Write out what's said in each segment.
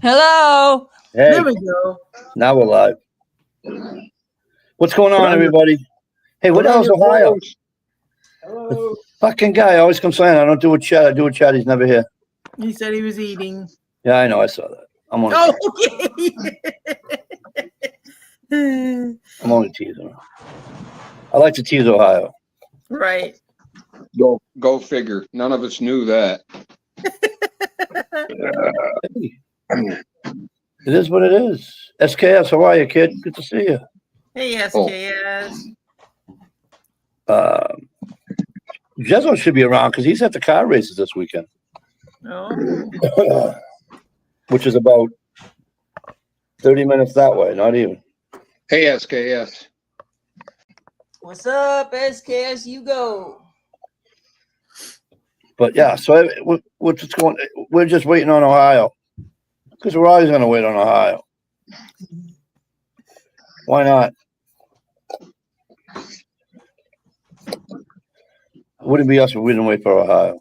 Hello. Hey, There we go. now we're live. What's going on, everybody? Hey, what the hell's Ohio? Hello. Fucking guy always comes saying I don't do a chat. I do a chat. He's never here. He said he was eating. Yeah, I know. I saw that. I'm only, Okay. I'm only teasing. I like to tease Ohio. Right. Go figure. None of us knew that. It is what it is. SKS, how are you, kid? Good to see you. Hey, SKS. Jezzo should be around because he's at the car races this weekend, Oh. which is about 30 minutes that way, not even. Hey, SKS. What's up, SKS? You go. But yeah, so what's going? We're just waiting on Ohio because we're always going to wait on Ohio. Why not? Wouldn't be us if we didn't wait for Ohio.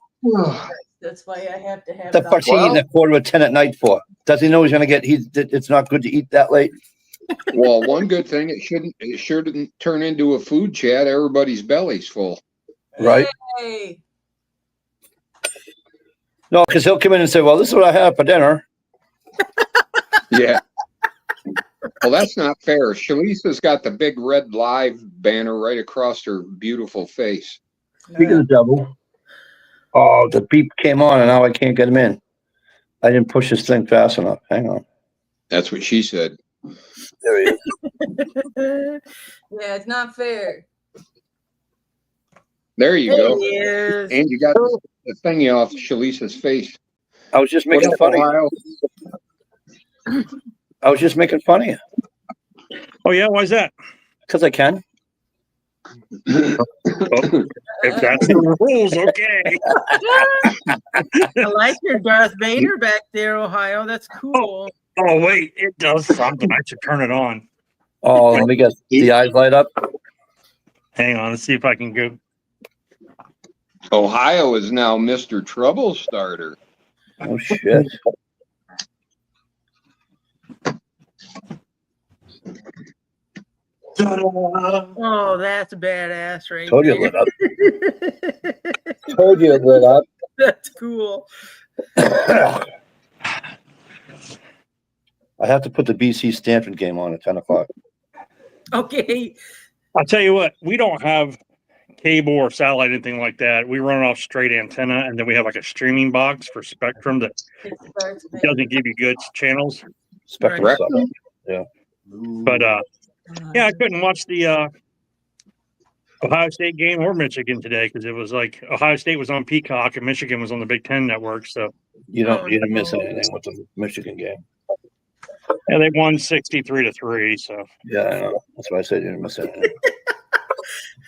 That's why I have to have. What the fuck's he eating at 9:45 at night for? Does he know he's going to get? It's not good to eat that late. Well, one good thing, it shouldn't turn into a food chat. Everybody's belly's full. Right? Hey. No, because he'll come in and say, "Well, this is what I had for dinner." Yeah. Well, that's not fair. Shalisa's got the big red live banner right across her beautiful face. Speaking of the devil, oh, the beep came on and now I can't get him in. I didn't push this thing fast enough. Hang on. That's what she said. There he is. Yeah, it's not fair. There you There go. he is. And you got the thingy off Shalisa's face. I was just making fun of you. I was just making fun of you. Oh yeah, why's that? Because I can. If that's the rules, okay. I like your Darth Vader back there, Ohio. That's cool. Oh wait, it does something. I should turn it on. Oh, let me get the eyes light up. Hang on, let's see if I can go. Ohio is now Mr. Trouble Starter. Oh shit. Oh, that's badass right Told you it lit up. Told you it lit up. That's cool. I have to put the BC Stanford game on at 10 o'clock. Okay. I'll tell you what, we don't have cable or satellite, anything like that. We run off straight antenna, and then we have like a streaming box for Spectrum that doesn't give you good channels. Spectrum Right. stuff. Yeah. But yeah, I couldn't watch the Ohio State game or Michigan today because it was like Ohio State was on Peacock and Michigan was on the Big Ten Network. So You didn't miss anything with the Michigan game. yeah, they won 63-3. So Yeah, I know. That's why I said you didn't miss anything.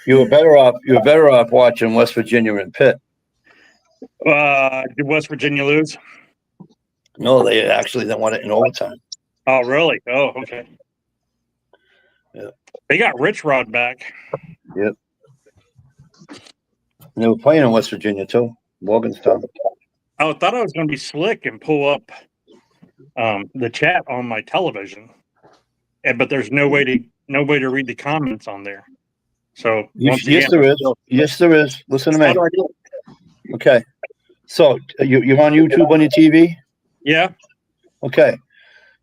You were better off watching West Virginia and Pitt. did West Virginia lose? No, they won it in overtime. Oh, really? Oh, okay. Yeah. They got Rich Rod back. Yep. And they were playing in West Virginia too. Morgantown. I thought I was going to be slick and pull up the chat on my television, but there's no way to read the comments on there. So Yes, there is. Yes, there is. Listen to How me. do I do it? Okay. So you're on YouTube on your TV? Yeah. Okay.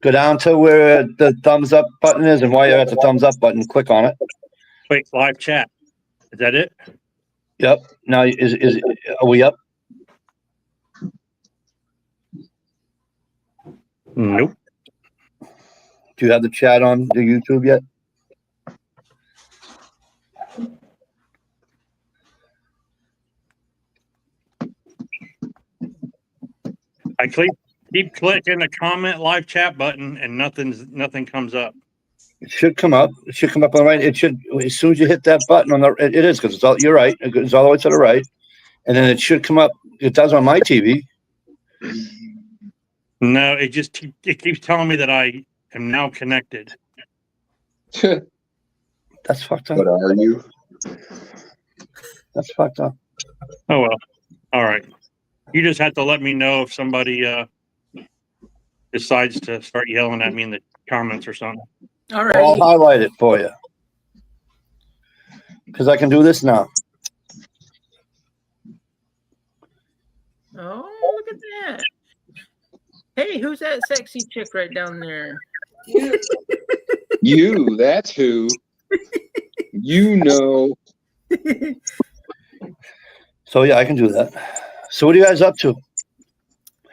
Go down to where the thumbs up button is, and while you're at the thumbs up button, click on it. Wait, live chat. Is that it? Yep. Now are we up? Nope. Do you have the chat on the YouTube yet? I keep clicking the comment live chat button and nothing comes up. It should come up. It should come up on the right. It should, as soon as you hit that button on the, it is, because you're right. It's all the way to the right. And then it should come up. It does on my TV. No, it keeps telling me that I am now connected. That's fucked up. What are you? That's fucked up. Oh well. All right. You just have to let me know if somebody decides to start yelling at me in the comments or something. All I'll right. highlight it for you. Because I can do this now. Oh, look at that. Hey, who's that sexy chick right down there? You, that's who. You know. So yeah, I can do that. So what are you guys up to?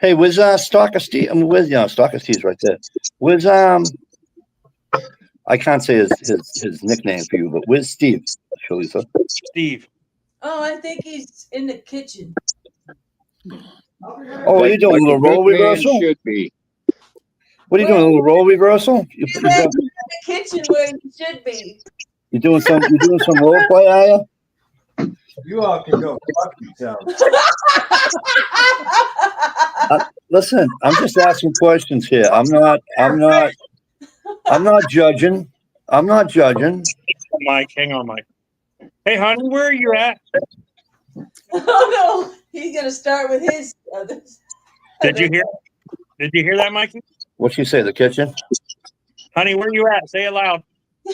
Hey, where's Stalker Steve? I mean, where's Stalker Steve's right there. Where's I can't say his nickname for you, but where's Steve? Shalisa? Steve. Oh, I think he's in the kitchen. Oh, are you doing a little Like role good man reversal? should be. What are you doing? A little role reversal? He's back in the kitchen where he should be. You doing some role play, are you? You all can go fuck yourselves. Listen, I'm just asking questions here. I'm not judging. I'm not judging. Mike, hang on, Mike. Hey, honey, where are you at? Oh no, he's gonna start with his. Did you hear that, Mikey? What'd she say? The kitchen? Honey, where you at? Say it loud. I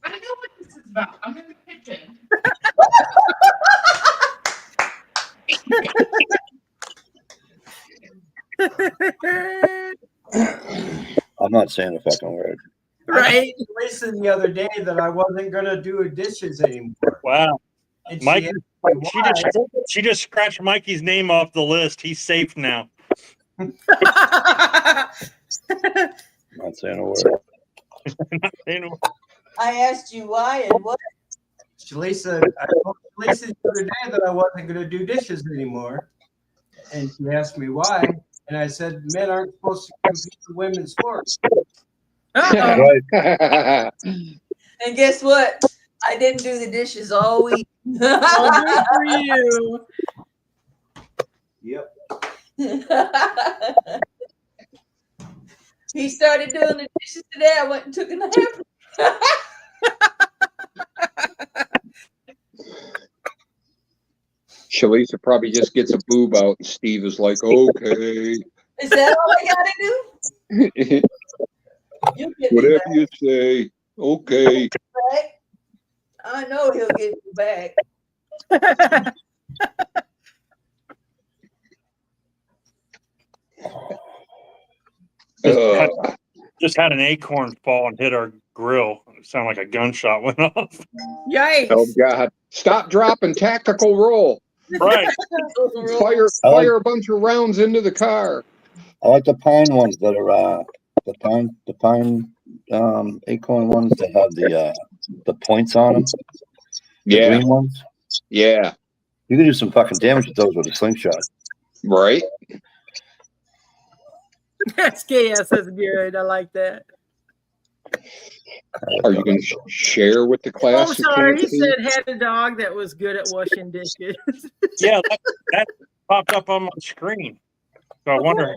know what this is about. I'm in the kitchen. I'm not saying a fucking word. Right. Listen, the other day that I wasn't gonna do dishes anymore. Wow. And Mike, asked me why. she just scratched Mikey's name off the list. He's safe now. I'm not saying a word. I asked you why and what. Shalisa, I told Shalisa the other day that I wasn't gonna do dishes anymore, and she asked me why, and I said men aren't supposed to compete in women's sports. Uh-oh. Right. And guess what? I didn't do the dishes all week. Oh, good for you. Yep. He started doing the dishes today. I went and took a nap. Shalisa probably just gets a boob out, and Steve is like, okay. Is that all I gotta do? You get me Whatever back, you say. Okay. right? I know he'll get me back. Just had an acorn fall and hit our grill. It sounded like a gunshot went off. Yikes. Oh God! Stop, dropping, tactical roll. Right. Fire a bunch of rounds into the car. I like the pine ones that are the pine acorn ones that have the points on them. The Yeah, green ones. yeah, You can do some fucking damage with those with a slingshot. right. That's chaos. That's good. I like that. Are you going to share with the class? Oh, who sorry. can't He see? said had a dog that was good at washing dishes. Yeah, that popped up on my screen. So I wonder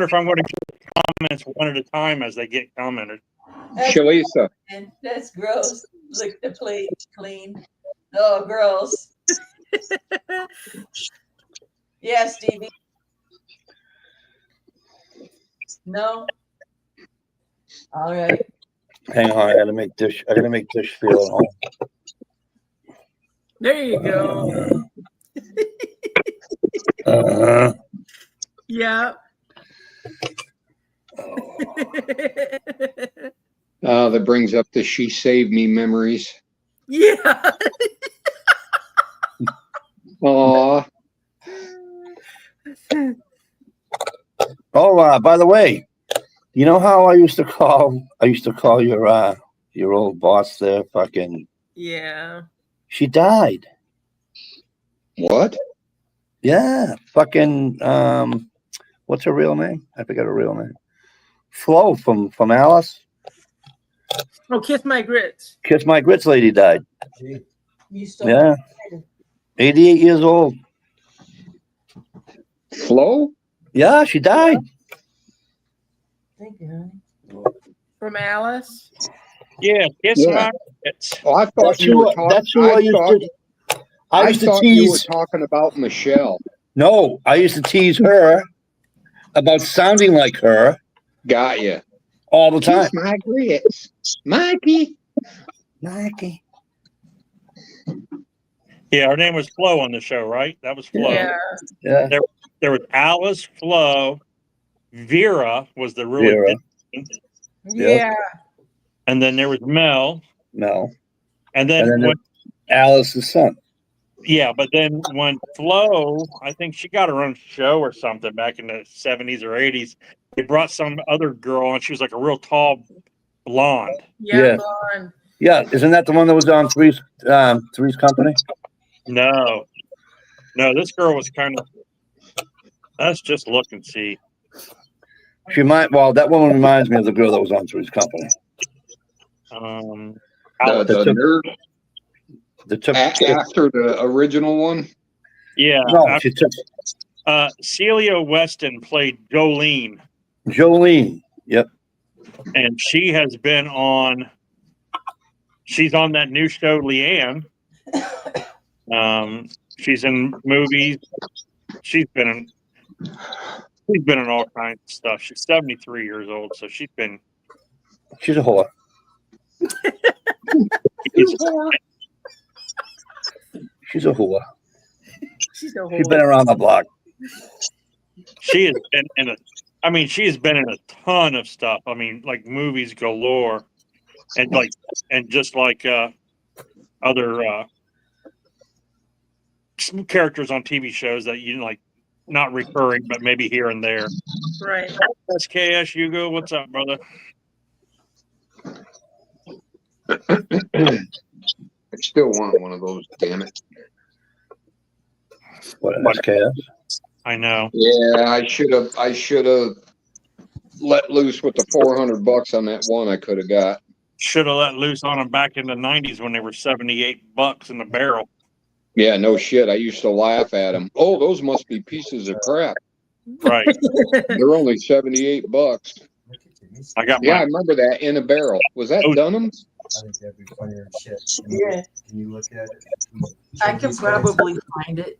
if I'm going to get comments one at a time as they get commented. Shalisa, And that's gross. Lick the plate clean. Oh, gross. Yeah, Stevie. No. All right. Hang on, I gotta make dish feel at home. There you go. Yeah. that brings up the "She Saved Me" memories. Yeah. Aw, Oh, by the way, you know how I used to call your old boss there? Fucking, Yeah. she died. what? Yeah, fucking. What's her real name? I forgot her real name. Flo from Alice. Oh, Kiss My Grits. Kiss My Grits lady died. You stole Yeah, 88 years old. Flo? Yeah, she died. Thank you, honey. From Alice. Yeah, it's Yeah. my. Oh, I thought That's you who were talking. that's who I used to. I used to thought you were tease. talking about Michelle. No, I used to tease her about sounding like her Got you. all the time. Kiss my grits, Mikey. Nike. Yeah, her name was Flo on the show, right? That was Flo. Yeah. Yeah. There was Alice, Flo, Vera was the really Vera. big, Yeah. and then there was Mel, No. and then, And then when, Alice's son. yeah, but then when Flo, I think she got her own show or something back in the 70s or 80s. They brought some other girl, and she was like a real tall blonde. Yeah. Yeah. Blonde. Yeah. Isn't that the one that was on Three's Company? No, this girl was kind of. Let's just look and see. That woman reminds me of the girl that was on Three's Company. The nerd That took, after the original one. Yeah. no, she took Celia Weston played Jolene, Jolene. Yep. and she has been on. She's on that new show, Leanne. She's in movies. She's been in all kinds of stuff. She's 73 years old, so she's a whore. She's a whore. She's a She's been around the block. She has been in she's been in a ton of stuff. I mean, like movies galore, and just like other some characters on TV shows that you like, not recurring, but maybe here and there. Right. SKS Hugo, what's up, brother? I still want one of those, damn it. What an SKS. I know. Yeah, I should have let loose with the $400 on that one I could have got. Should have let loose on them back in the 90s when they were $78 in the barrel. Yeah, no shit. I used to laugh at them. Oh, those must be pieces of crap. Right. They're only $78. I got Yeah, I my remember that in a barrel. Was that Dunham's? I think that'd be funnier than shit. Yeah. Can you look at it? I can probably find it.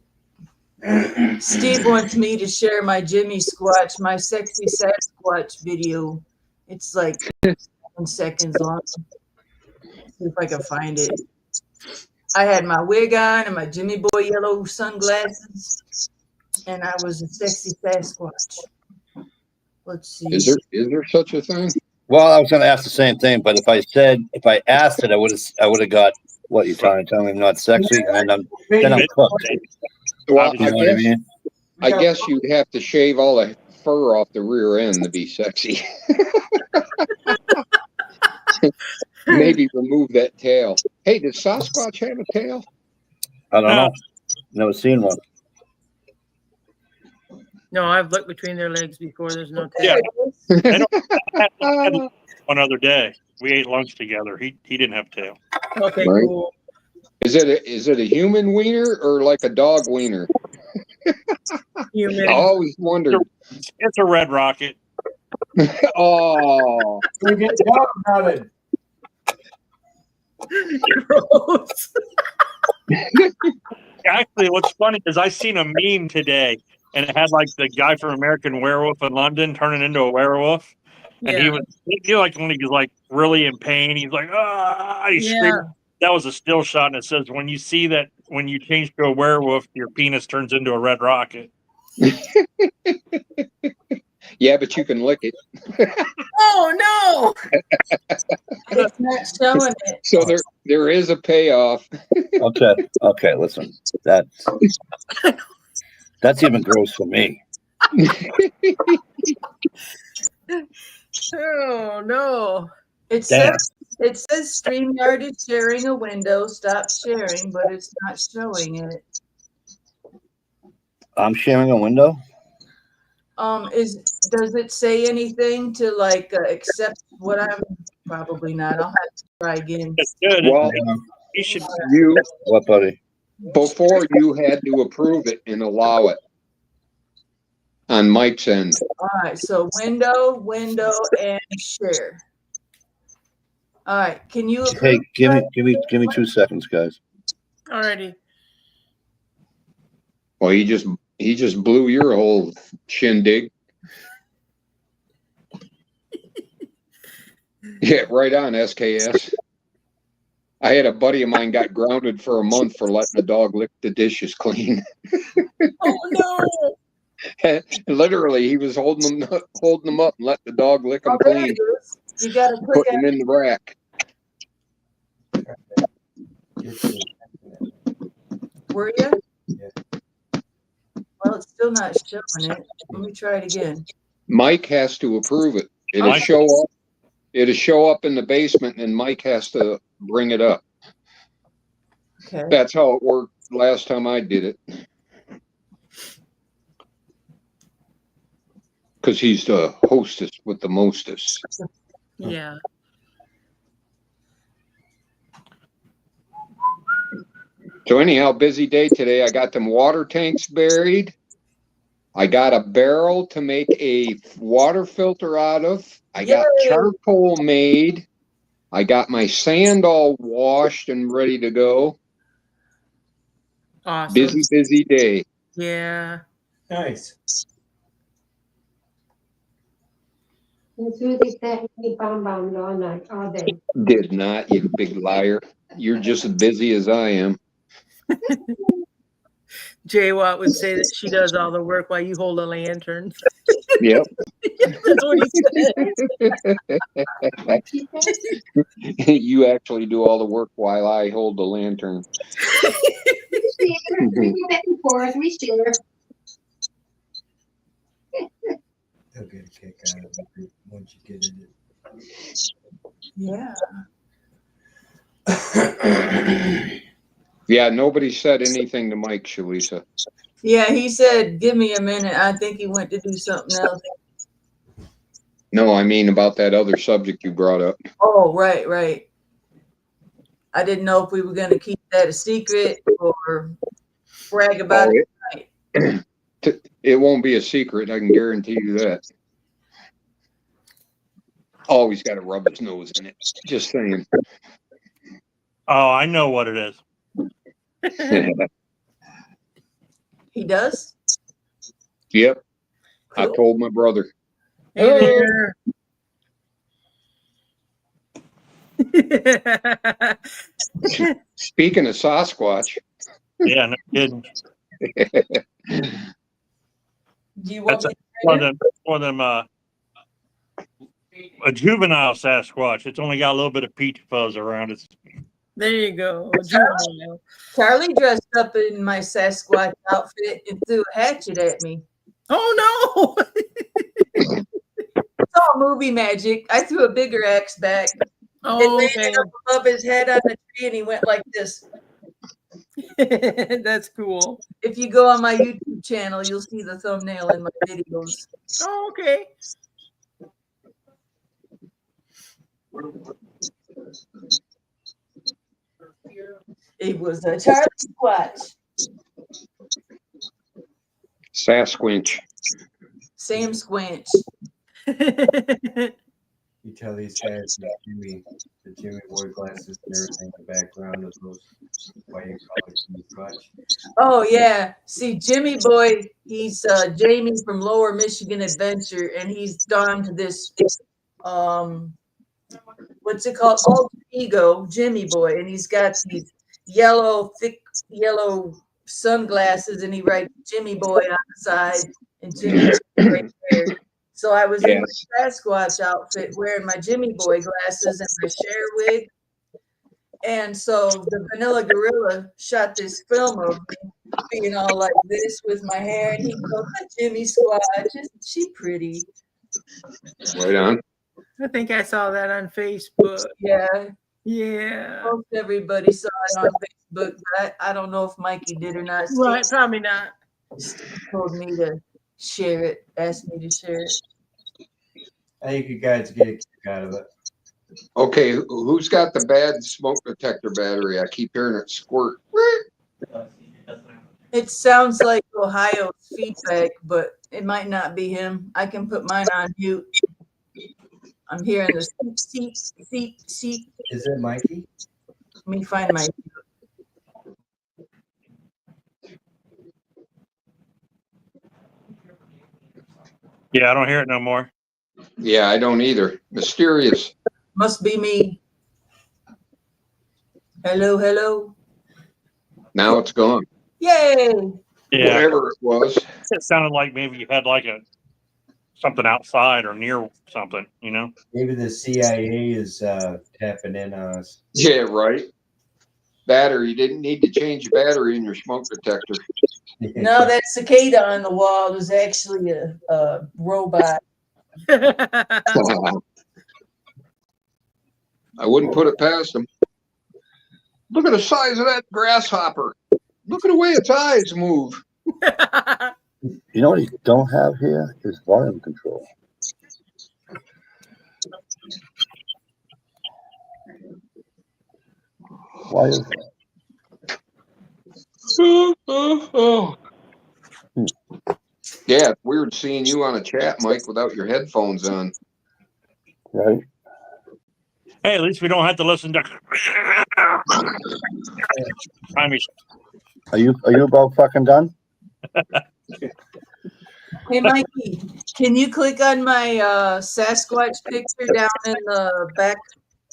Steve wants me to share my Jimmy Squatch, my sexy Sasquatch video. It's like 7 seconds long. See if I can find it. I had my wig on and my Jimmy Boy yellow sunglasses, and I was a sexy Sasquatch. Let's see. Is there such a thing? Well, I was going to ask the same thing, but if I asked it, I would have got what you're trying to tell me. I'm not sexy, and I'm cooked. Well, You know what I mean? I guess you'd have to shave all the fur off the rear end to be sexy. Maybe remove that tail. Hey, does Sasquatch have a tail? I don't know. Never seen one. No, I've looked between their legs before. There's no tail. Yeah. One other day, we ate lunch together. He didn't have a tail. Okay, Right. cool. Is it a human wiener or like a dog wiener? Human. I always wondered. It's a red rocket. Oh, We get dog counted. Gross. Actually, what's funny is I seen a meme today, and it had like the guy from American Werewolf in London turning into a werewolf, and Yeah. he like when he was like really in pain, he's like he's Yeah. screaming. That was a still shot, and it says when you see that when you change to a werewolf, your penis turns into a red rocket. yeah, but you can lick it. Oh It's not showing it. So there is a payoff. Okay, listen. That's even gross for me. no. Oh no. It Damn. says StreamYard is sharing a window. Stop sharing, but it's not showing it. I'm sharing a window. Does it say anything to like accept what I'm? Probably not. I'll have to try again. That's good. Well, You should. What, buddy? before you had to approve it and allow it on Mike's end. All right, so window, and share. All right, can you? Hey, give me 2 seconds, guys. Alrighty. Well, he just blew your whole shindig. Yeah, right on, SKS. I had a buddy of mine got grounded for a month for letting the dog lick the dishes clean. Oh Literally, he was holding them up and let the dog lick them Oh, there clean, it is. You got to click putting them in the rack. Were you? Yeah. Well, it's still not showing it. Let me try it again. Mike has to approve it. It'll Mike? show up. It'll show up in the basement, and Mike has to bring it up. Okay. That's how it worked last time I did it. Because he's the hostess with the mostest. yeah. So anyhow, busy day today. I got them water tanks buried. I got a barrel to make a water filter out of. I got Yay! charcoal made. I got my sand all washed and ready to go. Awesome. Busy day. Yeah. Nice. Susie sat me bombed all night, all day. Did not, you big liar. You're just as busy as I am. Jay Watt would say that she does all the work while you hold a lantern. Yep. That's what he said. You actually do all the work while I hold the lantern. We go back and forth, we share. They'll get a kick out of it once you get it. Yeah. Yeah, nobody said anything to Mike, Shalisa. Yeah, he said, give me a minute. I think he went to do something else. No, I mean about that other subject you brought up. Oh, right. I didn't know if we were going to keep that a secret or brag about it. It won't be a secret, I can guarantee you that. Always got to rub his nose in it. Just saying. Oh, I know what it is. He does? Yep. I Cool. told my brother. Hey there. Speaking of Sasquatch, Yeah, no kidding. Do you want That's me one to of them, a juvenile Sasquatch. It's only got a little bit of peach fuzz around it. There you go. Charlie dressed up in my Sasquatch outfit and threw a hatchet at me. Oh no! It's all movie magic. I threw a bigger axe back. Oh, It landed up above his head on the tree and he went like this. okay. That's cool. If you go on my YouTube channel, you'll see the thumbnail in my videos. Oh, okay. It was a Charlie Squatch. Sasquatch. Sam Squinch. You tell these guys the Jimmy boy glasses and everything in the background of those why you call it Jimmy Crutch. Oh yeah. See, Jimmy Boy, he's Jamie from Lower Michigan Adventure, and he's donned this what's it called? Alter ego, Jimmy Boy, and he's got these thick yellow sunglasses, and he writes Jimmy Boy on the side and Jimmy right there. So I was in my Sasquatch outfit wearing my Jimmy Boy glasses and my Cher wig. And so the Vanilla Gorilla shot this film of me being all like this with my hair, and he goes, Jimmy Squatch, isn't she pretty? Right on. I think I saw that on Facebook. Yeah. Yeah. Most everybody saw it on Facebook, but I don't know if Mikey did or not. Right, probably not. Steve told me to share it, asked me to share it. I think you guys get a kick out of it. Okay, who's got the bad smoke detector battery? I keep hearing it squirt. It sounds like Ohio's feedback, but it might not be him. I can put mine on mute. I'm hearing the seep. Is it Mikey? Let me find my. Yeah, I don't hear it no more. Yeah, I don't either. Mysterious. Must be me. Hello, hello. Now it's gone. Yay! Yeah, Whatever it was. it sounded like maybe you had like something outside or near something, you know? Maybe the CIA is tapping in on us. Yeah, right. Battery. You didn't need to change the battery in your smoke detector. No, that cicada on the wall was actually a robot. I wouldn't put it past them. Look at the size of that grasshopper. Look at the way its eyes move. You know what you don't have here is volume control. Why is that? Yeah, it's weird seeing you on a chat, Mike, without your headphones on. Right? Hey, at least we don't have to listen to. I mean, Are you about fucking done? Hey, Mikey, can you click on my Sasquatch picture down in the back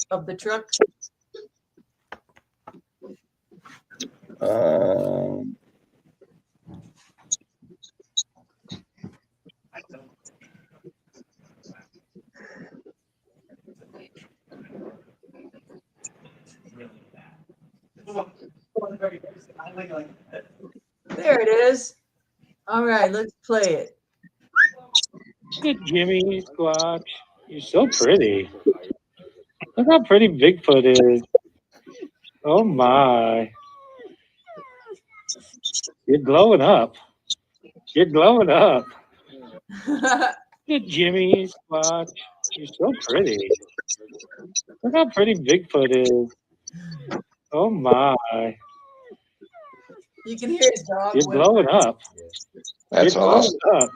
of the truck? There it is. All right, let's play it. Look at Jimmy Squatch. You're so pretty. Look how pretty Bigfoot is. Oh my. You're glowing up. You're glowing up. Look at Jimmy Squatch. You're so pretty. Look how pretty Bigfoot is. Oh my. You can hear his dog. You're glowing up. That's You're awesome. glowing up.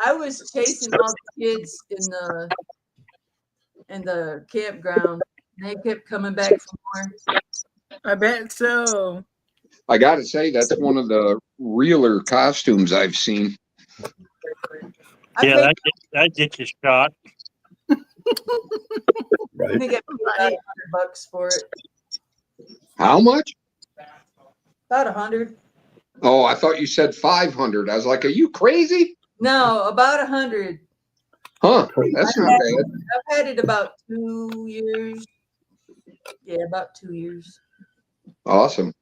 I was chasing all the kids in the campground. They kept coming back for more. I bet so. I got to say, that's one of the realer costumes I've seen. yeah, that gets you shot. I Right. think I paid about $100 for it. How much? About 100. Oh, I thought you said 500. I was like, are you crazy? No, about 100. Huh, that's not bad. I've had it about 2 years. Yeah, about 2 years. Awesome.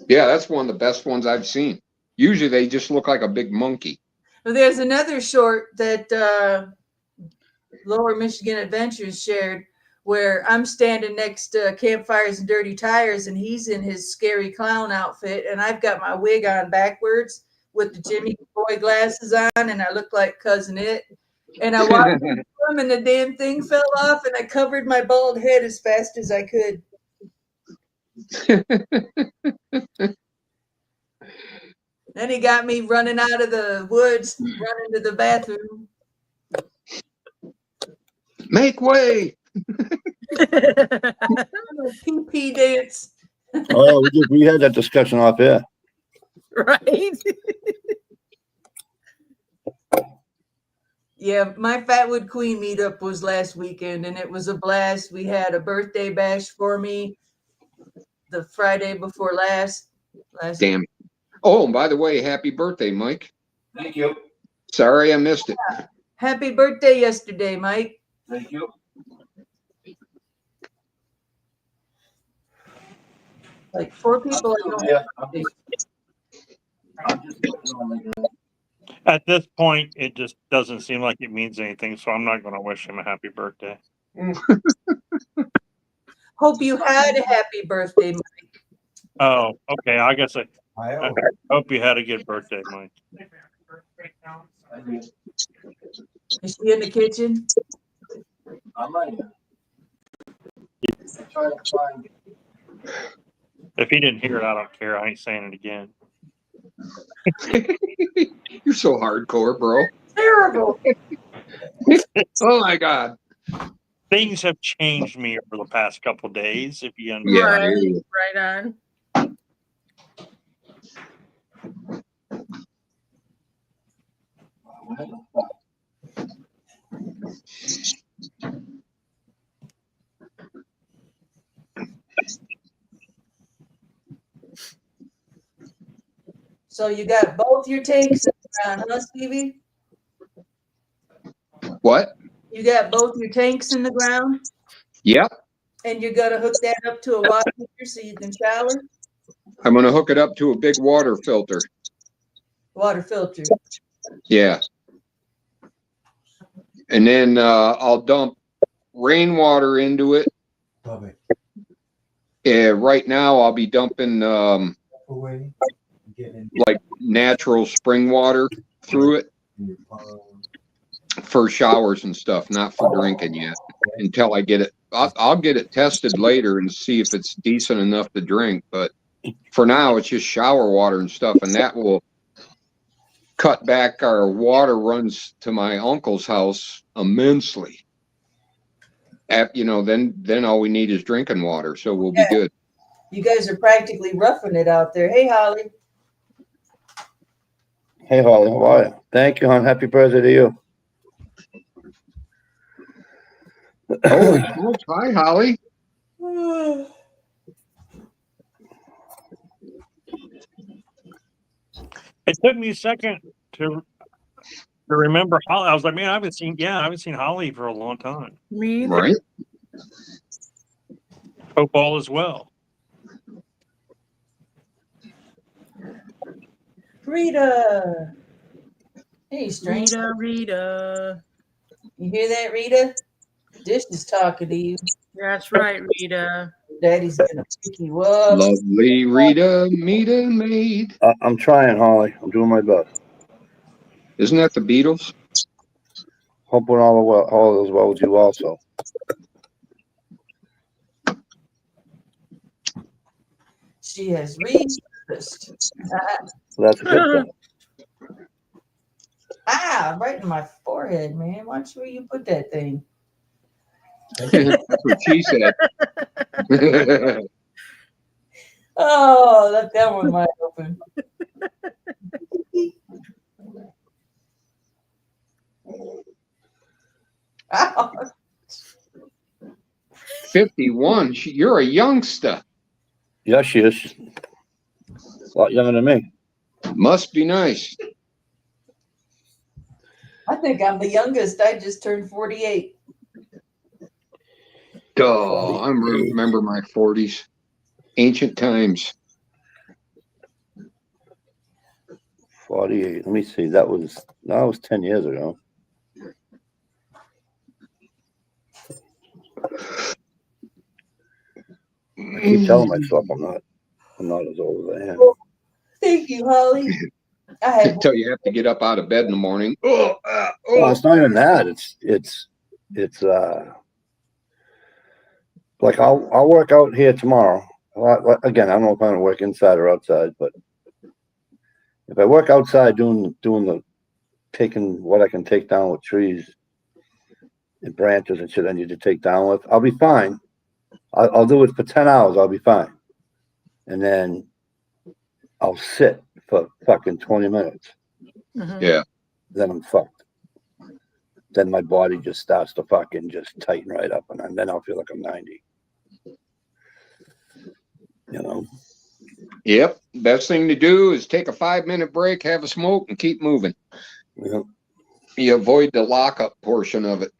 Yeah, that's one of the best ones I've seen. Usually they just look like a big monkey. Well, there's another short that Lower Michigan Adventures shared where I'm standing next to Campfires and Dirty Tires, and he's in his scary clown outfit, and I've got my wig on backwards with the Jimmy Boy glasses on, and I look like Cousin It. And I walked into him, and the damn thing fell off, and I covered my bald head as fast as I could. Then he got me running out of the woods, running to the bathroom. Make way. Pee dance. Oh, we had that discussion off air. Right? Yeah, my Fatwood Queen meetup was last weekend, and it was a blast. We had a birthday bash for me the Friday before last. Damn. Oh, and by the way, happy birthday, Mike. Thank you. Sorry I missed it. Happy birthday yesterday, Mike. Thank you. Like 4 people. I don't Yeah. At this point, it just doesn't seem like it means anything, so I'm not going to wish him a happy birthday. Hope you had a happy birthday, Mike. Oh, okay. I guess I I hope you had a good birthday, Mike. Is she in the kitchen? If he didn't hear it, I don't care. I ain't saying it again. You're so hardcore, bro. Terrible. Oh my God. Things have changed me over the past couple of days. If you understand. Yeah. Right on. So you got both your tanks in the ground, huh, Stevie? What? You got both your tanks in the ground, Yep. and you're gonna hook that up to a water heater so you can shower. I'm going to hook it up to a big water filter. Water filter. Yeah. And then I'll dump rainwater into it. Bobby, Right now, I'll be dumping away. Getting in like natural spring water through it your palm. for showers and stuff, not for drinking yet. Until I get it, I'll get it tested later and see if it's decent enough to drink. But for now, it's just shower water and stuff, and that will cut back our water runs to my uncle's house immensely. Then all we need is drinking water, so we'll be good. You guys are practically roughing it out there. Hey, Holly. Hey, Holly, how are you? Thank you, hon. Happy birthday to you. Holy smokes. Hi, Holly. It took me a second to remember Holly. I was like, man, I haven't seen Holly for a long time. Me either. Right? Hope all is well. Rita. Hey, stranger. Rita. You hear that, Rita? Dish is talking to you. That's right, Rita. Daddy's gonna pick you up. Lovely Rita, Mita maid. I'm trying, Holly. I'm doing my best. Isn't that the Beatles? Hoping all is well with you also. She has resurfaced. So that's a good thing. Right in my forehead, man. Watch where you put that thing. That's what she said. Oh, left that one wide open. Ow. 51. You're a youngster. Yeah, she is. She's a lot younger than me. Must be nice. I think I'm the youngest. I just turned 48. Oh, I remember my 40s. Ancient times. 48. Let me see. That was 10 years ago. I keep telling myself I'm not as old as I am. Thank you, Holly. I had Until you have to get up out of bed in the morning. Oh, Well, it's not even that. It's like I'll work out here tomorrow. Again, I don't know if I'm gonna work inside or outside, but if I work outside doing the taking what I can take down with trees and branches and shit I need to take down with, I'll be fine. I'll do it for 10 hours. I'll be fine, and then I'll sit for fucking 20 minutes. yeah. Then I'm fucked. Then my body just starts to fucking just tighten right up, and then I'll feel like I'm 90. You know? Yep. Best thing to do is take a 5-minute break, have a smoke, and keep moving. Yep. You avoid the lockup portion of it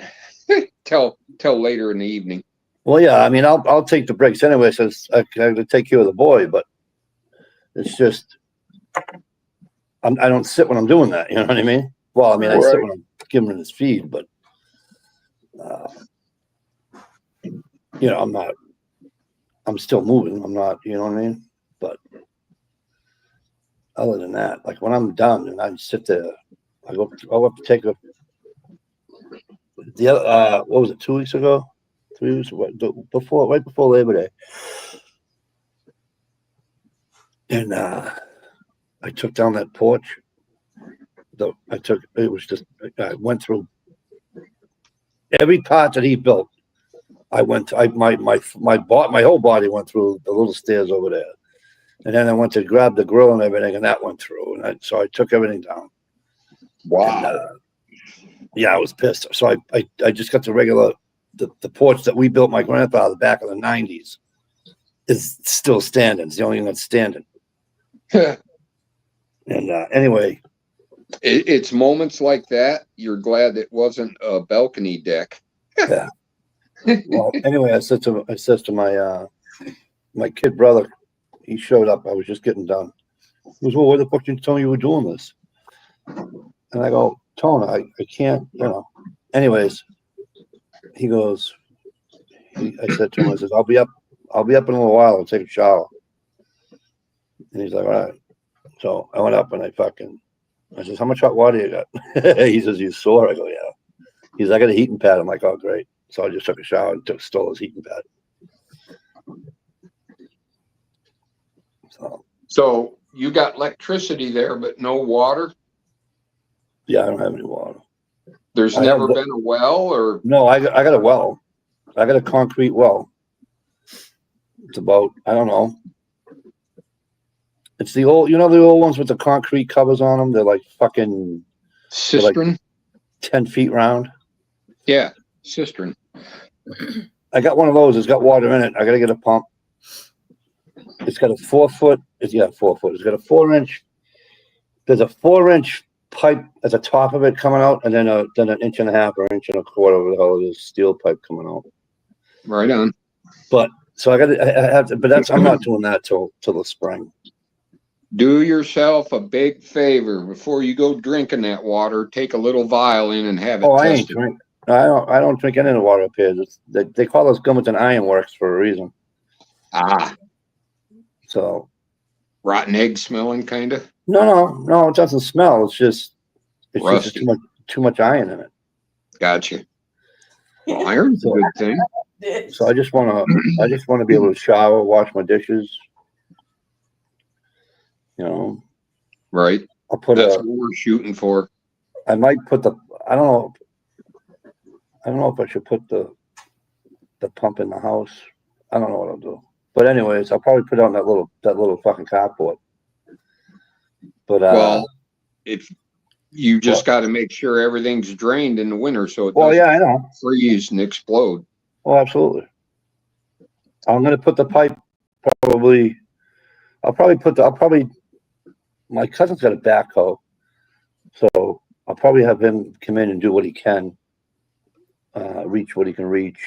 till later in the evening. Well, yeah. I mean, I'll take the breaks anyway, since I have to take care of the boy. But it's just I don't sit when I'm doing that. You know what I mean? Well, I mean, I sit when I'm giving him his feed, but you know, I'm still moving. I'm not. You know what I mean? But other than that, like when I'm done and I sit there, I'll have to take a. The other, what was it? 2 weeks ago? 3 weeks ago, right before Labor Day, and I took down that porch. I went through every part that he built. My whole body went through the little stairs over there, and then I went to grab the grill and everything, and that went through, and so I took everything down. Wow. Yeah, I was pissed. So I just got the regular, the porch that we built my grandfather back in the 90s is still standing. It's the only thing that's standing. And anyway. It's moments like that. You're glad it wasn't a balcony deck. Yeah. Well, anyway, I said to my kid brother, he showed up. I was just getting done. He goes, well, why the fuck didn't you tell me you were doing this? And I go, Tone, I can't, you know. Anyways, he goes, I said to him, I says, I'll be up in a little while. I'll take a shower. And he's like, all right. So I went up and I says, how much hot water you got? He says, you sore? I go, yeah. He's like, I got a heating pad. I'm like, oh, great. So I just took a shower and stole his heating pad. So you got electricity there, but no water? Yeah, I don't have any water. There's never been a well, or? No, I got a well. I got a concrete well. It's about, I don't know. It's the old, you know, the old ones with the concrete covers on them. They're like fucking cistern, like 10 feet round. Yeah, cistern. I got one of those. It's got water in it. I got to get a pump. It's got a 4 foot. Yeah, 4 foot. It's got a 4-inch. There's a 4-inch pipe at the top of it coming out, and then an 1.5 inches or 1.25 inches of the hell it is, steel pipe coming out. Right on. But so I have to, but I'm not doing that till the spring. Do yourself a big favor before you go drinking that water. Take a little vial in and have it I ain't tested. drink. I don't drink any of the water up here. They call us Gummington Iron Works for a reason. Ah. So. Rotten egg smelling, kind of. No, it doesn't smell. It's just Rusty. too much iron in it. Gotcha. Well, iron's a good thing. So I just want to be able to shower, wash my dishes. You know. Right. That's what we're shooting for. I might put I don't know if I should put the pump in the house. I don't know what I'll do. But anyways, I'll probably put it on that little fucking carport. But well, if you just got to make sure everything's drained in the winter so it doesn't I know. freeze and explode. Oh, absolutely. I'm gonna put the pipe probably. My cousin's got a backhoe, so I'll probably have him come in and do what he can, reach what he can reach,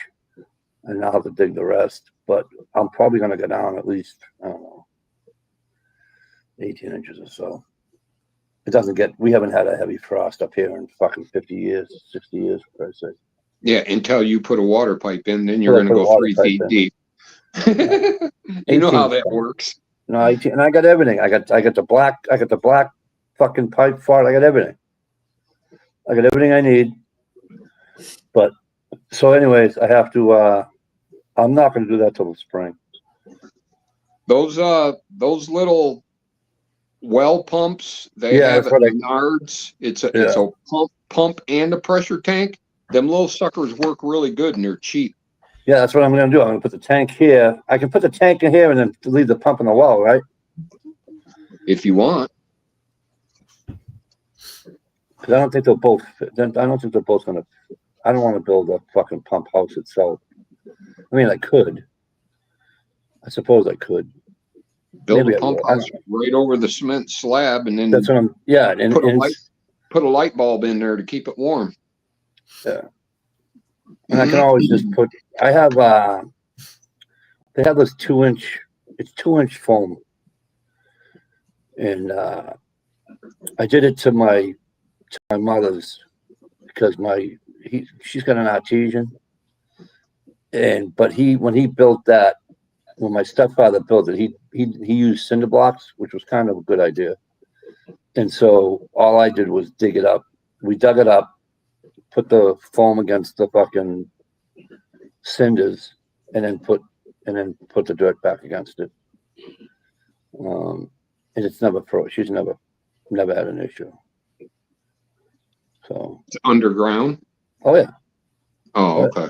and I'll have to dig the rest. But I'm probably gonna go down at least, I don't know, 18 inches or so. It doesn't get. We haven't had a heavy frost up here in fucking 50 years, 60 years, for Christ's sake. Yeah, until you put a water pipe in, then you're going to go 3 feet deep. You know how that works. No, 18, and I got everything. I got the black fucking pipe for it. I got everything. I got everything I need. But so, anyways, I have to. I'm not going to do that till the spring. Those little well pumps they have at Menards. It's a pump and a pressure tank. Them little suckers work really good and they're cheap. Yeah, that's what I'm going to do. I'm going to put the tank here. I can put the tank in here and then leave the pump in the well, right? If you want. Because I don't think they'll both fit. I don't think they're both going to. I don't want to build a fucking pump house itself. I mean, I could. I suppose I could. Build a pump house right over the cement slab and then that's what I'm. Yeah, and put a light bulb in there to keep it warm. Yeah. And I can always just put. I have. They have this 2-inch. It's 2-inch foam, and I did it to my mother's because she's got an artesian, but when he built that, when my stepfather built it, he used cinder blocks, which was kind of a good idea, and so all I did was dig it up. We dug it up, put the foam against the fucking cinders, and then put the dirt back against it. And it's never froze. She's never had an issue. So it's underground. Oh yeah. Oh okay.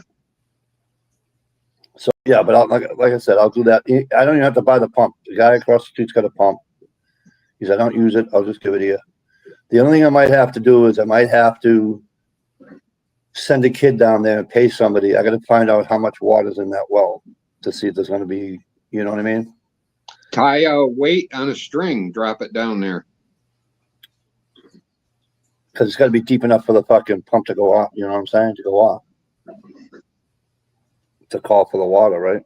So yeah, but like I said, I'll do that. I don't even have to buy the pump. The guy across the street's got a pump. He said, "I don't use it. I'll just give it to you." The only thing I might have to do is I might have to send a kid down there and pay somebody, I got to find out how much water's in that well to see if there's going to be, you know what I mean? Tie a weight on a string, drop it down there. Because it's got to be deep enough for the fucking pump to go off. You know what I'm saying? To go off. To call for the water, right?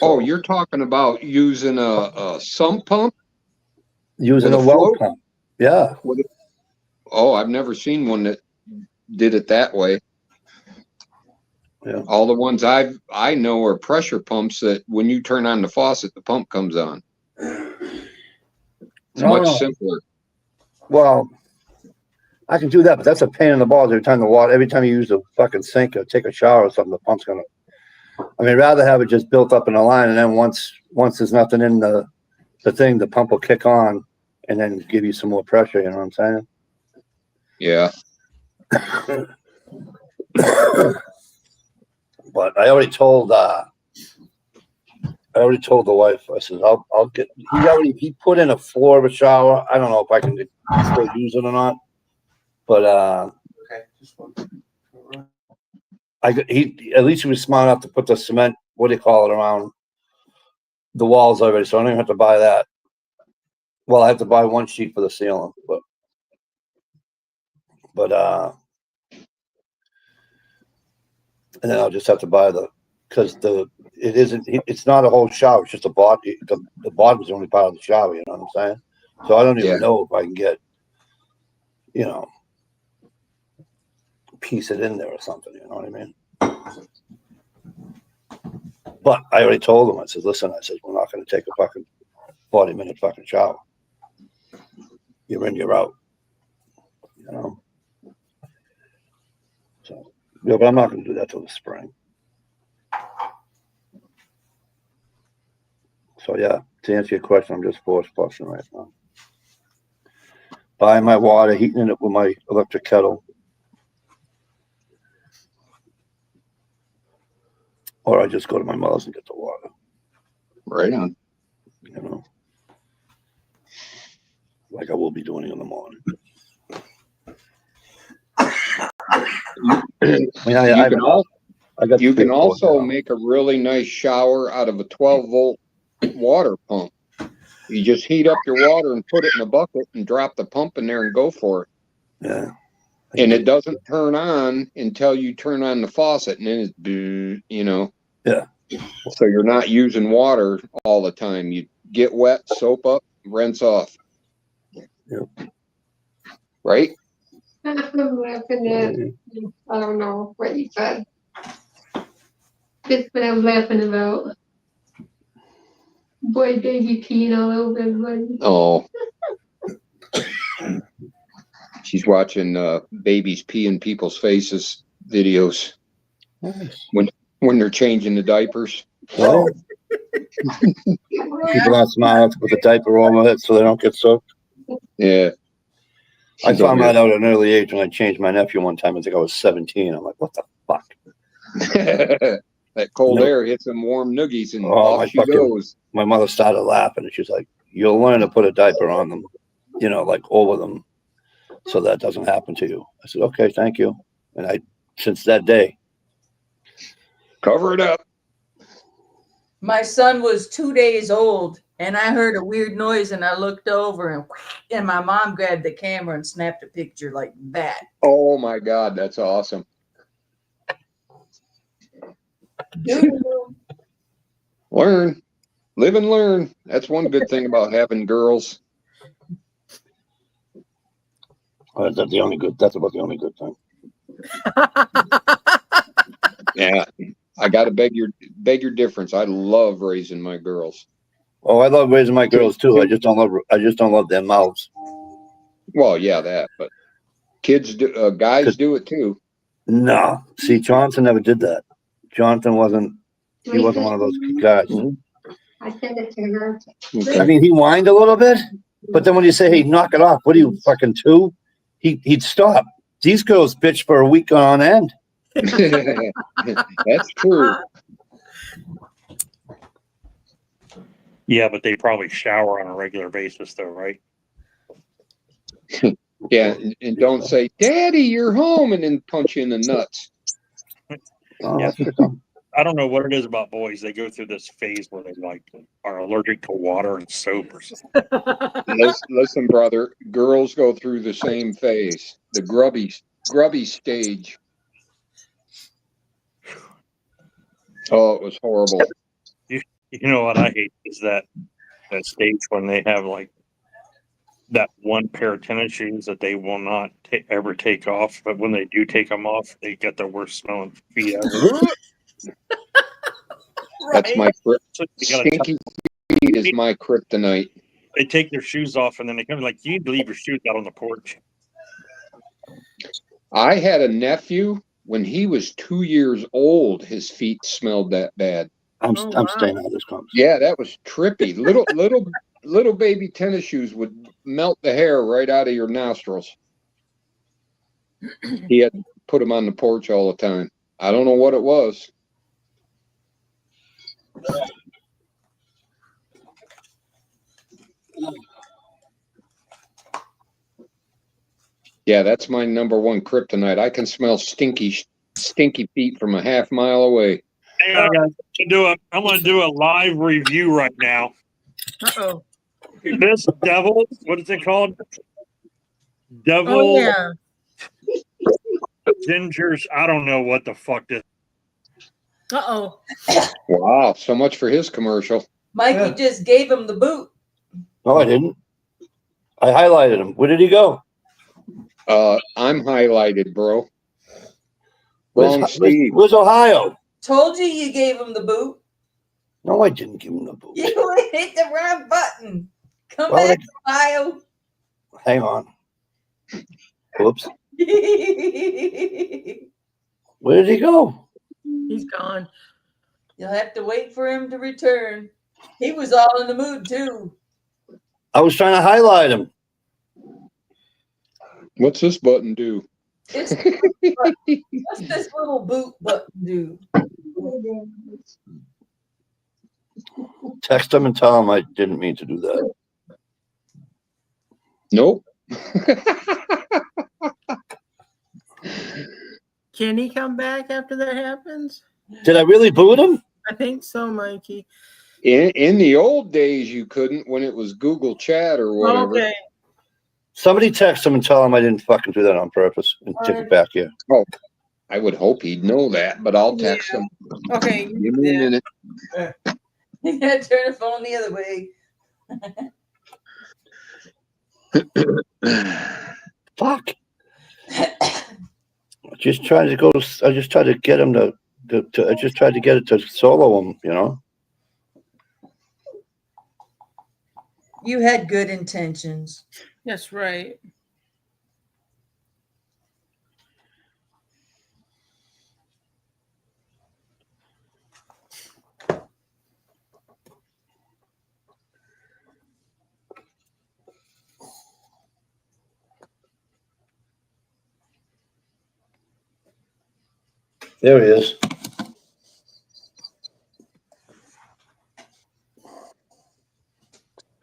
Oh, you're talking about using a sump pump? Using with a a well float? pump. Yeah. Oh, I've never seen one that did it that way. Yeah. All the ones I know are pressure pumps that when you turn on the faucet, the pump comes on. It's much simpler. Well, I can do that, but that's a pain in the balls every time you use the fucking sink or take a shower or something, the pump's gonna. I mean, rather have it just built up in a line, and then once there's nothing in the thing, the pump will kick on, and then give you some more pressure. You know what I'm saying? Yeah. But I already told the wife. I said I'll get. He put in a floor of a shower. I don't know if I can still use it or not, but Okay, just one. he at least he was smart enough to put the cement, what do you call it, around the walls already, so I don't even have to buy that. Well, I have to buy one sheet for the ceiling, but and then I'll just have to buy because it's not a whole shower, it's just a body. The bottom's the only part of the shower, you know what I'm saying? So I don't even know if I can get, piece it in there or something, you know what I mean? But I already told him, I said, listen, we're not going to take a fucking 40-minute fucking shower. You're in, you're out. You know? So, yeah, but I'm not going to do that till the spring. So, yeah, to answer your question, I'm just force flushing right now. Buying my water, heating it with my electric kettle. Or I just go to my mother's and get the water. Right on. You know? Like I will be doing in the morning. You can also make a really nice shower out of a 12-volt water pump. You just heat up your water and put it in a bucket and drop the pump in there and go for it. Yeah. And it doesn't turn on until you turn on the faucet, and then it's, Yeah. So you're not using water all the time. You get wet, soap up, rinse off. Yep. I Right? don't know what you said. Just what I was laughing about. Boy, baby peeing all over everybody. Oh. She's watching babies pee in people's faces videos. Nice. When they're changing the diapers. Oh. People are smart enough to put the diaper over it so they don't get soaked. Yeah. I found that out at an early age when I changed my nephew one time. I think I was 17. I'm like, what the fuck? That cold air hits them warm noogies and off she goes. My mother started laughing and she's like, you'll learn to put a diaper on them, like over them so that doesn't happen to you. I said, okay, thank you. And since that day. Cover it up. My son was 2 days old and I heard a weird noise and I looked over and my mom grabbed the camera and snapped a picture like that. Oh my God, that's awesome. Learn, live and learn. That's one good thing about having girls. That's about the only good thing. Yeah, I got to beg your difference. I love raising my girls. Oh, I love raising my girls too. I just don't love their mouths. Well, yeah, that, but kids do, guys do it too. No, see, Johnson never did that. Jonathan wasn't one of those guys. I sent it to her. Okay. I mean, he whined a little bit, but then when you say, hey, knock it off, what are you, fucking 2? He'd stop. These girls bitch for a week on end. That's true. Yeah, but they probably shower on a regular basis though, right? Yeah, and don't say, "Daddy, you're home," and then punch you in the nuts. Oh, Yeah. that's good stuff. I don't know what it is about boys. They go through this phase where they like are allergic to water and soap or something. Listen, brother. Girls go through the same phase, the grubby stage. Oh, it was horrible. You know what I hate is that stage when they have like that one pair of tennis shoes that they will not ever take off, but when they do take them off, they get the worst smelling feet ever. That's my So you gotta stinky feet is my kryptonite. they take their shoes off and then they come like, you need to leave your shoes out on the porch. I had a nephew when he was 2 years old. His feet smelled that bad. I'm wow. staying out of this conversation. Yeah, that was trippy. Little baby tennis shoes would melt the hair right out of your nostrils. He had to put them on the porch all the time. I don't know what it was. Yeah, that's my number one kryptonite. I can smell stinky feet from a half mile away. Hang on, guys. I'm gonna do a live review right now. Uh-oh. This devil, what is it called? Devil Oh, yeah. Gingers. I don't know what the fuck this. Uh-oh. Wow, so much for his commercial. Mikey just gave him the boot. No, I didn't. I highlighted him. Where did he go? I'm highlighted, bro. Wrong Steve. Where's Ohio? Told you gave him the boot. No, I didn't give him the boot. You hit the wrong button. Come Well, back, Ohio. Hang on. Whoops. Where did he go? He's gone. You'll have to wait for him to return. He was all in the mood too. I was trying to highlight him. What's this button do? What's this little boot button do? Text him and tell him I didn't mean to do that. Nope. Can he come back after that happens? Did I really boot him? I think so, Mikey. In the old days, you couldn't when it was Google Chat or whatever. Okay. Somebody text him and tell him I didn't fucking do that on purpose and take it back here. Oh, I would hope he'd know that, but I'll text him. Okay. Give me a minute. You gotta turn the phone the other way. Fuck. I just tried to get him to I just tried to get it to solo him, you know? You had good intentions. That's right. There he is.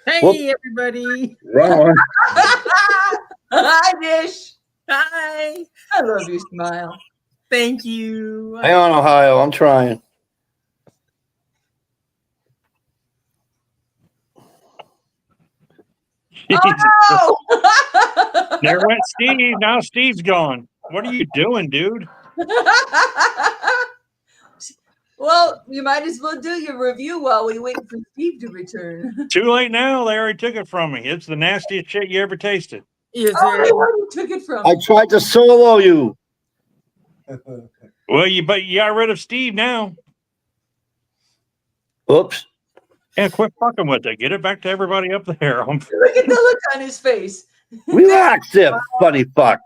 Hey, Whoop. everybody. Wrong. Hi, Dish. Hi. I love your smile. Thank you. Hang on, Ohio. I'm trying. Oh! There went Steve. Now Steve's gone. What are you doing, dude? Well, you might as well do your review while we wait for Steve to return. Too late now. They already took it from me. It's the nastiest shit you ever tasted. Is Oh, it? they already took it from I me. tried to solo you. Well, you got rid of Steve now. Oops. Yeah, quit fucking with it. Get it back to everybody up there. Look at the look on his face. Relax there, funny fuck.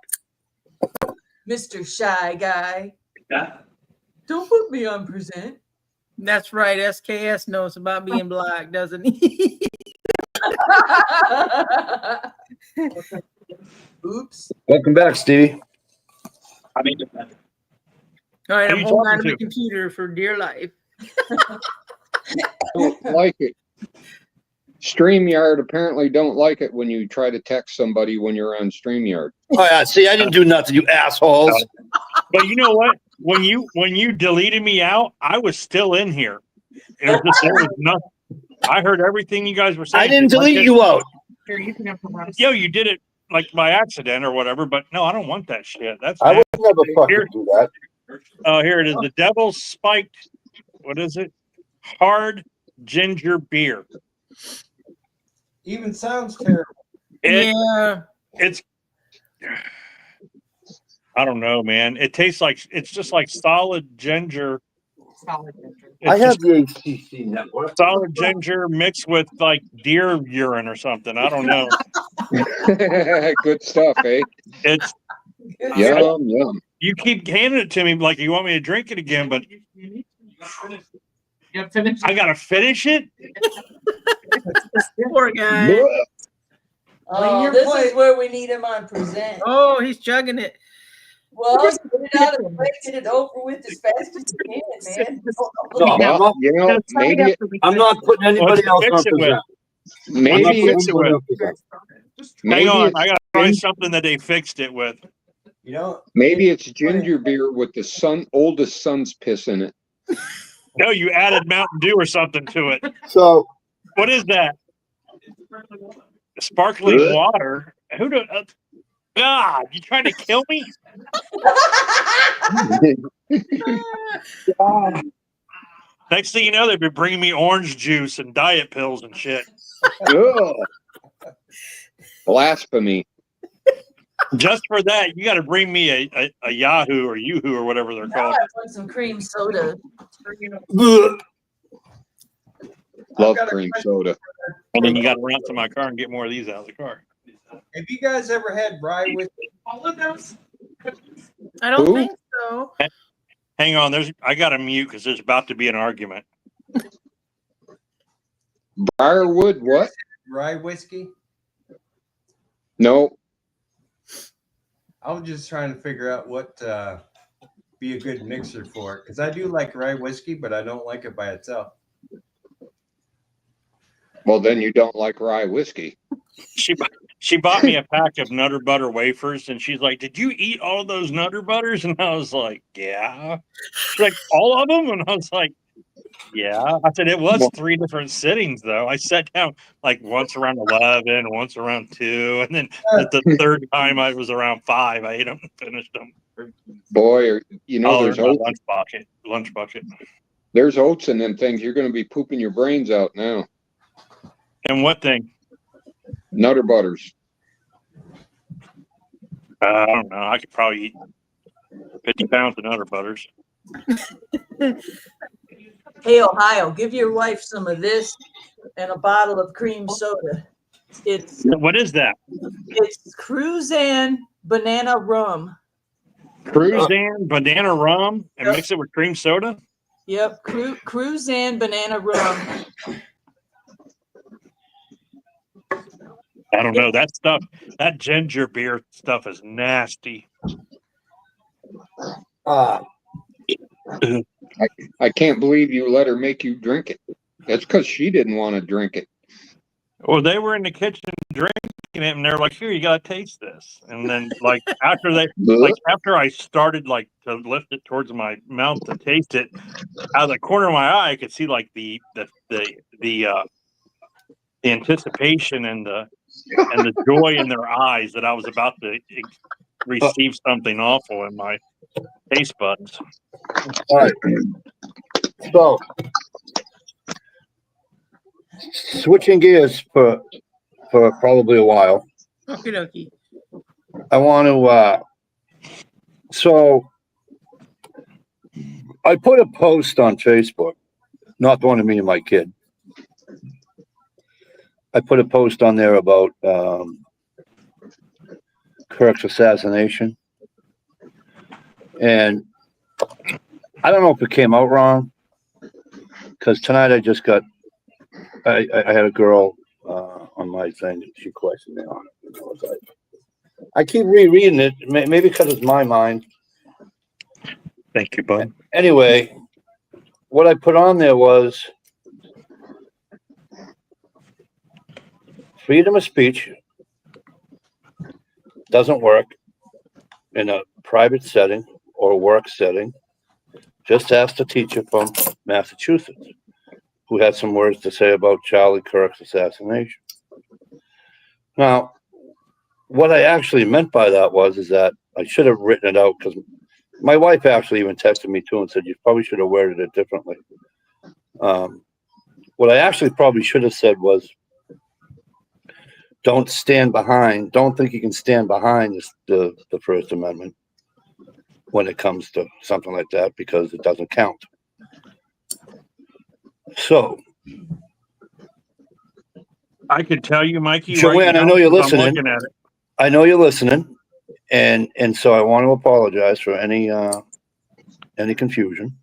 Mr. Shy Guy. Don't put me on present. That's right. SKS knows about being black, doesn't he? Oops. Welcome back, Stevie. All right, Who are I'm you holding talking on to to? the computer for dear life. Don't like it. StreamYard apparently don't like it when you try to text somebody when you're on StreamYard. Oh yeah, see, I didn't do nothing, you assholes. But you know what? When you deleted me out, I was still in here. It was just there was nothing. I heard everything you guys were saying. I didn't delete you out. Here, you can have the rest. Yo, you did it like by accident or whatever. But no, I don't want that shit. That's I would nasty. never fucking Here- do that. Oh, here it is. The Devil's Spiked. What is it? Hard ginger beer. Even sounds terrible. It's I don't know, man. It tastes like it's just like solid ginger. Solid ginger. It's I have just the HTC network. solid ginger mixed with like deer urine or something. I don't know. Good stuff, eh? It's Yum, yum. you keep handing it to me like you want me to drink it again, but You gotta finish. I gotta finish it. Poor guy. Blech. Oh, your this plate. is where we need him on present. Oh, he's chugging it. Well, get it out of the way, get it over with as fast as you can, man. No, I'm Well, not, you know, maybe I'm not putting anybody else on Fix it with. present. I'm not maybe putting it's anybody on present. Hang maybe on, it's I gotta try something that they fixed it with. You know, maybe it's ginger beer with the oldest son's piss in it. No, you added Mountain Dew or something to it. So, What is that? Sparkling Ugh. water. Who do? God, you trying to kill me? Next thing you know, they've been bringing me orange juice and diet pills and shit. Ugh. Blasphemy. Just for that, you got to bring me a Yahoo or Yoo-hoo or whatever they're Now called. I want some cream soda. ugh. Love got a cream question. soda. And then you got to run out to my car and get more of these out of the car. have you guys ever had rye whiskey? All of those. I don't Who? think so. Hang on, I got to mute because there's about to be an argument. Briarwood, what? Rye whiskey? No. I was just trying to figure out what be a good mixer for it because I do like rye whiskey, but I don't like it by itself. Well, then you don't like rye whiskey. She bought me a pack of Nutter Butter wafers, and she's like, "Did you eat all of those Nutter Butters?" And I was like, "Yeah." She's like, "All of them?" And I was like, "Yeah." I said, "It was 3 different sittings, though. I sat down like once around 11, once around 2, and then the third time I was around 5. I ate them, finished them. Boy, you know, There's there's my oats. lunch bucket. There's oats in them things. You're going to be pooping your brains out now. And what thing? Nutter butters. I don't know. I could probably eat 50 pounds of Nutter Butters. Hey, Ohio, give your wife some of this and a bottle of cream soda. It's What is that? Cruzan banana rum. Cruzan banana rum and mix it with cream soda? Yep, Cruzan banana rum. I don't know. That stuff, that ginger beer stuff is nasty. Uh, I can't believe you let her make you drink it. That's because she didn't want to drink it. Well, they were in the kitchen drinking it, and they're like, "Here, you gotta taste this." And then, like after I started like to lift it towards my mouth to taste it, out of the corner of my eye, I could see like the anticipation and the joy in their eyes that I was about to receive something awful in my taste buds. all right. So, switching gears for probably a while. Okie dokie. I want to, so I put a post on Facebook, not the one of me and my kid. I put a post on there about Kirk's assassination. And I don't know if it came out wrong, because tonight I just got, I had a girl on my thing, and she questioned me on it. And I was like, I keep rereading it, maybe because it's my mind. Thank you, bud. Anyway, what I put on there was freedom of speech doesn't work in a private setting or work setting. Just ask the teacher from Massachusetts who had some words to say about Charlie Kirk's assassination. Now, what I actually meant by that is that I should have written it out, because my wife actually even texted me too and said, you probably should have worded it differently. What I actually probably should have said was, don't think you can stand behind the First Amendment when it comes to something like that, because it doesn't count. So, I could tell you, Mikey. Joanne, right now, I know you're 'cause I'm listening. looking at it. I know you're listening, and so I want to apologize for any confusion.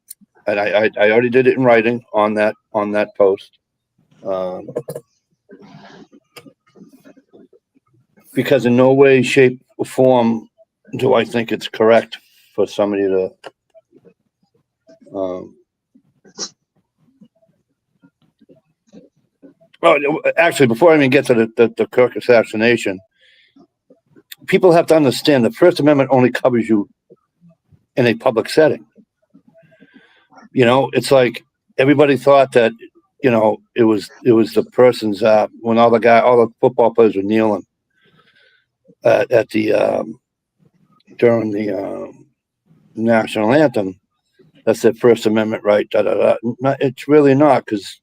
And I already did it in writing on that post, because in no way, shape, or form do I think it's correct for somebody to actually, before I even get to the Kirk assassination, people have to understand the First Amendment only covers you in a public setting. It's like everybody thought that, it was the person's, when all the football players were kneeling at the, during the national anthem, that's their First Amendment right. No, it's really not, because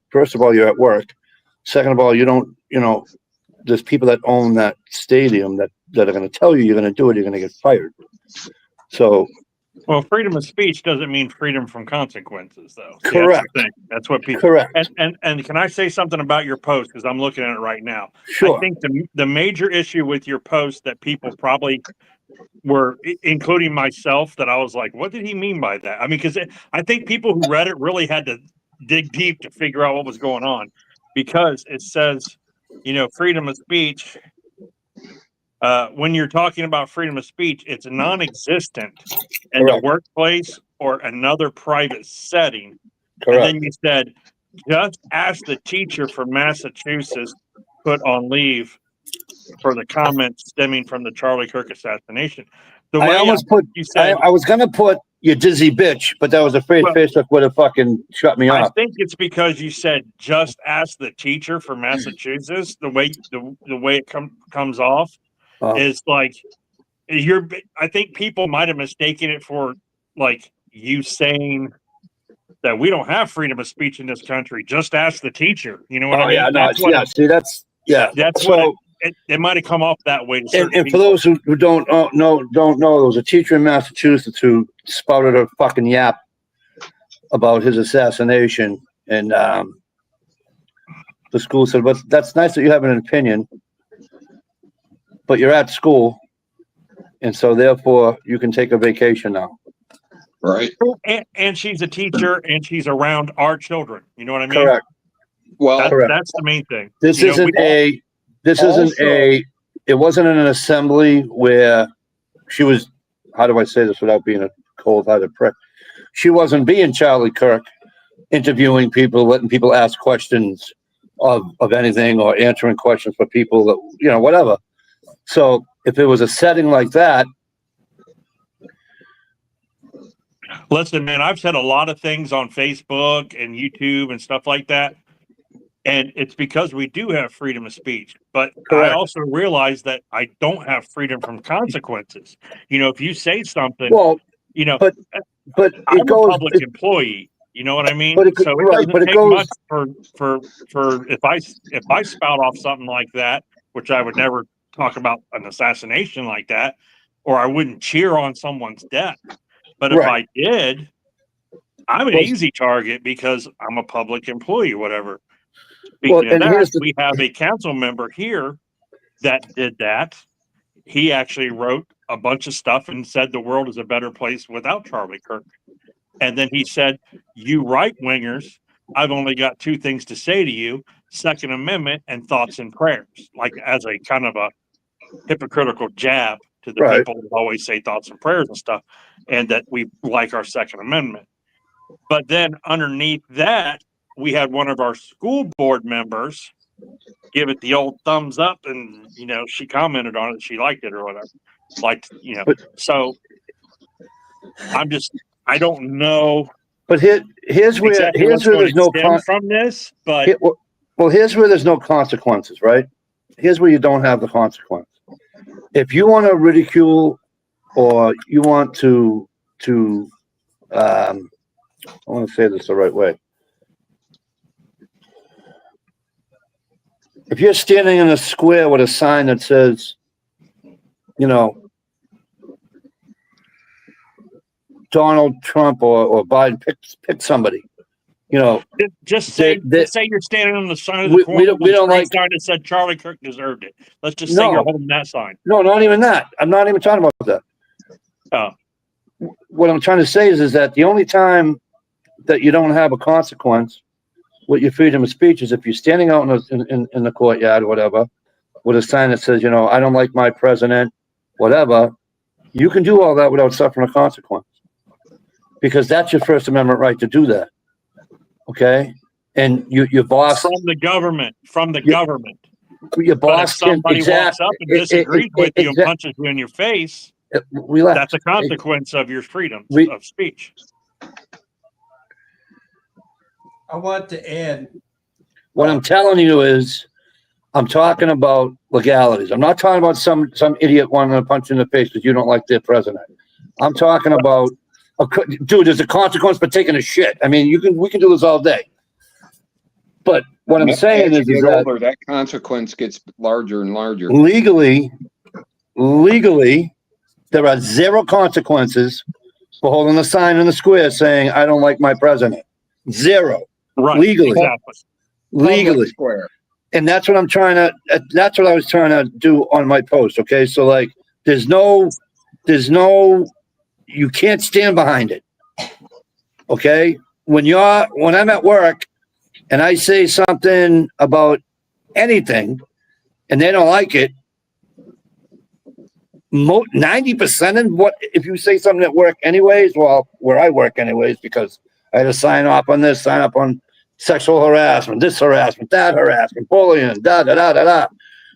first of all, you're at work. Second of all, you don't, there's people that own that stadium that are going to tell you you're going to do it, you're going to get fired. So, well, freedom of speech doesn't mean freedom from consequences, though. See, correct. That's the thing. That's what people. Correct. And can I say something about your post, because I'm looking at it right now? Sure. I think the major issue with your post that people probably were, including myself, that I was like, what did he mean by that? I mean, because I think people who read it really had to dig deep to figure out what was going on, because it says, freedom of speech. When you're talking about freedom of speech, it's non-existent in the workplace or another private setting. Correct. And then you said, just ask the teacher from Massachusetts put on leave for the comments stemming from the Charlie Kirk assassination. The way I almost put, you said, I was going to put you dizzy bitch, but I was afraid Facebook would have fucking shut me I off. think it's because you said just ask the teacher from Massachusetts. The way it comes off is like I think people might have mistaken it for like you saying that we don't have freedom of speech in this country. Just ask the teacher. You know what I mean? Yeah, no, That's so, what it might have come off that way. To and for those who don't know, there was a teacher in Massachusetts who spouted a fucking yap about his assassination, and the school said, "Well, that's nice that you have an opinion, but you're at school, and so therefore you can take a vacation now." Right. And she's a teacher, and she's around our children. You know what I mean? Correct. Well, that's the main thing. This isn't it wasn't an assembly where she was, how do I say this without being a cold-hearted prick? She wasn't being Charlie Kirk, interviewing people, letting people ask questions of anything, or answering questions for people that, whatever. So if it was a setting like that. Listen, man, I've said a lot of things on Facebook and YouTube and stuff like that. And it's because we do have freedom of speech. But Correct. I also realize that I don't have freedom from consequences. If you say something, but I'm it goes, a public employee. You know what I mean? But it doesn't take goes, much for if I spout off something like that, which I would never talk about an assassination like that, or I wouldn't cheer on someone's death. But if I did, I'm an easy target because I'm a public employee, whatever. Speaking of that, we have a council member here that did that. He actually wrote a bunch of stuff and said the world is a better place without Charlie Kirk. And then he said, you right-wingers, I've only got two things to say to you, Second Amendment and thoughts and prayers, like as a kind of a hypocritical jab to the people who always say thoughts and prayers and stuff, and that we like our Second Amendment. But then underneath that, we had one of our school board members give it the old thumbs up, and she commented on it, she liked it or whatever. So I don't know. But here's where exactly here's what's where going there's no to stem from this, but well, here's where there's no consequences, right? Here's where you don't have the consequence. If you want to ridicule or you want to I want to say this the right way. If you're standing in a square with a sign that says, Donald Trump or Biden, pick somebody, just say you're standing on the side of the we corner don't- we don't like- sign that said Charlie Kirk deserved it. Let's just say No. you're holding that sign. no, not even that. I'm not even talking about that. Oh, What I'm trying to say is that the only time that you don't have a consequence with your freedom of speech is if you're standing out in the courtyard or whatever with a sign that says, I don't like my president, whatever. You can do all that without suffering a consequence because that's your First Amendment right to do that. Okay, and your boss from the government, your But if boss can somebody walks up and disagrees with you and punches you in your face, that's a consequence of your freedom of speech. I want to add, What I'm telling you is, I'm talking about legalities. I'm not talking about some idiot wanting to punch you in the face because you don't like their president. I'm talking about, dude, there's a consequence for taking a shit. I mean, we can do this all day. But what I'm saying As is you get that older, that consequence gets larger and larger. legally, there are zero consequences for holding a sign in the square saying, I don't like my president. Zero. Right. Legally. Exactly. Legally. Public square. And that's what I was trying to do on my post. Okay. So like, there's no, you can't stand behind it. Okay. When I'm at work and I say something about anything and they don't like it, 90% of what, if you say something at work anyways, well, where I work anyways, because I had to sign up on sexual harassment, this harassment, that harassment, bullying, da.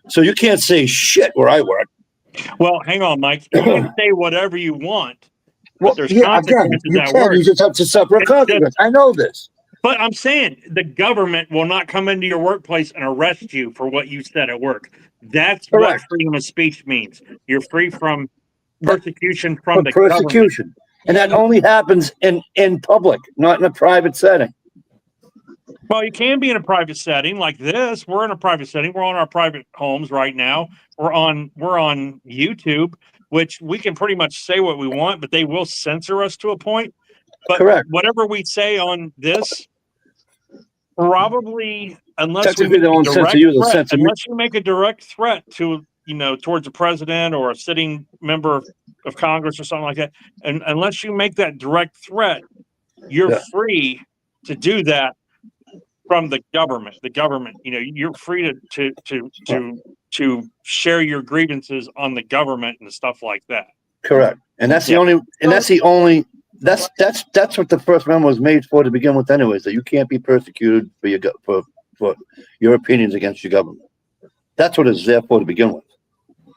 So you can't say shit where I work. Well, hang on, Mike. You can say whatever you want, but Well, there's yeah, again, consequences you at can. work. You just have to suffer a consequence. I know this. But I'm saying the government will not come into your workplace and arrest you for what you said at work. That's Correct. what freedom of speech means. You're free from persecution from the persecution. government. And that only happens in public, not in a private setting. Well, you can be in a private setting like this. We're in a private setting. We're on our private homes right now. We're on YouTube, which we can pretty much say what we want, but they will censor us to a point. But Correct. whatever we say on this, probably unless we Technically, make they a won't censor direct you, they'll threat, censor me. unless you make a direct threat to towards a president or a sitting member of Congress or something like that, and unless you make that direct threat, you're free to do that from the government. The government, you're free to share your grievances on the government and stuff like that. Correct. And that's the only. That's what the First Amendment was made for to begin with, anyways. That you can't be persecuted for your opinions against your government. That's what it's there for to begin with.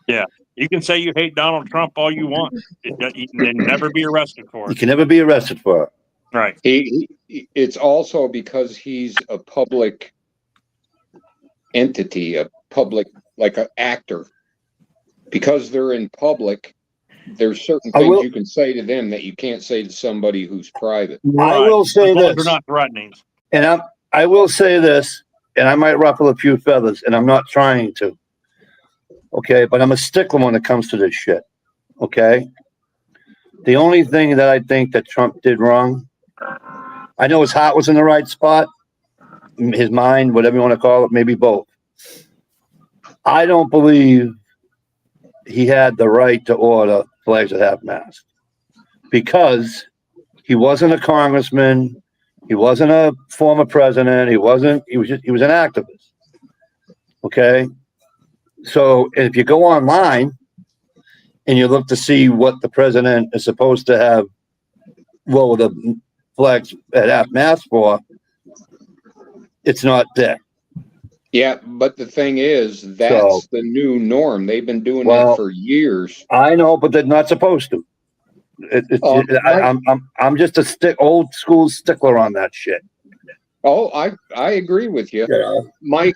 Yeah, you can say you hate Donald Trump all you want. You can never be arrested for You it. can never be arrested for it. Right. It's also because he's a public entity, a public, like an actor. Because they're in public, there's certain things you can say to them that you can't say to somebody who's private. I will say as long as this. they're not threatening. And I will say this, and I might ruffle a few feathers, and I'm not trying to. Okay, but I'm a stickler when it comes to this shit. Okay? The only thing that I think that Trump did wrong, I know his heart was in the right spot, his mind, whatever you want to call it, maybe both. I don't believe he had the right to order flags at half-mast because he wasn't a congressman, he wasn't a former president, he was an activist. Okay? So if you go online and you look to see what the president is supposed to have lower the flags at half-mast for, it's not there. Yeah, but the thing is, that's the new norm. They've been doing that for years. I know, but they're not supposed to. I'm just a old school stickler on that shit. Oh, I agree with you. Yeah. Mike,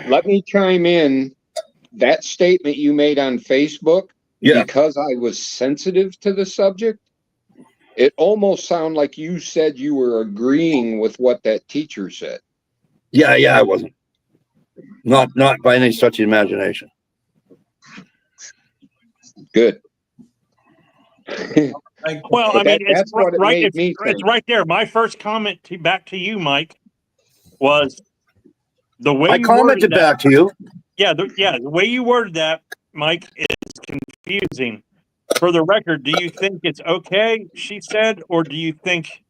let me chime in. That statement you made on Facebook, because I was sensitive to the subject, it almost sounded like you said you were agreeing with what that teacher said. Yeah, I wasn't. Not by any stretch of imagination. Good. Well, I mean, that's what it made me think. It's right there. My first comment back to you, Mike, was the way I commented back to you. Yeah, the way you worded that, Mike, is confusing. For the record, do you think it's okay, she said, or do you think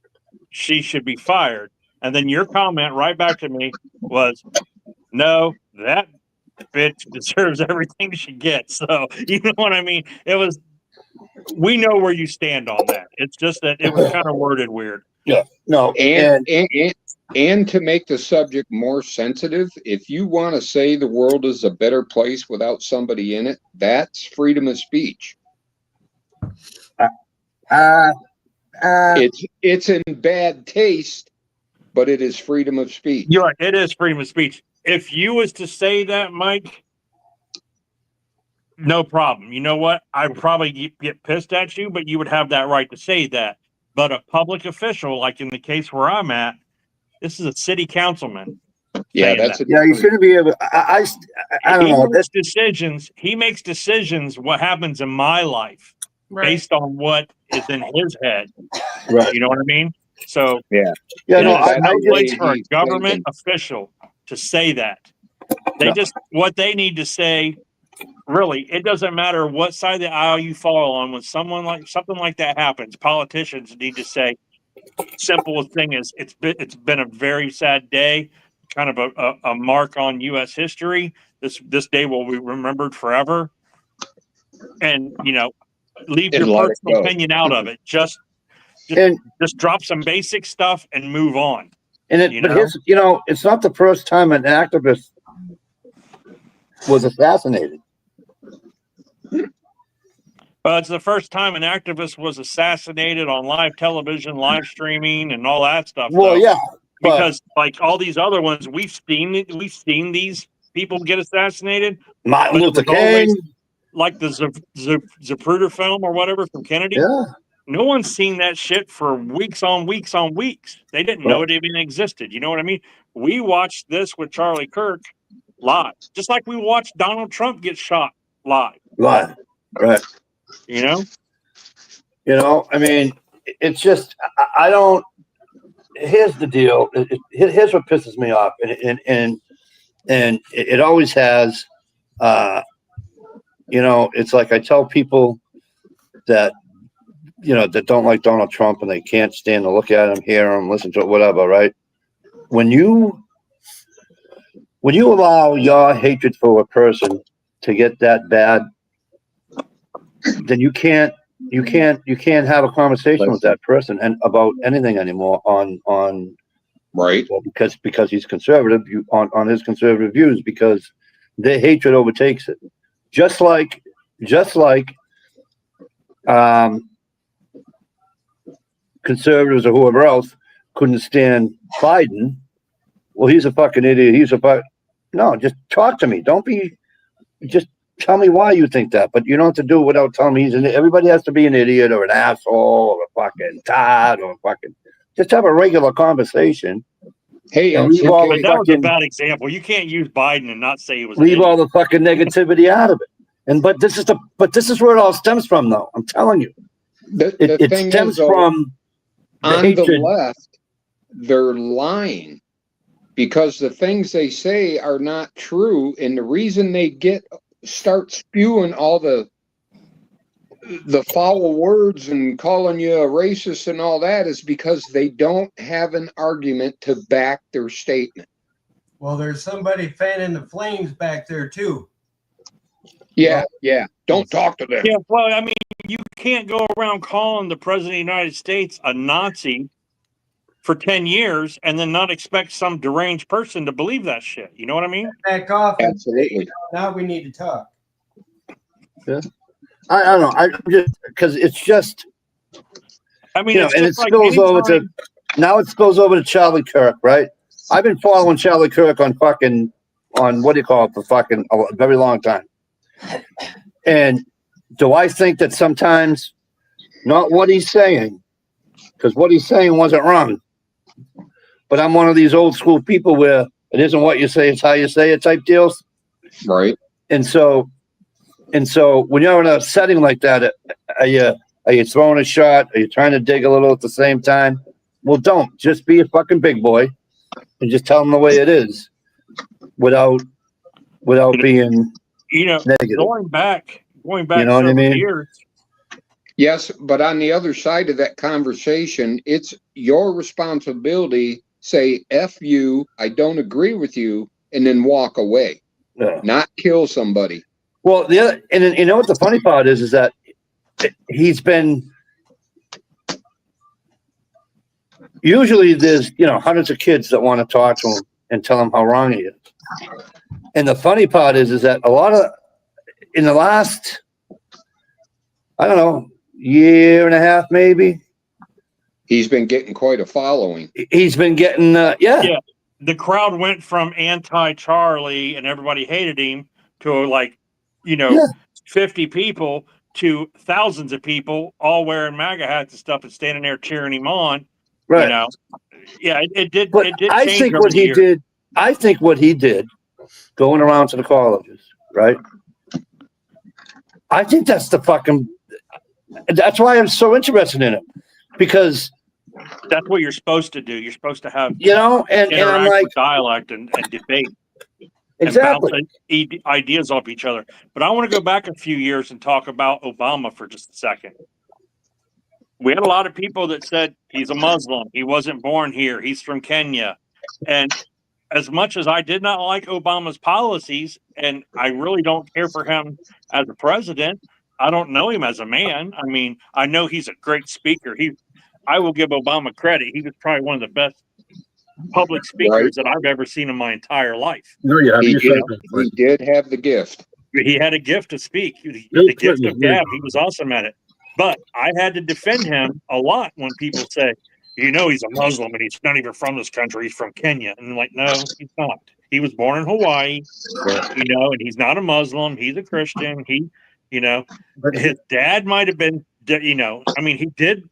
she should be fired? And then your comment right back to me was, no, that bitch deserves everything she gets. So, you know what I mean? We know where you stand on that. It's just that it was kind of worded weird. Yeah, no. And to make the subject more sensitive, if you want to say the world is a better place without somebody in it, that's freedom of speech. It's in bad taste, but it is freedom of speech. You're right. It is freedom of speech. If you was to say that, Mike, no problem. You know what? I'd probably get pissed at you, but you would have that right to say that. But a public official, like in the case where I'm at, this is a city councilman. Yeah, that's you shouldn't be able. I don't know. He makes decisions. What happens in my life based on what is in his head. Right. You know what I mean? So no, no place for a government official to say that. What they need to say. Really, it doesn't matter what side of the aisle you fall on. When something like that happens, politicians need to say, simple thing is, it's been a very sad day, kind of a mark on U.S. history. This day will be remembered forever. And leave your personal opinion out of it. Just drop some basic stuff and move on. And it's not the first time an activist was assassinated. It's the first time an activist was assassinated on live television, live streaming, and all that stuff. Well, yeah, because like all these other ones, we've seen these people get assassinated. Martin Luther King, like the Zapruder film or whatever from Kennedy. Yeah, no one's seen that shit for weeks on weeks on weeks. They didn't know it even existed. You know what I mean? We watched this with Charlie Kirk live, just like we watched Donald Trump get shot live. Right. I mean, it's just I don't. Here's the deal. Here's what pisses me off, and it always has. It's like I tell people that that don't like Donald Trump and they can't stand to look at him, hear him, listen to it, whatever. Right? When you allow your hatred for a person to get that bad, then you can't have a conversation with that person and about anything anymore on right. Well, because he's conservative, on his conservative views, because their hatred overtakes it. Just like conservatives or whoever else couldn't stand Biden. Well, he's a fucking idiot. No, just talk to me. Just tell me why you think that. But you don't have to do it without telling me everybody has to be an idiot or an asshole or a fucking tard or just have a regular conversation. Hey, that was a bad example. You can't use Biden and not say he was. Leave all the fucking negativity out of it. But this is where it all stems from, though. I'm telling you, it stems from on the left. They're lying because the things they say are not true, and the reason they start spewing all the foul words and calling you a racist and all that is because they don't have an argument to back their statement. Well, there's somebody fanning the flames back there too. Yeah. Don't talk to them. Yeah, well, I mean, you can't go around calling the president of the United States a Nazi for 10 years and then not expect some deranged person to believe that shit. You know what I mean? Back off. And Absolutely. now we need to talk. I don't know. I just because it's just I mean, it's and it just like spills over to anytime- now. It spills over to Charlie Kirk, right? I've been following Charlie Kirk on what do you call it for fucking a very long time. And do I think that sometimes not what he's saying, because what he's saying wasn't wrong, but I'm one of these old school people where it isn't what you say, it's how you say it type deals. Right. And so when you're in a setting like that, are you throwing a shot? Are you trying to dig a little at the same time? Well, don't. Just be a fucking big boy and just tell them the way it is without being negative. going back You know what I several mean? years. Yes, but on the other side of that conversation, it's your responsibility. Say, F you, I don't agree with you, and then walk away, not kill somebody. Well, the other, and you know what the funny part is that he's been usually there's hundreds of kids that want to talk to him and tell him how wrong he is. And the funny part is that a lot of in the last I don't know year and a half maybe He's been getting quite a following. he's been getting Yeah. The crowd went from anti-Charlie and everybody hated him to 50 people to thousands of people all wearing MAGA hats and stuff and standing there cheering him on. right. Yeah, it did. But It did I change think over what the he years. did, going around to the colleges, right? I think that's that's why I'm so interested in it, because That's what you're supposed to do. You're supposed to have and I'm like, dialect and debate exactly. and bounce ideas off each other. But I want to go back a few years and talk about Obama for just a second. We had a lot of people that said he's a Muslim. He wasn't born here. He's from Kenya. And as much as I did not like Obama's policies, and I really don't care for him as a president, I don't know him as a man. I mean, I know he's a great speaker. I will give Obama credit. He was probably one of the best public speakers that I've ever seen in my entire life. No, yeah, He did have the gift. He had a gift to speak. The gift of gab. He was awesome at it. But I had to defend him a lot when people say, he's a Muslim and he's not even from this country. He's from Kenya. And I'm like, no, he's not. He was born in Hawaii, and he's not a Muslim. He's a Christian. His dad might have been, he did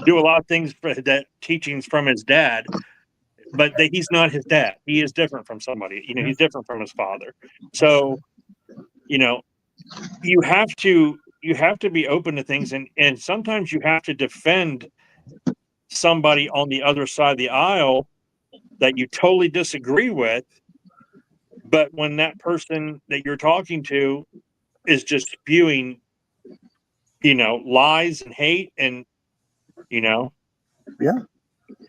do a lot of things for that teachings from his dad, but he's not his dad. He is different from somebody. He's different from his father. So, you have to be open to things, and sometimes you have to defend somebody on the other side of the aisle that you totally disagree with. But when that person that you're talking to is just spewing, lies and hate and,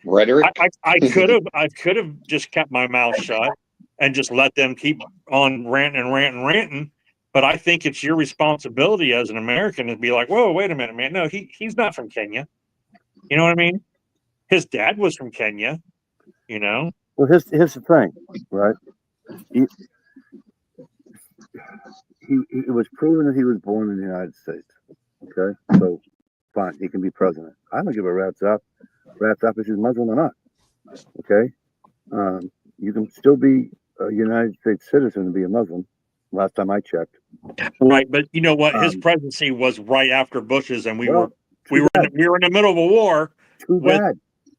Rhetoric. I could have just kept my mouth shut and just let them keep on ranting. But I think it's your responsibility as an American to be like, whoa, wait a minute, man. No, he's not from Kenya. You know what I mean? His dad was from Kenya, Well, here's the thing, right? It was proven that he was born in the United States. Okay, so fine, he can be president. I don't give a rat's up if he's Muslim or not. Okay, you can still be a United States citizen and be a Muslim. Last time I checked. Right, but you know what? His presidency was right after Bush's, and we were in the middle of a war with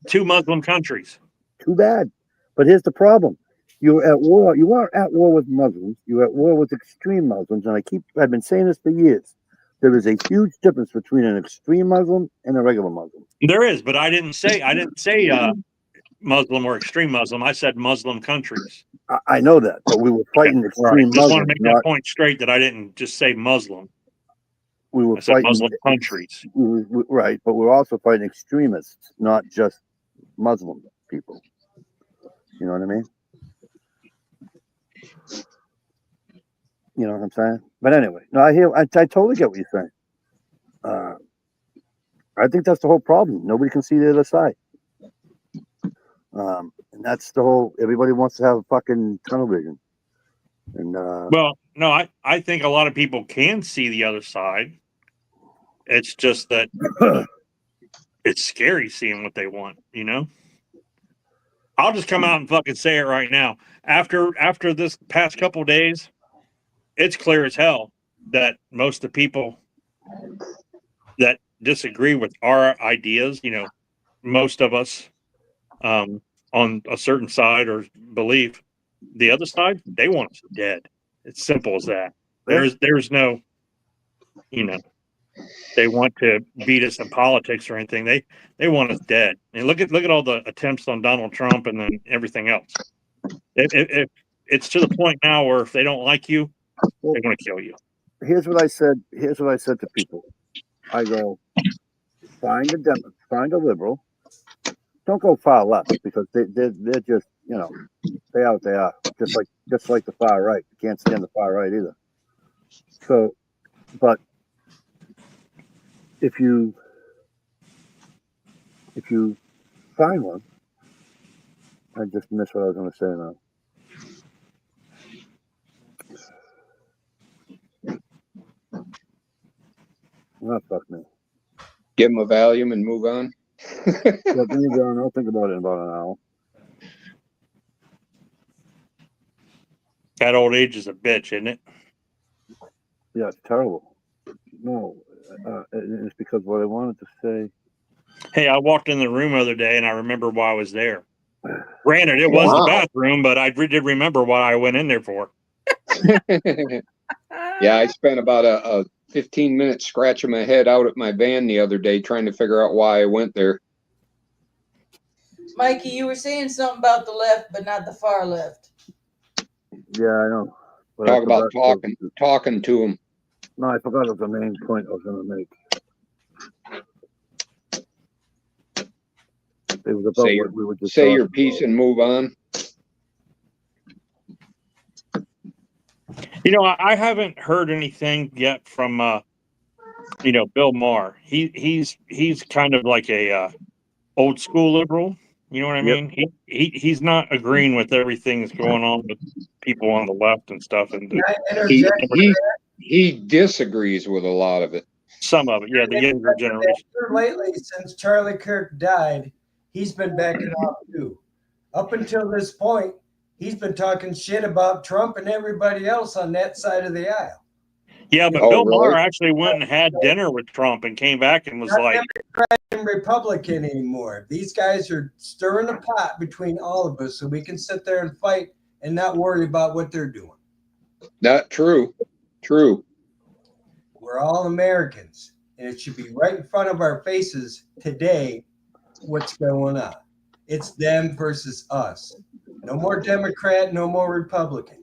two Muslim countries. Too bad. But here's the problem: you're at war. You aren't at war with Muslims. You're at war with extreme Muslims, and I've been saying this for years. There is a huge difference between an extreme Muslim and a regular Muslim. There is, but I didn't say Muslim or extreme Muslim. I said Muslim countries. I know that, but we were fighting extreme Muslims. I just want to Muslims. make that point straight that I didn't just say Muslim. We were I said fighting Muslim countries. Right, but we're also fighting extremists, not just Muslim people. You know what I mean? You know what I'm saying? But anyway, no, I totally get what you're saying. I think that's the whole problem. Nobody can see the other side. And that's the whole. Everybody wants to have fucking tunnel vision. And Well, no, I think a lot of people can see the other side. It's just that it's scary seeing what they want, you know? I'll just come out and fucking say it right now. After this past couple of days, it's clear as hell that most of the people that disagree with our ideas, you know, most of us on a certain side or belief, the other side, they want us dead. It's simple as that. There's no, you know, they want to beat us in politics or anything. They want us dead. And look at all the attempts on Donald Trump and then everything else. If it's to the point now where if they don't like you, they're going to kill you. here's what I said. Here's what I said to people. I go, find a liberal. Don't go far left because they're just, you know, they are what they are. Just like the far right. You can't stand the far right either. So, but if you find one, I just missed what I was going to say now. Oh, fuck me. Give them a Valium and move on. Yeah, then you go and I'll think about it in about an hour. That old age is a bitch, isn't it? Yeah, it's terrible. No, it's because what I wanted to say. Hey, I walked in the room the other day and I remember why I was there. Granted, it was the bathroom, but I did remember what I went in there for. Yeah, I spent about a 15 minutes scratching my head out at my van the other day trying to figure out why I went there. Mikey, you were saying something about the left, but not the far left. Yeah, I know. But Talk about talking to him. No, I forgot the main point I was going to make. It was about Say what we were just say your talking piece about. and move on. You know, I haven't heard anything yet from you know, Bill Maher. He's kind of like a old school liberal. You know what I Yep. mean? He's not agreeing with everything that's going on with people on the left and stuff, and Can I interject? He disagrees with a lot of it. some of it, yeah, the younger generation. Lately, since Charlie Kirk died, he's been backing off too. Up until this point, he's been talking shit about Trump and everybody else on that side of the aisle. Yeah, but Oh, Bill really? Maher actually went and had dinner with Trump and came back and was Not like, Democrat and Republican anymore. These guys are stirring the pot between all of us so we can sit there and fight and not worry about what they're doing. Not true. True. We're all Americans, and it should be right in front of our faces today what's going on. It's them versus us. No more Democrat, no more Republican.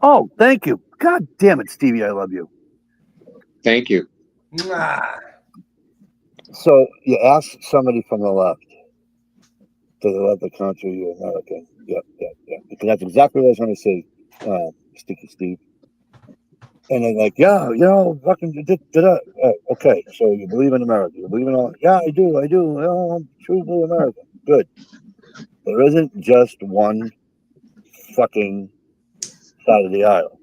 Oh, thank you. God damn it, Stevie, I love you. Thank you. Mwah. So you ask somebody from the left, do they love the country, you're American? Yep. Because that's exactly what I was going to say, Sticky Steve. And they're like, yeah, you know, fucking, okay, so you believe in America. You believe in all, yeah, I do. Oh, I'm true blue American. Good. There isn't just one fucking side of the aisle.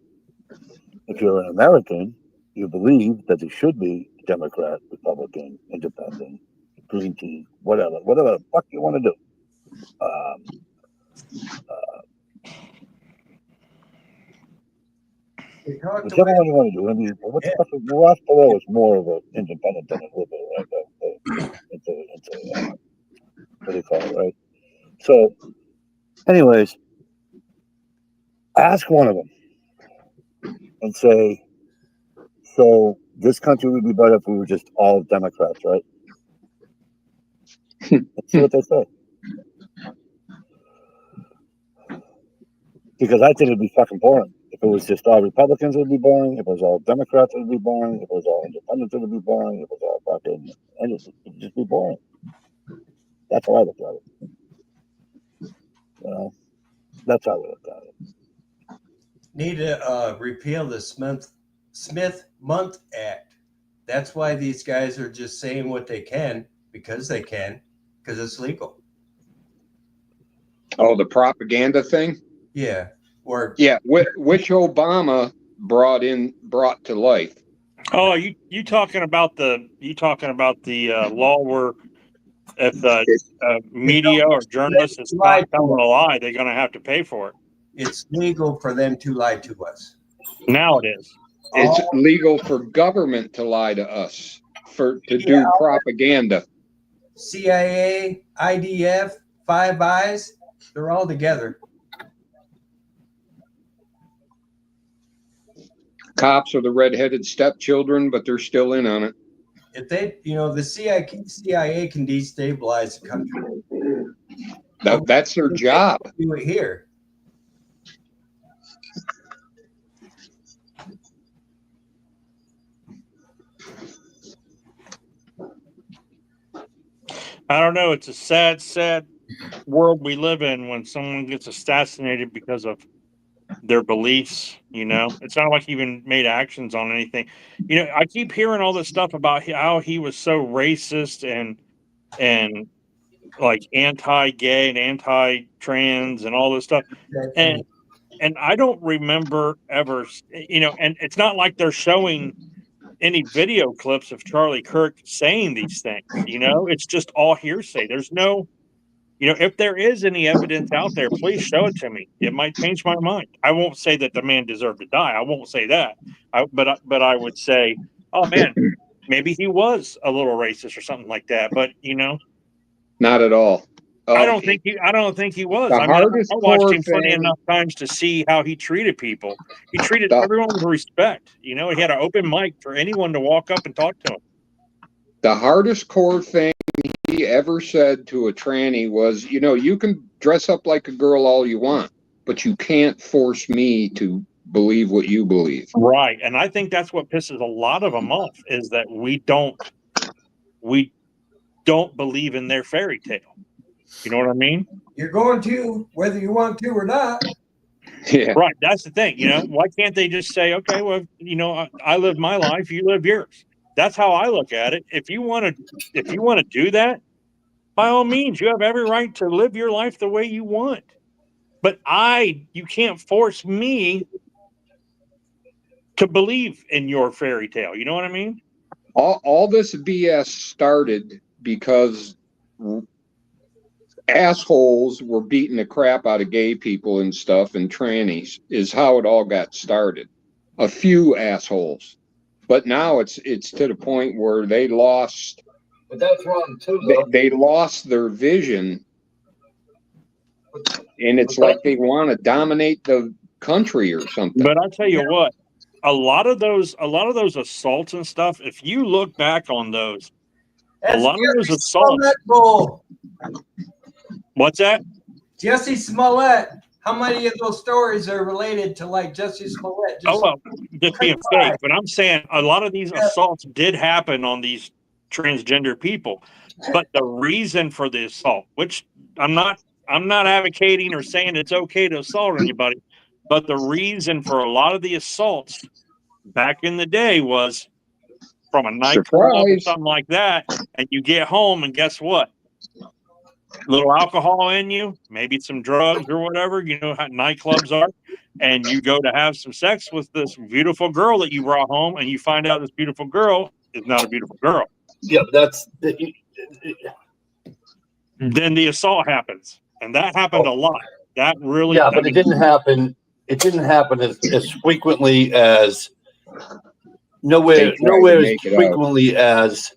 If you're an American, you believe that there should be Democrat, Republican, Independent, Green Tea, whatever the fuck you want to do. Whichever one you want to do. I mean, what the fuck? The last below is more of an independent than a liberal, right? What do you call it, right? So, anyways, ask one of them and say, so this country would be better if we were just all Democrats, right? Let's see what they say. Because I think it'd be fucking boring. If it was just all Republicans, it would be boring. If it was all Democrats, it would be boring. If it was all Independents, it would be boring. If it was all fucking, and it would just be boring. That's how I look at it. You know, that's how I look at it. Need to repeal the Smith-Month Act. That's why these guys are just saying what they can, because it's legal. Oh, the propaganda thing? Yeah. Or Yeah, which Obama brought to life. Oh, you talking about the law where if the media or journalists is Lie caught to telling us. a lie, they're going to have to pay for it. It's legal for them to lie to us. Now it is. It's legal for government to lie to us to do propaganda. CIA, IDF, Five Eyes, they're all together. Cops are the redheaded stepchildren, but they're still in on it. If they, the CIA can destabilize the country. That's their job. Do it here. I don't know. It's a sad, sad world we live in when someone gets assassinated because of their beliefs. It's not like he even made actions on anything. I keep hearing all this stuff about how he was so racist and like anti-gay and anti-trans and all this stuff. And I don't remember ever, and it's not like they're showing any video clips of Charlie Kirk saying these things. It's just all hearsay. There's no, if there is any evidence out there, please show it to me. It might change my mind. I won't say that the man deserved to die. I won't say that. But I would say, oh man, maybe he was a little racist or something like that. But not at all. I don't think he was. I watched him plenty enough times to see how he treated people. He treated everyone with respect. He had an open mic for anyone to walk up and talk to him. The hardest core thing he ever said to a tranny was, you can dress up like a girl all you want, but you can't force me to believe what you believe. Right. And I think that's what pisses a lot of them off, is that we don't believe in their fairy tale. You know what I mean? You're going to, whether you want to or not. Yeah. Right. That's the thing. Why can't they just say, okay, well, I live my life, you live yours. That's how I look at it. If you want to do that, by all means, you have every right to live your life the way you want. But you can't force me to believe in your fairy tale. You know what I mean? All this BS started because assholes were beating the crap out of gay people and stuff, and trannies is how it all got started. A few assholes. But now it's to the point where they lost. But that's wrong too, they lost their vision, and it's like they want to dominate the country or something. But I tell you what, a lot of those assaults and stuff, if you look back on those, a lot of those assaults. What's that? Jesse Smollett. How many of those stories are related to like Jesse Smollett? Just being fake. But I'm saying a lot of these assaults did happen on these transgender people. But the reason for the assault, which I'm not advocating or saying it's okay to assault anybody, but the reason for a lot of the assaults back in the day was from a nightclub or something like that, and you get home and guess what? Little alcohol in you, maybe some drugs or whatever, how nightclubs are, and you go to have some sex with this beautiful girl that you brought home, and you find out this beautiful girl is not a beautiful girl. Yeah, but then the assault happens, and that happened a lot. That really, yeah, but it didn't happen. It didn't happen as frequently as nowhere as frequently as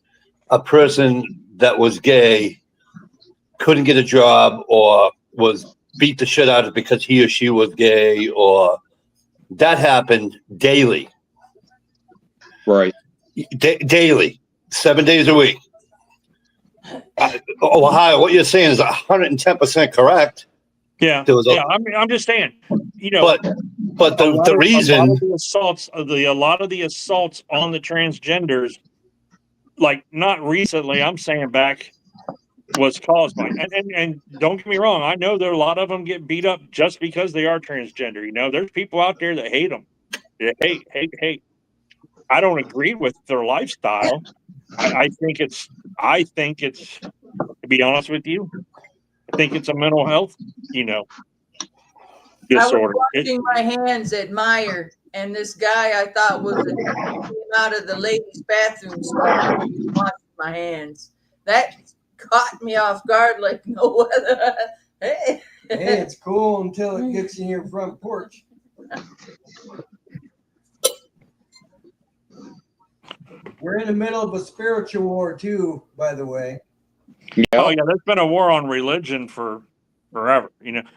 a person that was gay couldn't get a job or was beat the shit out of because he or she was gay, or that happened daily. Right. Daily, 7 days a week. Ohio, what you're saying is 110% correct. Yeah. I'm just saying, but the reason a lot of the assaults on the transgenders, like not recently, I'm saying back, was caused by, and don't get me wrong, I know there are a lot of them get beat up just because they are transgender. There's people out there that hate them. They hate. I don't agree with their lifestyle. I think it's, to be honest with you, I think it's a mental health, I disorder. was washing my hands at Meyer, and this guy I thought was came out of the ladies' bathroom stall washing my hands. That caught me off guard like no other. Hey. Hey, it's cool until it gets in your front porch. We're in the middle of a spiritual war too, by the way. Oh yeah, there's been a war on religion for forever.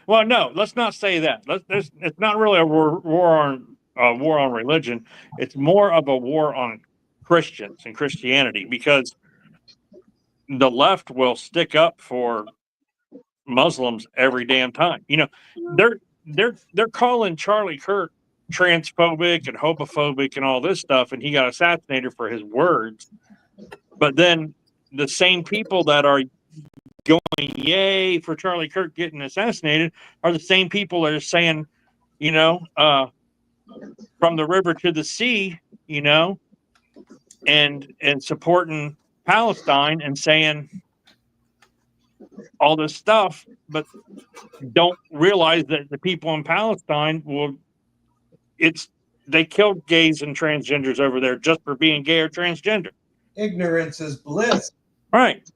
Well, no, let's not say that. It's not really a war on religion. It's more of a war on Christians and Christianity, because the left will stick up for Muslims every damn time. They're calling Charlie Kirk transphobic and homophobic and all this stuff, and he got assassinated for his words. But then the same people that are going yay for Charlie Kirk getting assassinated are the same people that are saying, from the river to the sea, and supporting Palestine and saying all this stuff, but don't realize that the people in Palestine they killed gays and transgenders over there just for being gay or transgender. Ignorance is bliss. Right.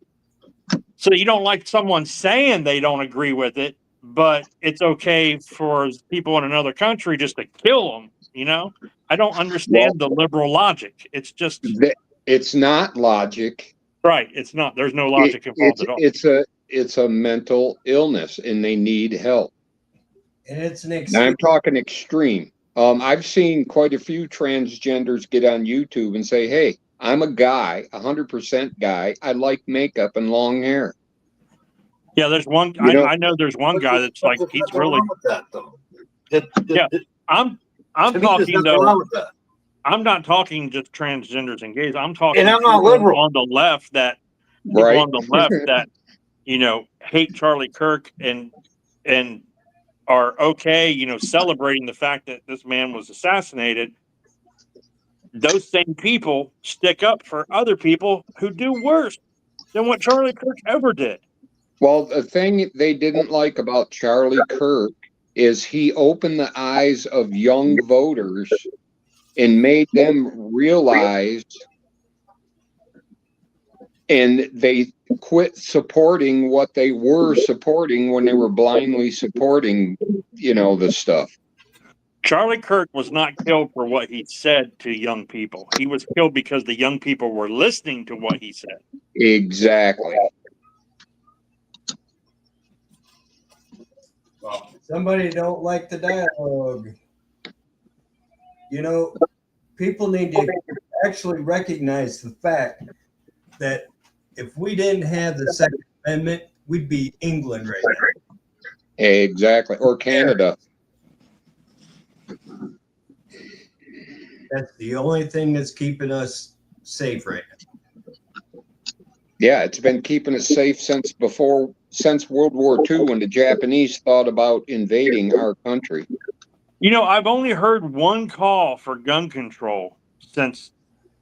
So you don't like someone saying they don't agree with it, but it's okay for people in another country just to kill them. I don't understand the liberal logic. It's just, it's not logic. Right. It's not. There's no logic involved at all. It's a mental illness, and they need help. And it's an And I'm talking extreme. I've seen quite a few transgenders get on YouTube and say, "Hey, I'm a guy, 100% guy. I like makeup and long hair." Yeah, there's one. I know there's one guy that's like, he's really. Yeah, I'm talking though. I'm not talking just transgenders and gays. I'm talking. And I'm not liberal on the left that. Right. On the left that hate Charlie Kirk and are okay, celebrating the fact that this man was assassinated. Those same people stick up for other people who do worse than what Charlie Kirk ever did. Well, the thing they didn't like about Charlie Kirk is he opened the eyes of young voters and made them realize, and they quit supporting what they were supporting when they were blindly supporting, the stuff. Charlie Kirk was not killed for what he said to young people. He was killed because the young people were listening to what he said. Exactly. Somebody don't like the dialogue. People need to actually recognize the fact that if we didn't have the Second Amendment, we'd be England right now. Exactly. Or Canada. That's the only thing that's keeping us safe right now. Yeah, it's been keeping us safe since World War II, when the Japanese thought about invading our country. I've only heard one call for gun control since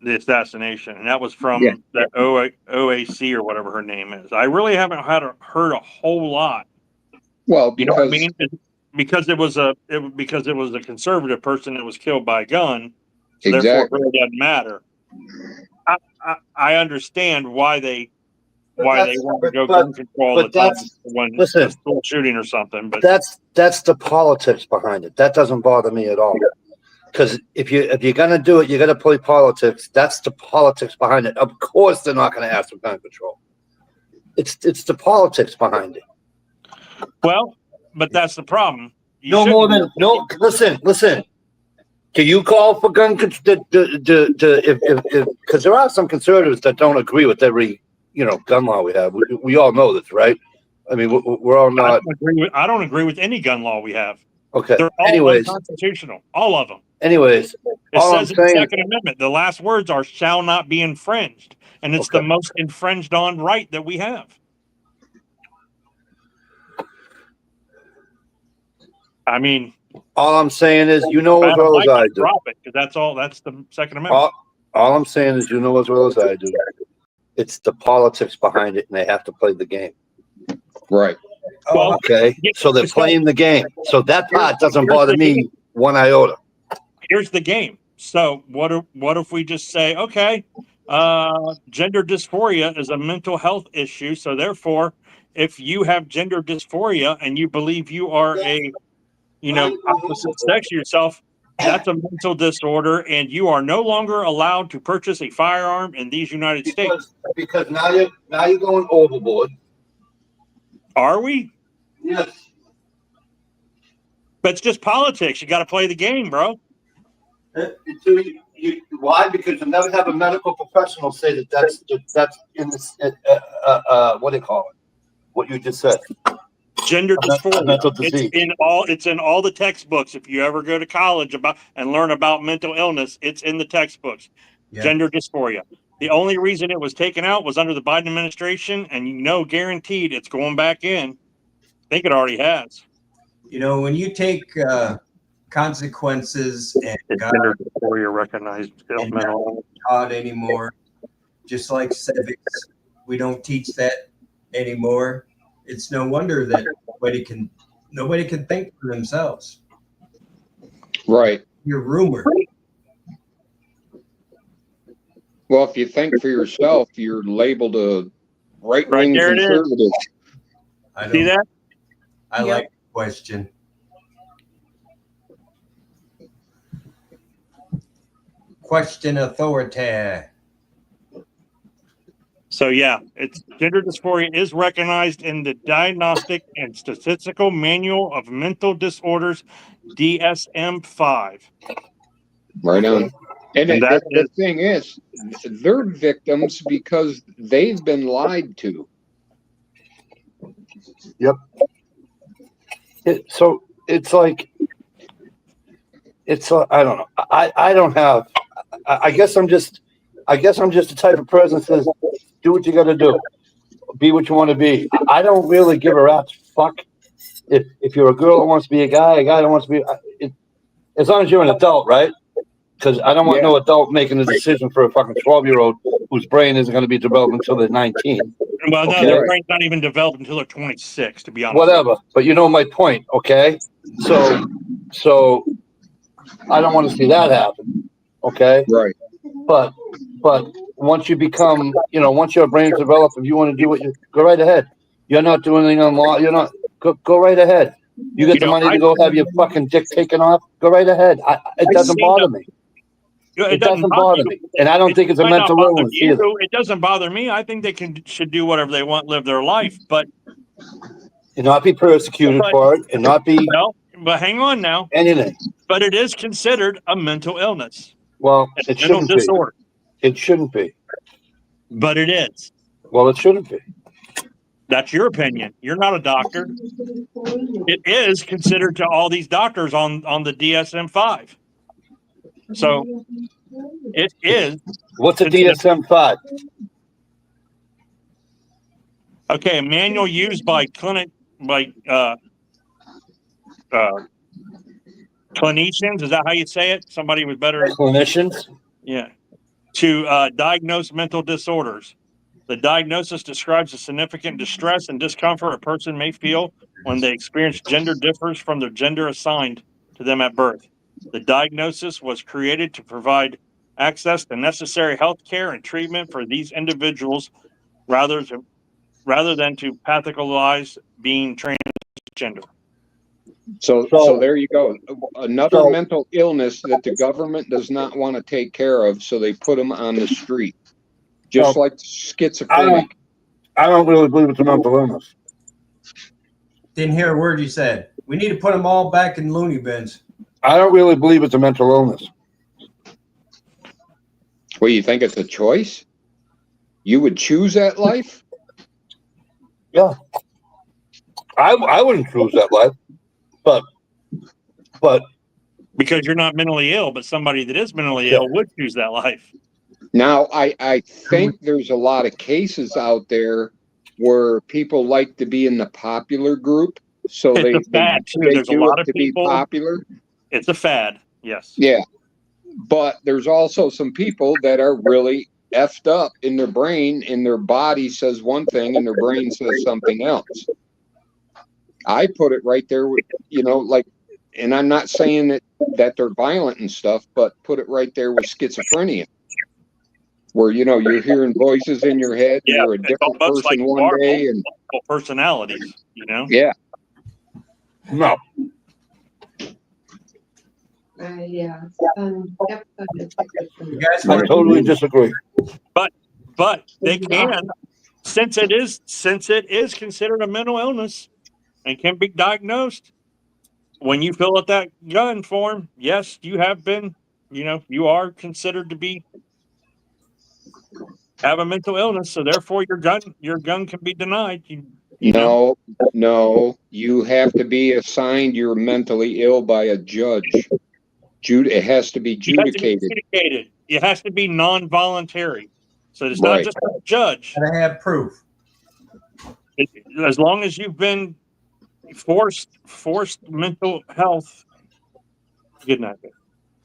the assassination, and that was from that OAC or whatever her name is. I really haven't heard a whole lot. Well, because, you know what I mean? Because it was a conservative person that was killed by a gun, so exactly. Therefore it really doesn't matter. I understand why they want to go gun control at the time when a school shooting or something. But that's the politics behind it. That doesn't bother me at all. Because if you're gonna do it, you got to play politics. That's the politics behind it. Of course, they're not going to ask for gun control. It's the politics behind it. Well, but that's the problem. Listen. Can you call for gun control? Because there are some conservatives that don't agree with every gun law we have. We all know this, right? I mean, we're all not. I don't agree with any gun law we have. Okay. They're all unconstitutional. All of them. Anyways, it says in the Second Amendment, the last words are "shall not be infringed," and it's the most infringed on right that we have. I mean, all I'm saying is, as well as I do. Drop it, because that's the Second Amendment. All I'm saying is, as well as I do. It's the politics behind it, and they have to play the game. Right. Oh, Okay, so they're playing the game. So that part doesn't bother me one iota. Here's the game. So what if we just say, okay, gender dysphoria is a mental health issue. So therefore, if you have gender dysphoria and you believe you are a, opposite sex of yourself, that's a mental disorder, and you are no longer allowed to purchase a firearm in these United States. Because now you're going overboard. Are we? Yes. But it's just politics. You got to play the game, bro. Why? Because you never have a medical professional say that's in this. What do you call it? What you just said. Gender dysphoria. Mental disease. It's in all the textbooks. If you ever go to college and learn about mental illness, it's in the textbooks. Yeah. Gender dysphoria. The only reason it was taken out was under the Biden administration, and guaranteed it's going back in. I think it already has. When you take consequences and God Gender dysphoria recognized and mental not taught anymore, just like civics, we don't teach that anymore. It's no wonder that nobody can think for themselves. Right. You're rumored. Well, if you think for yourself, you're labeled a right-wing Right there it is. conservative. I See that? I like the question. Question authority. So yeah, it's gender dysphoria is recognized in the Diagnostic and Statistical Manual of Mental Disorders, DSM-5. Right on. And And that the thing is, they're victims because they've been lied to. Yep. So it's like, I don't know. I don't have. I guess I'm just the type of person that says, do what you got to do, be what you want to be. I don't really give a rat's fuck if you're a girl that wants to be a guy that wants to be. As long as you're an adult, right? Because I don't want no adult making a decision for a fucking 12-year-old whose brain isn't going to be developed until they're 19. Well, no, Okay. their brain's not even developed until they're 26, to be honest. Whatever, but you know my point, okay? So I don't want to see that happen, okay? Right. But once you become, once your brain's developed, if you want to do it, go right ahead. You're not doing anything on law. You're not. Go right ahead. You get the money to go have your fucking dick taken off. Go right ahead. It doesn't bother me. It doesn't bother me, and I don't think it's a mental illness either. It doesn't bother me. I think they should do whatever they want, live their life, but And not be persecuted for it, and not be no. But hang on now. anything. But it is considered a mental illness. Well, It's it a mental shouldn't be. disorder. It shouldn't be. But it is. Well, it shouldn't be. That's your opinion. You're not a doctor. It is considered to all these doctors on the DSM-5. So it is. What's a DSM-5? Okay, a manual used by clinicians. Is that how you say it? Somebody was better. Clinicians? Yeah. To diagnose mental disorders. The diagnosis describes the significant distress and discomfort a person may feel when they experience gender differs from their gender assigned to them at birth. The diagnosis was created to provide access to necessary health care and treatment for these individuals rather than to pathologize being transgender. So there you go. Another mental illness that the government does not want to take care of, so they put them on the street. Just like schizophrenic. I don't really believe it's a mental illness. Didn't hear a word you said. We need to put them all back in loony bins. I don't really believe it's a mental illness. Well, you think it's a choice? You would choose that life? Yeah. I wouldn't choose that life. But because you're not mentally ill, but somebody that is mentally ill would choose that life. Now, I think there's a lot of cases out there where people like to be in the popular group, so It's they a fad too. they There's a do lot it of to people. be popular. It's a fad. Yes. Yeah, but there's also some people that are really effed up in their brain, and their body says one thing, and their brain says something else. I put it right there with, like, and I'm not saying that they're violent and stuff, but put it right there with schizophrenia, where, you're hearing voices in your head. Yeah, You're a it's different almost like person you one are day. And multiple personalities, yeah, No. Yeah. Yep. You guys I want totally disagree. but they can, since it is considered a mental illness and can be diagnosed. When you fill out that gun form, yes, you have been, you are considered to have a mental illness, so therefore your gun can be denied. no, you have to be assigned you're mentally ill by a judge. It has to be It has to be adjudicated. adjudicated. It has to be non-voluntary. So it's not Right. just a judge. to have proof? As long as you've been forced mental health. Good night.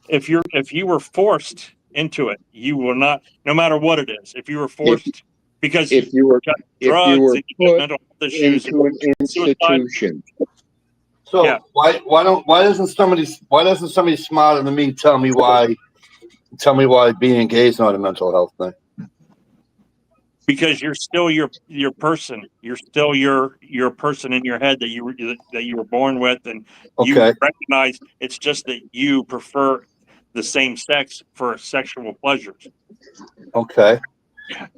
If you were forced into it, you will not, no matter what it is. If you were forced because If you were got if drugs you were and you got put mental health issues, into an suicide, institution, So Yeah. why doesn't somebody smarter than me tell me why being gay is not a mental health thing? because you're still your person. You're still your person in your head that you were born with, and you Okay. recognize it's just that you prefer the same sex for sexual pleasures. Okay.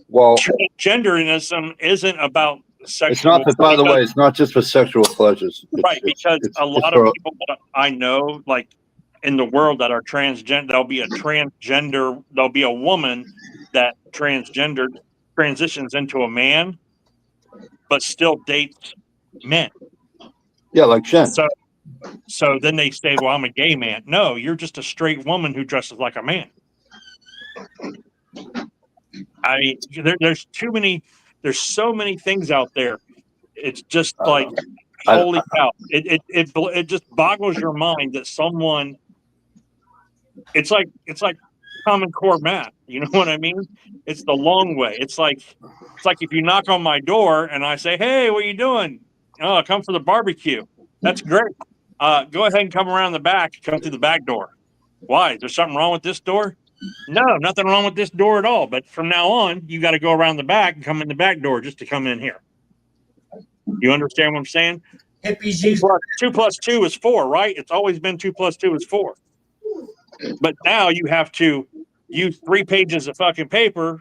Well, Transgenderism isn't about sexual. it's not. By the way, it's not just for sexual pleasures. Right, because a lot of people that I know, like in the world, that are transgender, there'll be a woman that transitions into a man, but still dates men. Yeah, like Jen. So then they say, well, I'm a gay man. No, you're just a straight woman who dresses like a man. I mean, there's so many things out there. It's just like, holy cow. It just boggles your mind that someone, it's like Common Core math. You know what I mean? It's the long way. It's like if you knock on my door and I say, hey, what are you doing? Oh, come for the barbecue. That's great. Go ahead and come around the back, come through the back door. Why? Is there something wrong with this door? No, nothing wrong with this door at all. But from now on, you got to go around the back and come in the back door just to come in here. You understand what I'm saying? Hippies 2 use plus 2 is 4, right? It's always been 2 plus 2 is 4. But now you have to use 3 pages of fucking paper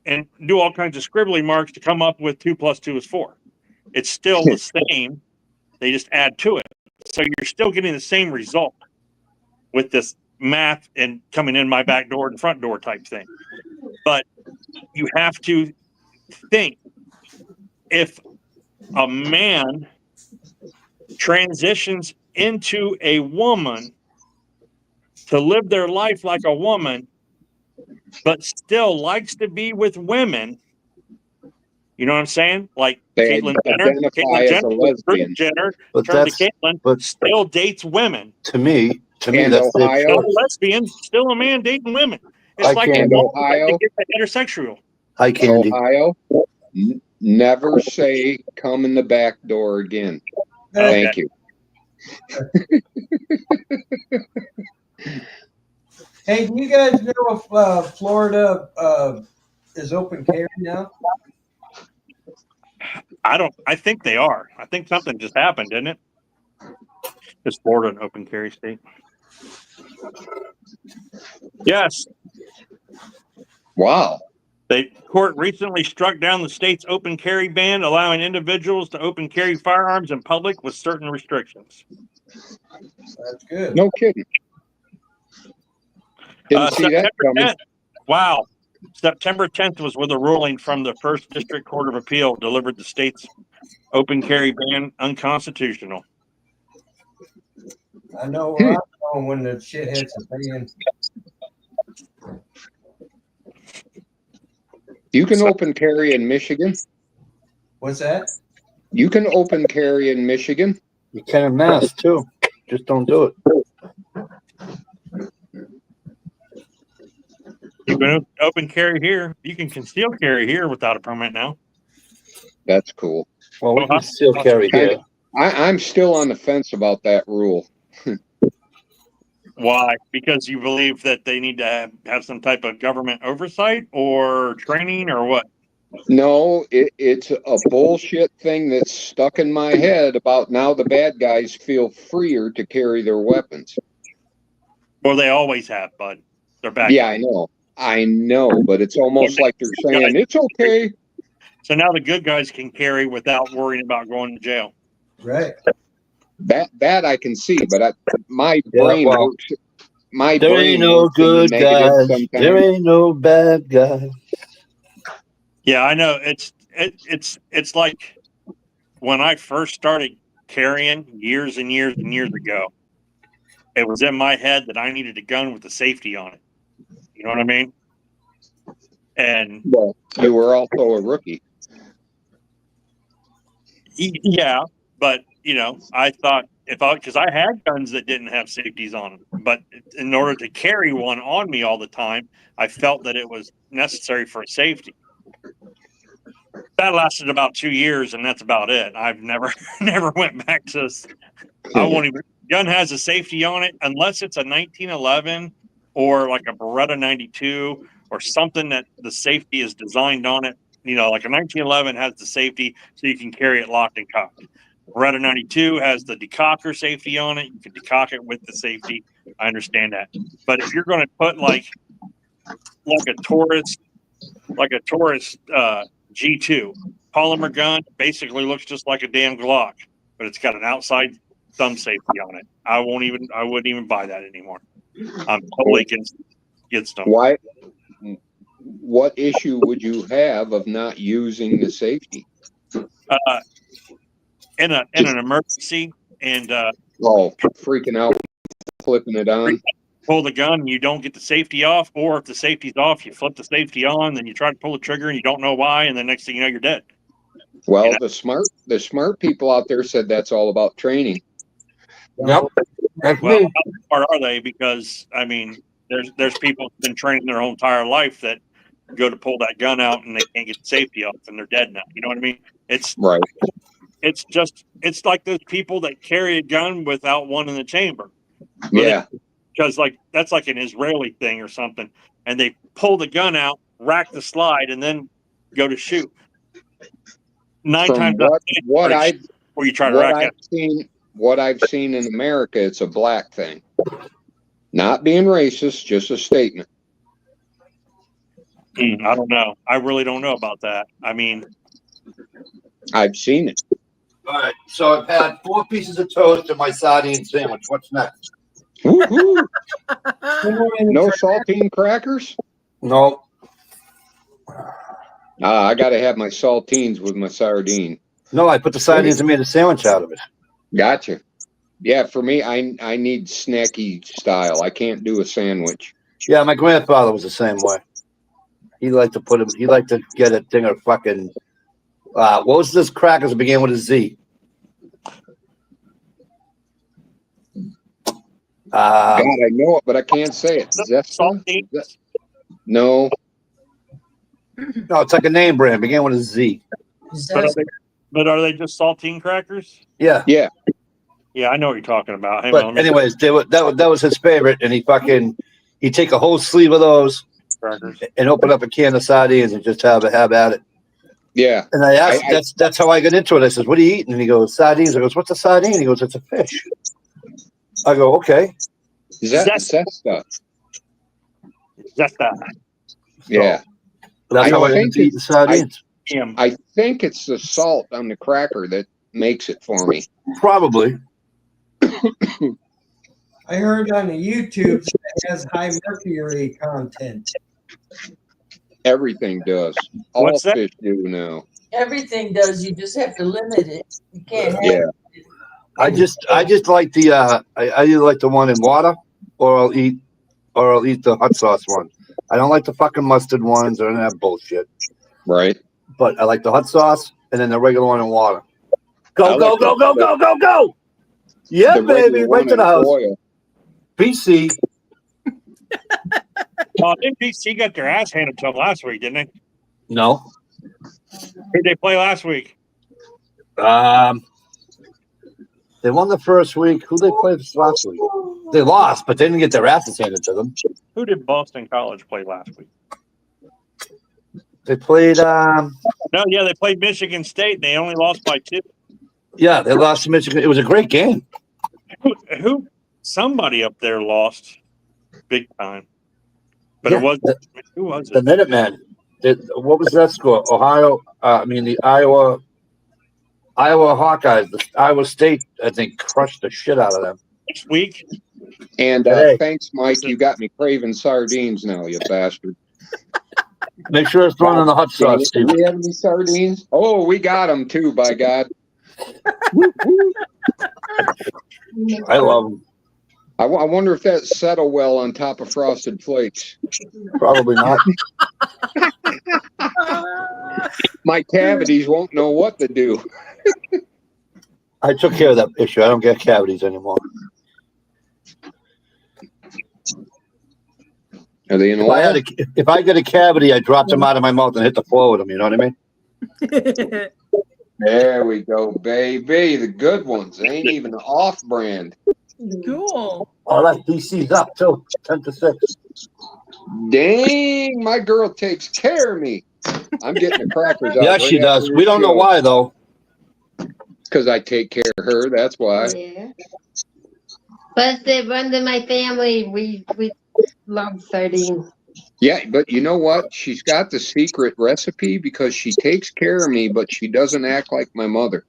and do all kinds of scribbly marks to come up with 2 plus 2 is 4. It's still the same. They just add to it. So you're still getting the same result with this math and coming in my back door and front door type thing. But you have to think, if a man transitions into a woman to live their life like a woman, but still likes to be with women, you know what I'm saying? Like they Caitlyn identify as a lesbian. Jenner But turned that's to Caitlyn, but still dates women. to me, And that's their Ohio? Still choice. a lesbian, still a man dating women. It's Hi, like a Candy. woman like to Ohio? get the heterosexual. Hi, Candy. Ohio, never say come in the back door again. Okay. Thank you. Hey, do you guys know if Florida is open carry now? I think they are. I think something just happened, didn't it? Is Florida an open carry state? Yes. Wow. The court recently struck down the state's open carry ban, allowing individuals to open carry firearms in public with certain restrictions. That's good. No kidding. Didn't see that September coming. 10th. Wow. September 10th was when the ruling from the First District Court of Appeal delivered the state's open carry ban unconstitutional. I know where I'm going when the shit hits the fan. You can open carry in Michigan. What's that? You can open carry in Michigan. You can in Mass too. Just don't do it. You can open carry here. You can conceal carry here without a permit now. That's cool. Well, we can still carry here. I'm still on the fence about that rule. Why? Because you believe that they need to have some type of government oversight or training or what? No, it's a bullshit thing that's stuck in my head about now the bad guys feel freer to carry their weapons. Well, they always have, bud. They're back. Yeah, I know, but it's almost like they're saying it's okay. So now the good guys can carry without worrying about going to jail. Right. That I can see, but my brain well, works. My There brain ain't no works in the good negative guys. sometimes. There ain't no bad guys. Yeah, I know. It's like when I first started carrying years and years and years ago, it was in my head that I needed a gun with the safety on it. You know what I mean? And Well, you were also a rookie. yeah, but I thought because I had guns that didn't have safeties on them, but in order to carry one on me all the time, I felt that it was necessary for safety. That lasted about 2 years, and that's about it. I've never went back to. I won't even. Gun has a safety on it unless it's a 1911 or like a Beretta 92 or something that the safety is designed on it. Like a 1911 has the safety so you can carry it locked and cocked. Beretta 92 has the decocker safety on it. You can decock it with the safety. I understand that. But if you're going to put like a Taurus G2 polymer gun, basically looks just like a damn Glock, but it's got an outside thumb safety on it. I wouldn't even buy that anymore. I'm totally against them. Why? What issue would you have of not using the safety? In an emergency and freaking out, flipping it on. Pull the gun and you don't get the safety off, or if the safety's off, you flip the safety on, then you try to pull the trigger and you don't know why, and the next thing you know, you're dead. Well, the smart people out there said that's all about training. Yep. That's Well, me. how smart are they? Because I mean, there's people who've been training their whole entire life that go to pull that gun out and they can't get the safety off and they're dead now. You know what I mean? It's right. It's like those people that carry a gun without one in the chamber. Yeah. Because that's like an Israeli thing or something, and they pull the gun out, rack the slide, and then go to shoot. Nine times what I've seen in America, it's a black thing. Not being racist, just a statement. I don't know. I really don't know about that. I mean, I've seen it. All right. So I've had 4 pieces of toast and my sardine sandwich. What's next? Woo-hoo. No saltine crackers? No. I got to have my saltines with my sardine. No, I put the sardines and made a sandwich out of it. Gotcha. Yeah, for me, I need snacky style. I can't do a sandwich. Yeah, my grandfather was the same way. He liked to get a thing of fucking what was this crackers that began with a Z? God, I know it, but I can't say it. saltine. No. No, it's like a name brand. Began with a Z. But are they just saltine crackers? Yeah. Yeah. Yeah, I know what you're talking about. Hang But on, anyways, that was his favorite, and he'd take a whole sleeve of those crackers. and open up a can of sardines and just have at it. Yeah. And I asked, that's how I got into it. I said, "What are you eating?" And he goes, "Sardines." I goes, "What's a sardine?" He goes, "It's a fish." I go, "Okay." Zesta. Yeah. That's how I ended up eating sardines. I think it's the salt on the cracker that makes it for me. Probably. I heard on the YouTube that it has high mercury content. Everything does. All fish do now. Everything does. You just have to limit it. You can't have it. I just like the I either like the one in water or I'll eat the hot sauce one. I don't like the fucking mustard ones or that bullshit. Right. But I like the hot sauce and then the regular one in water. Go. Yeah, baby, right to the house. Oil. PC. NBC got their ass handed to them last week, didn't they? No. Who did they play last week? They won the first week. Who they played this last week? They lost, but they didn't get their asses handed to them. Who did Boston College play last week? They played. No, yeah, they played Michigan State. And they only lost by 2. Yeah, they lost to Michigan. It was a great game. Who? Somebody up there lost big time. But Yeah, it wasn't. Who was The it? Minutemen. What was that score? Ohio. The Iowa Hawkeyes. The Iowa State, I think, crushed the shit out of them. Next week. And Hey. thanks, Mike. You got me craving sardines now, you bastard. Make sure it's thrown in the hot sauce, Do Steve. we have any sardines? Oh, we got them too, by God. I love them. I wonder if that settle well on top of Frosted Flakes. Probably not. My cavities won't know what to do. I took care of that issue. I don't get cavities anymore. Are they in oil? If I get a cavity, I drop them out of my mouth and hit the floor with them. You know what I mean? There we go, baby. The good ones. They ain't even off-brand. Cool. Oh, that DC's up too. 10-6. Dang, my girl takes care of me. I'm getting the crackers out. Yeah, she does. We don't know why though. Because I take care of her. That's why. Yeah. But the one in my family, we love sardines. Yeah, but you know what? She's got the secret recipe because she takes care of me, but she doesn't act like my mother.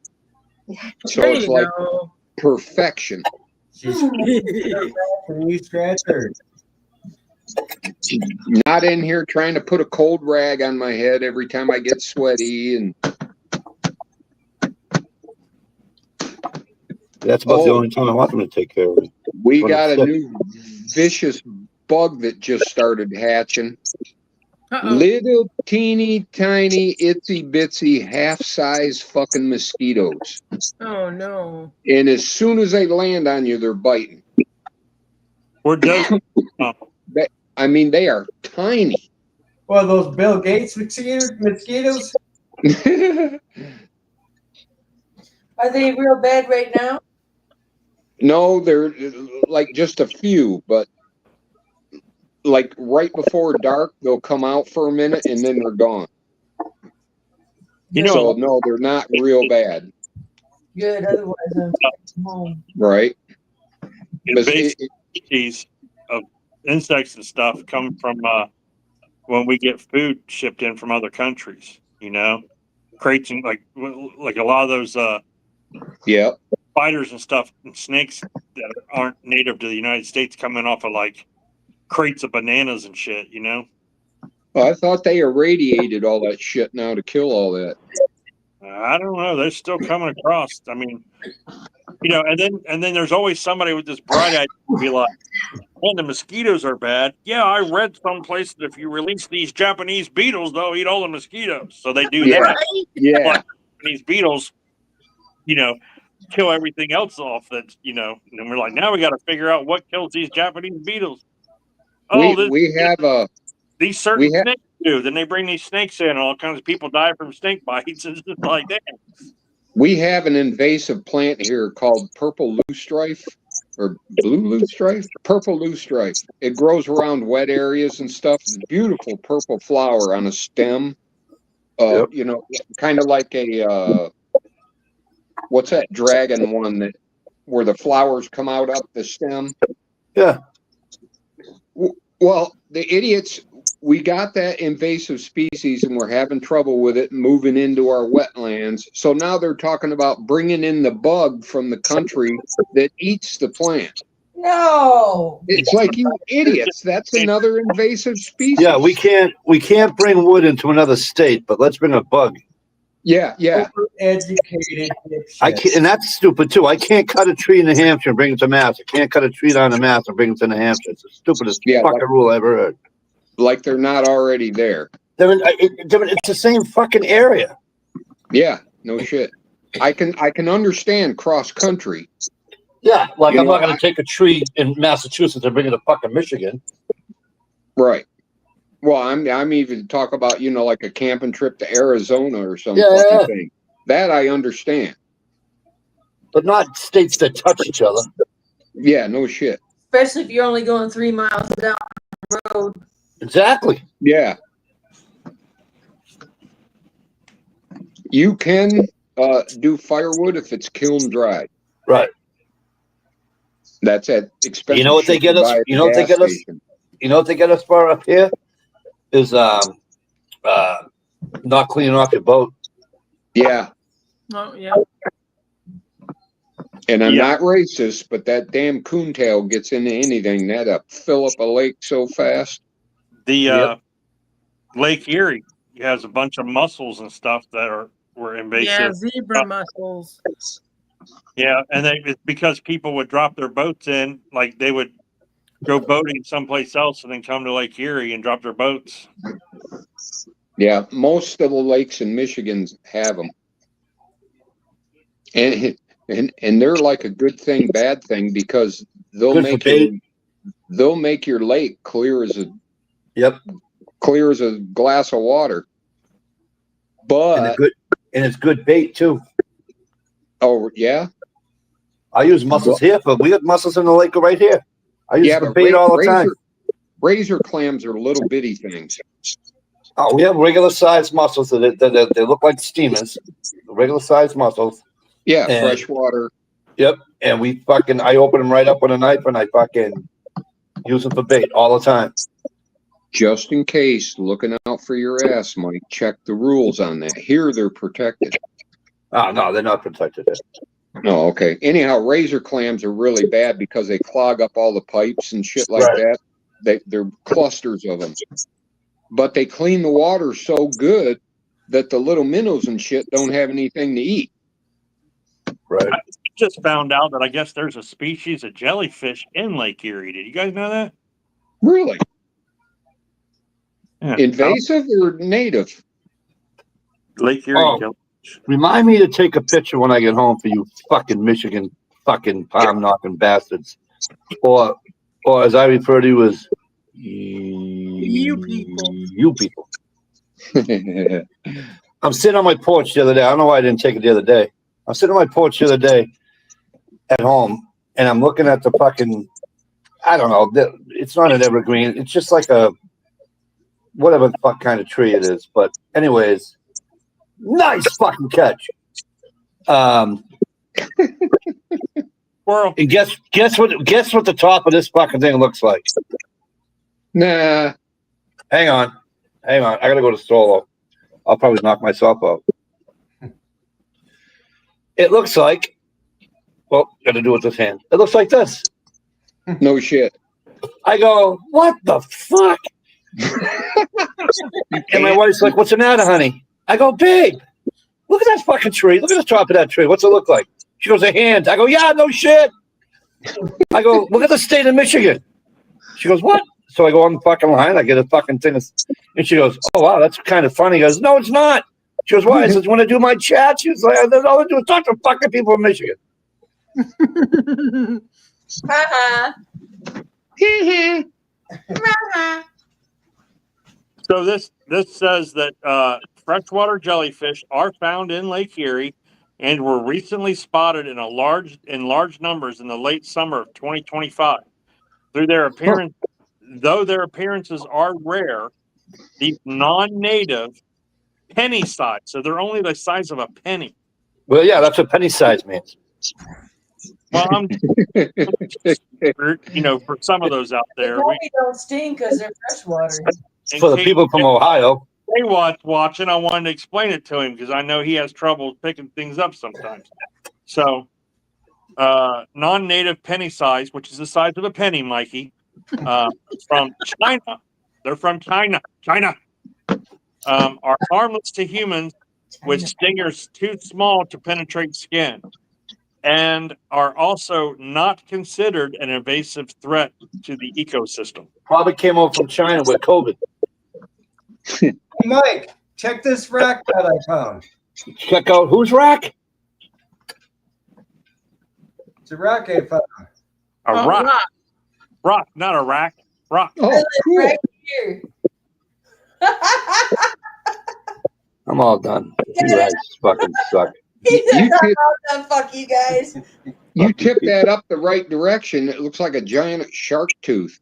So There it's you like go. perfection. She's can you scratch her? Not in here trying to put a cold rag on my head every time I get sweaty. And That's about the only time I want them to take care of me. we When got it's a sick. new vicious bug that just started hatching. Uh-oh. Little teeny tiny itsy bitsy half size fucking mosquitoes. Oh no. And as soon as they land on you, they're biting. Where does I mean, they are tiny. Well, those Bill Gates mosquitoes? Are they real bad right now? No, they're like just a few, but like right before dark, they'll come out for a minute and then they're gone. You know, So no, they're not real bad, Good. Otherwise, I'm home. right? But invasive species of insects and stuff come from when we get food shipped in from other countries. You know, crates and like a lot of those yeah, spiders and stuff and snakes that aren't native to the United States coming off of like crates of bananas and shit. You know. well, I thought they irradiated all that shit now to kill all that. I don't know. They're still coming across. I mean, you know, and then there's always somebody with this bright idea to be like, "Man, the mosquitoes are bad." Yeah, I read someplace that if you release these Japanese beetles, they'll eat all the mosquitoes. So they do Yeah. that. Yeah, Like, these beetles, you know, kill everything else off. That you know, and we're like, now we got to figure out what kills these Japanese beetles. Oh, we have a these certain we ha- snakes do. Then they bring these snakes in, and all kinds of people die from snake bites. It's just like that. we have an invasive plant here called purple loosestrife or blue loosestrife, purple loosestrife. It grows around wet areas and stuff. It's a beautiful purple flower on a stem. Yep. You know, kind of like a what's that dragon one that where the flowers come out up the stem? Yeah. Well, the idiots, we got that invasive species and we're having trouble with it moving into our wetlands. So now they're talking about bringing in the bug from the country that eats the plant. No. It's like, you idiots, that's another invasive species. Yeah, we can't bring wood into another state, but let's bring a bug. Yeah. Educated. I can't, and that's stupid too. I can't cut a tree in New Hampshire and bring it to Mass. I can't cut a tree down in Mass and bring it to New Hampshire. It's the stupidest fucking rule I ever heard. Like they're not already there. It's the same fucking area. Yeah, no shit. I can understand cross country. Yeah, like You I'm know, not going to take a tree in Massachusetts and bring it to fucking Michigan. Right. Well, I'm even talk about, you know, like a camping trip to Arizona or some Yeah. fucking thing. That I understand. but not states that touch each other. Yeah, no shit. Especially if you're only going 3 miles down the road. Exactly. Yeah. You can do firewood if it's kiln dried. Right. That's at expensive. You know what they shit get to us? buy at You the know what they gas get us? station. You know what they get us for up here? Is not cleaning off your boat. Oh Yeah. yeah. And I'm Yeah. not racist, but that damn coontail gets into anything. That'll fill up a lake so fast. The Yep. Lake Erie has a bunch of mussels and stuff that were Yeah, invasive. zebra mussels. Yeah, and it's because people would drop their boats in, like they would go boating someplace else and then come to Lake Erie and drop their boats. Yeah, most of the lakes in Michigan have them, and they're like a good thing, bad thing because they'll Good for make your lake clear as a Yep. glass of water. And But it's good bait too. oh yeah, I use mussels here, but we got mussels in the lake right here. I use for bait all the time. Razor clams are little bitty things. Oh, we have regular sized mussels that they look like steamers. Regular sized mussels. Yeah, And- freshwater. Yep. And I open them right up with a knife and I fucking use them for bait all the time. Just in case, looking out for your ass, Mike. Check the rules on that. Here they're protected. Oh no, they're not protected. Oh, okay. Anyhow, razor clams are really bad because they clog up all the pipes and shit like Right. that. They're clusters of them. But they clean the water so good that the little minnows and shit don't have anything to eat. Right. I just found out that I guess there's a species of jellyfish in Lake Erie. Did you guys know that? Really? Yeah. Invasive or native? Lake Erie Oh. jellyfish. Remind me to take a picture when I get home for you fucking Michigan fucking palm knocking bastards. Or as I refer to you as You people. You people. I'm sitting on my porch the other day. I don't know why I didn't take it the other day. I'm sitting on my porch the other day at home, and I'm looking at the fucking, I don't know, it's not an evergreen. It's just like a, whatever the fuck kind of tree it is. But anyways, nice fucking catch. Squirrel. And guess what the top of this fucking thing looks like? Nah. Hang on. I gotta go to solo. I'll probably knock myself out. It looks like, well, gotta do it with this hand. It looks like this. No shit. I go, what the fuck? And my wife's like, what's the matter, honey? I go, babe, look at that fucking tree. Look at the top of that tree. What's it look like? She goes, a hand. I go, yeah, no shit. I go, look at the state of Michigan. She goes, what? So I go on the fucking line. I get a fucking thing. And she goes, oh, wow, that's kind of funny. He goes, no, it's not. She goes, why? I said, you want to do my chat? She was like, all I do is talk to fucking people from Michigan. Ha ha. So this says that freshwater jellyfish are found in Lake Erie and were recently spotted in large numbers in the late summer of 2025. Though their appearances are rare, these non-native penny size, so they're only the size of a penny. Well, yeah, that's what penny size means. Well, I'm, for some of those out They there, probably don't sting because they're freshwater. For the people from Ohio. They watching, I wanted to explain it to him because I know he has trouble picking things up sometimes. So, non-native penny size, which is the size of a penny, Mikey, from China. They're from China. Are harmless to humans with stingers too small to penetrate skin, and are also not considered an invasive threat to the ecosystem. Probably came over from China with COVID. Hey, Mike, check this rack that I found. Check out whose rack? It's a rack I found. A rock, not a rack. Rock. Oh, cool. Right here. I'm all done. You guys fucking suck. He said, You tip- "Oh, fuck you guys." You tip that up the right direction, it looks like a giant shark tooth.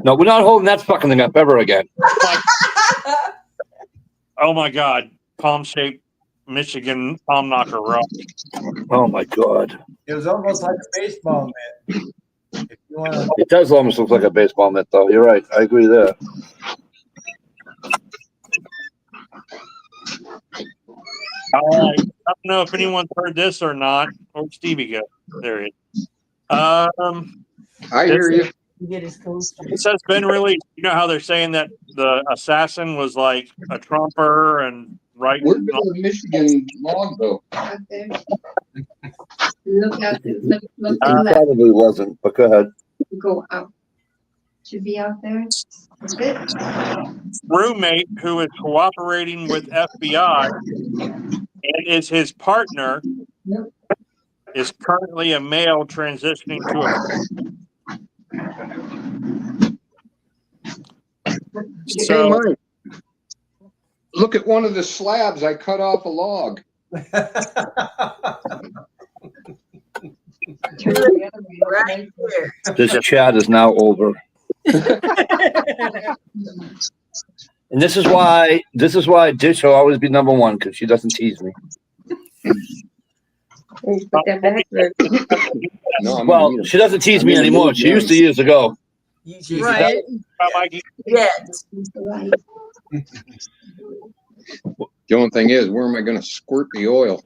No, we're not holding that fucking thing up ever again. Oh my God. Palm shaped Michigan palm knocker rock. Oh my God. It was almost like a baseball mitt. If you want to, It does almost look like a baseball mitt, though. You're right. I agree there. All right. I don't know if anyone's heard this or not. Where'd Stevie go? There he is. I hear you. Get his coaster. This has been released. You know how they're saying that the assassin was like a Trumper and right? Where did the Michigan log go? Out there. Look out. Look to It the left. probably wasn't, but go ahead. Go out. Should be out there. That's it. Roommate who is cooperating with FBI and is his partner Yep. is currently a male transitioning to a. Hey, So Mike, look at one of the slabs. I cut off a log. Turn the other way. Right there. This chat is now over. And this is why Dish will always be number one, because she doesn't tease me. Put that back there. No, I'm Well, gonna eat 'em. she doesn't tease me I'm gonna anymore. eat She used to yours. years ago. You Right. Mikey, Yes. Right. The only thing is, where am I going to squirt the oil?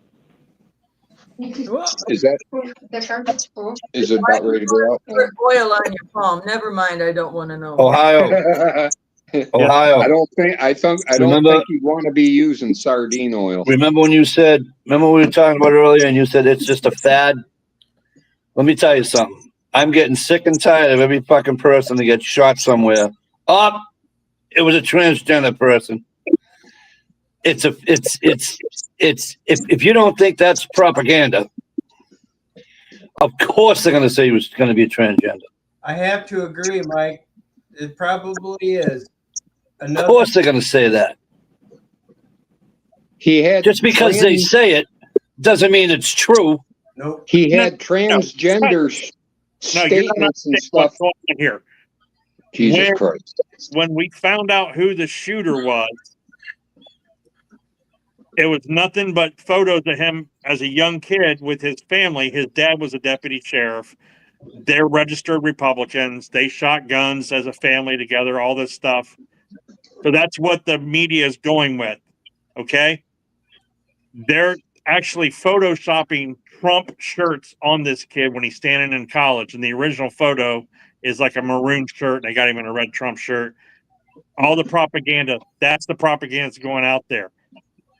Is that The carpet's full. is it about ready to go out? Put oil on your palm. Never mind. I don't want to know. Ohio. I Ohio. don't think Remember- you'd want to be using sardine oil. Remember when you said, remember we were talking about earlier and you said it's just a fad? Let me tell you something. I'm getting sick and tired of every fucking person that gets shot somewhere. Oh, it was a transgender person. If you don't think that's propaganda, of course they're going to say he was going to be a transgender. I have to agree, Mike. It probably is. Of course they're going to say that. He had Just because they say it doesn't mean it's true. Nope. he had transgender no, you're not statements and understanding stuff. what's going on here. Jesus When- Christ! When we found out who the shooter was, it was nothing but photos of him as a young kid with his family. His dad was a deputy sheriff. They're registered Republicans. They shot guns as a family together, all this stuff. So that's what the media is going with. Okay. They're actually photoshopping Trump shirts on this kid when he's standing in college. And the original photo is like a maroon shirt. They got him in a red Trump shirt. All the propaganda, that's the propaganda that's going out there.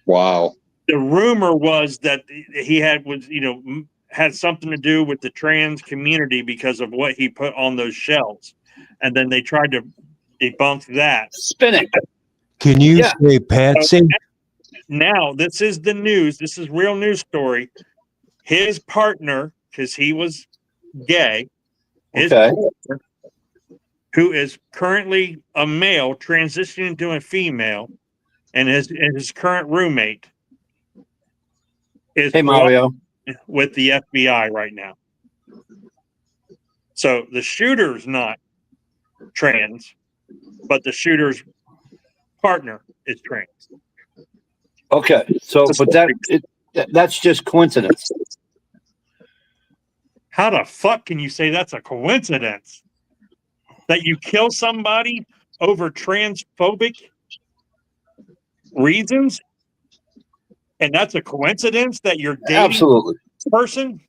Wow. The rumor was that he had something to do with the trans community because of what he put on those shells. And then they tried to debunk that. Spin it. Can you Yeah. say Patsy? Now, this is the news. This is real news story. His partner, because he was gay, his Okay. partner, who is currently a male transitioning to a female, and his current roommate is Hey, Mario. with the FBI right now. So the shooter's not trans, but the shooter's partner is trans. Okay. So, but that's just coincidence. How the fuck can you say that's a coincidence? That you kill somebody over transphobic reasons? And that's a coincidence that you're dating Absolutely. this person?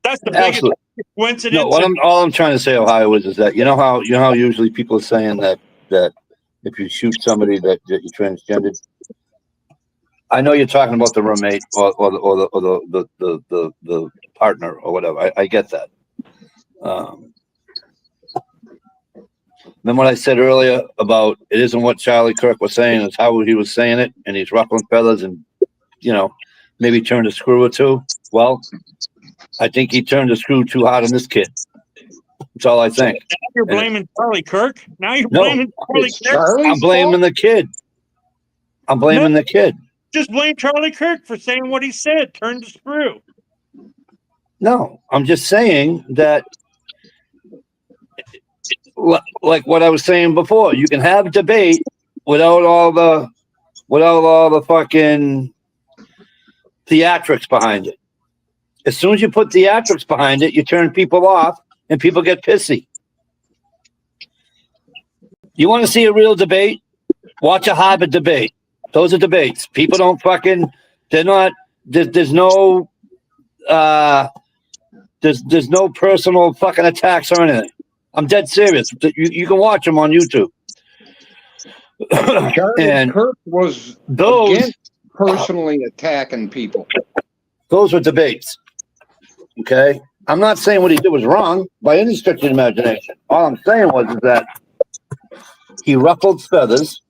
That's the biggest Absolutely. coincidence. No, all I'm trying to say, Ohio, is that you know how usually people are saying that if you shoot somebody that you're transgendered. I know you're talking about the roommate or the partner or whatever. I get that. Then what I said earlier about it isn't what Charlie Kirk was saying, it's how he was saying it, and he's ruffling feathers and maybe turned a screw or two. Well, I think he turned a screw too hard on this kid. That's all I think. Now you're blaming Charlie Kirk? Now you're No, blaming Charlie It's Kirk? Charlie's I'm blaming the kid. I'm blaming the kid. Just blame Charlie Kirk for saying what he said. Turn the screw. No, I'm just saying that, like what I was saying before, you can have debate without all the fucking theatrics behind it. As soon as you put theatrics behind it, you turn people off and people get pissy. You want to see a real debate? Watch a Harvard debate. Those are debates. People don't fucking, they're not, there's no personal fucking attacks or anything. I'm dead serious. You can watch them on YouTube. Charlie And Kirk was those against personally attacking people. those were debates. Okay? I'm not saying what he did was wrong by any stretch of the imagination. All I'm saying was is that he ruffled feathers,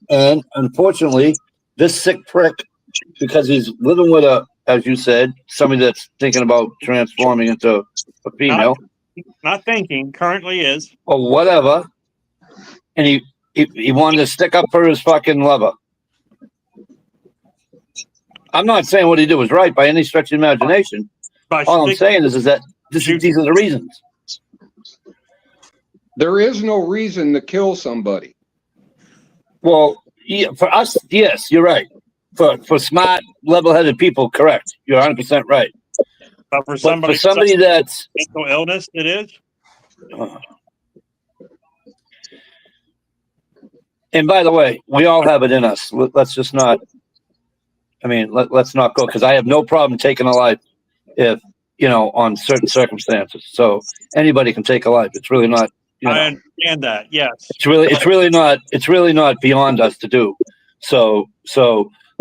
and unfortunately, this sick prick, because he's living with a, as you said, somebody that's thinking about transforming into a female. Not thinking, currently is. Or whatever, and he wanted to stick up for his fucking lover. I'm not saying what he did was right by any stretch of the imagination. All I'm saying is that these are the reasons. There is no reason to kill somebody. Well, yeah, for us, yes, you're right. For smart, level-headed people, correct. You're 100% right. But for somebody, that's mental illness, it is. And by the way, we all have it in us. Let's just not. I mean, let's not go, because I have no problem taking a life if on certain circumstances. So anybody can take a life. It's really not. I understand that. Yes. It's really not beyond us to do. So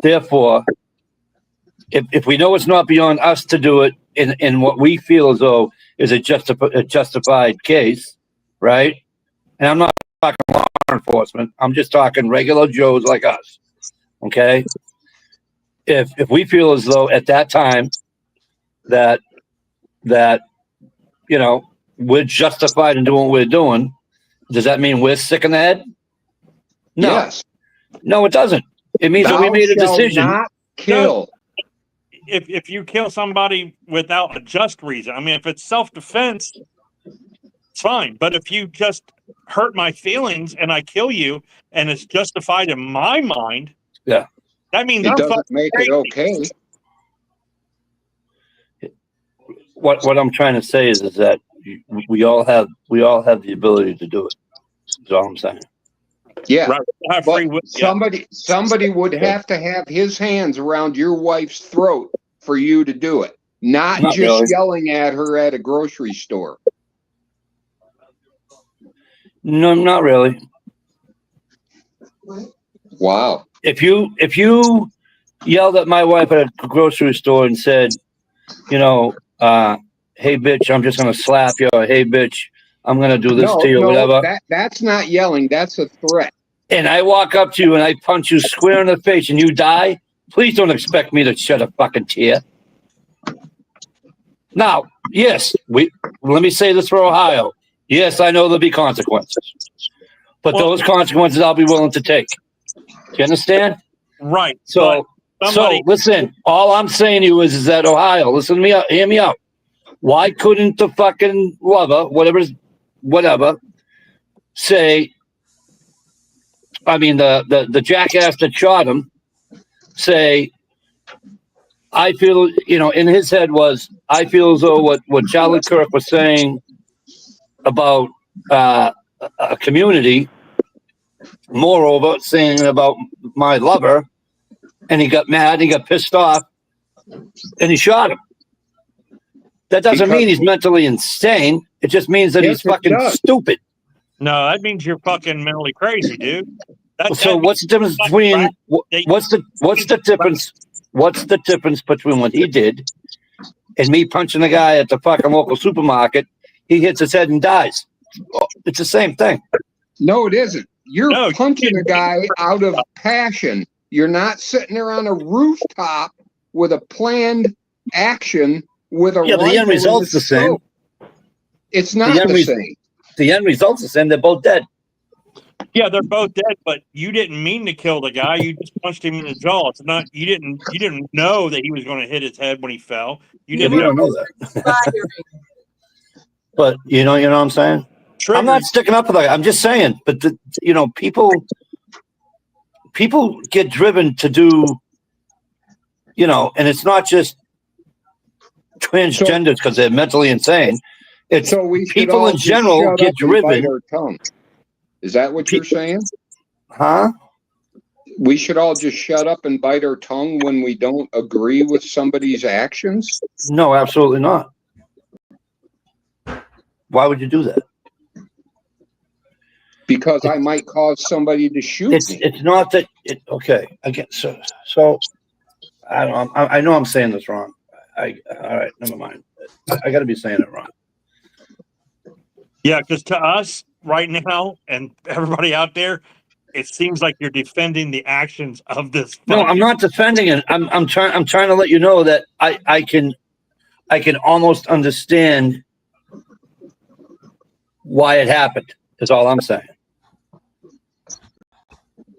therefore, if we know it's not beyond us to do it in what we feel as though is a justified case, right? And I'm not talking law enforcement. I'm just talking regular Joes like us. Okay. If we feel as though at that time that we're justified in doing what we're doing, does that mean we're sick in the head? No. Yes. No, it doesn't. It means that we made a decision. Not kill. If you kill somebody without a just reason, I mean, if it's self-defense, it's fine. But if you just hurt my feelings and I kill you and it's justified in my mind, yeah, that means it doesn't make it okay. What I'm trying to say is that we all have the ability to do it. That's all I'm saying. Yeah, right. But somebody would have to have his hands around your wife's throat for you to do it, not just really. Yelling at her at a grocery store. No, not really. Wow. If you yelled at my wife at a grocery store and said, hey bitch, I'm just gonna slap you, or hey bitch, I'm gonna do this to you, or whatever. That's not yelling, that's a threat. And I walk up to you and I punch you square in the face and you die, please don't expect me to shed a fucking tear. Now, yes, let me say this for Ohio. Yes, I know there'll be consequences. But those consequences I'll be willing to take. Do you understand? Right. So listen, all I'm saying to you is that Ohio, listen to me out, hear me out. Why couldn't the fucking lover, whatever, say, I mean, the jackass that shot him, say, I feel, in his head was, I feel as though what Charlie Kirk was saying about a community, moreover, saying about my lover, and he got mad, he got pissed off, and he shot him. That doesn't mean he's mentally insane. It just means that he's fucking stupid. No, that means you're fucking mentally crazy, dude. So what's the difference between what's the difference between what he did and me punching a guy at the fucking local supermarket? He hits his head and dies. It's the same thing. No, it isn't. You're punching a guy out of passion. You're not sitting there on a rooftop with a planned action with a but the end result's the same. It's not the same. The end result's the same. They're both dead. Yeah, they're both dead, but you didn't mean to kill the guy. You just punched him in the jaw. It's not you didn't know that he was going to hit his head when he fell. You Yeah, didn't you don't know that. Firing. But you know what I'm saying? trigger. I'm not sticking up for that. I'm just saying, but people get driven to do, and it's not just transgenders because they're mentally insane. It's So we should people all in just general shut get up and bite driven. our tongue. Is that what you're saying? Huh? We should all just shut up and bite our tongue when we don't agree with somebody's actions? No, absolutely not. Why would you do that? Because I might cause somebody to shoot me. It's not that. Okay. Again, so I don't. I know I'm saying this wrong. All right. Never mind. I got to be saying it wrong. Yeah, because to us right now and everybody out there, it seems like you're defending the actions of this. No, I'm not defending it. I'm trying to let you know that I can almost understand why it happened. Is all I'm saying.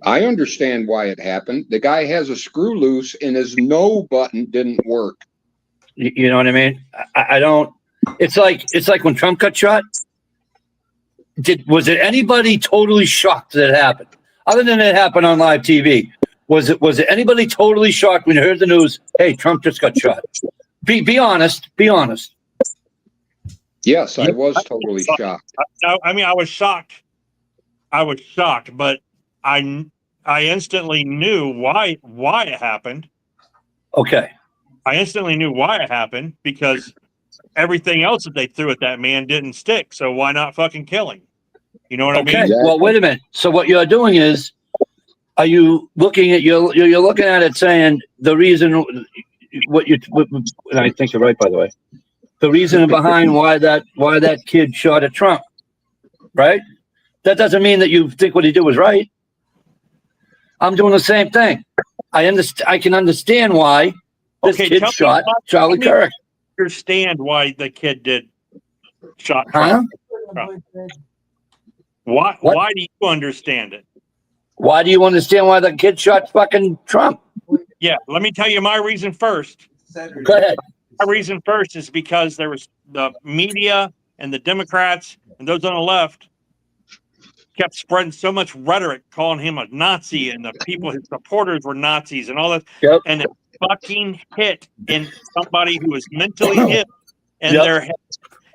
I understand why it happened. The guy has a screw loose and his no button didn't work. You know what I mean? I don't. It's like when Trump got shot. Was it anybody totally shocked that it happened? Other than it happened on live TV, was it anybody totally shocked when you heard the news? Hey, Trump just got shot. Be honest. Be honest. Yes, I was totally shocked. I mean, I was shocked. But I instantly knew why it happened. Okay. I instantly knew why it happened because everything else that they threw at that man didn't stick. So why not fucking kill him? You know what I mean? Okay. Well, wait a minute. So what you're doing is, are you looking at you're looking at it saying the reason and I think you're right, by the way. The reason behind why that kid shot at Trump, right? That doesn't mean that you think what he did was right. I'm doing the same thing. I can understand why this kid shot Charlie Kirk. Understand why the kid did shot Huh? Trump. Why do you understand it? Why do you understand why the kid shot fucking Trump? Yeah, let me tell you my reason first. Go ahead. My reason first is because there was the media and the Democrats and those on the left kept spreading so much rhetoric calling him a Nazi and the people, his supporters were Nazis and all that. Yep. And it fucking hit in somebody who was mentally ill in their head.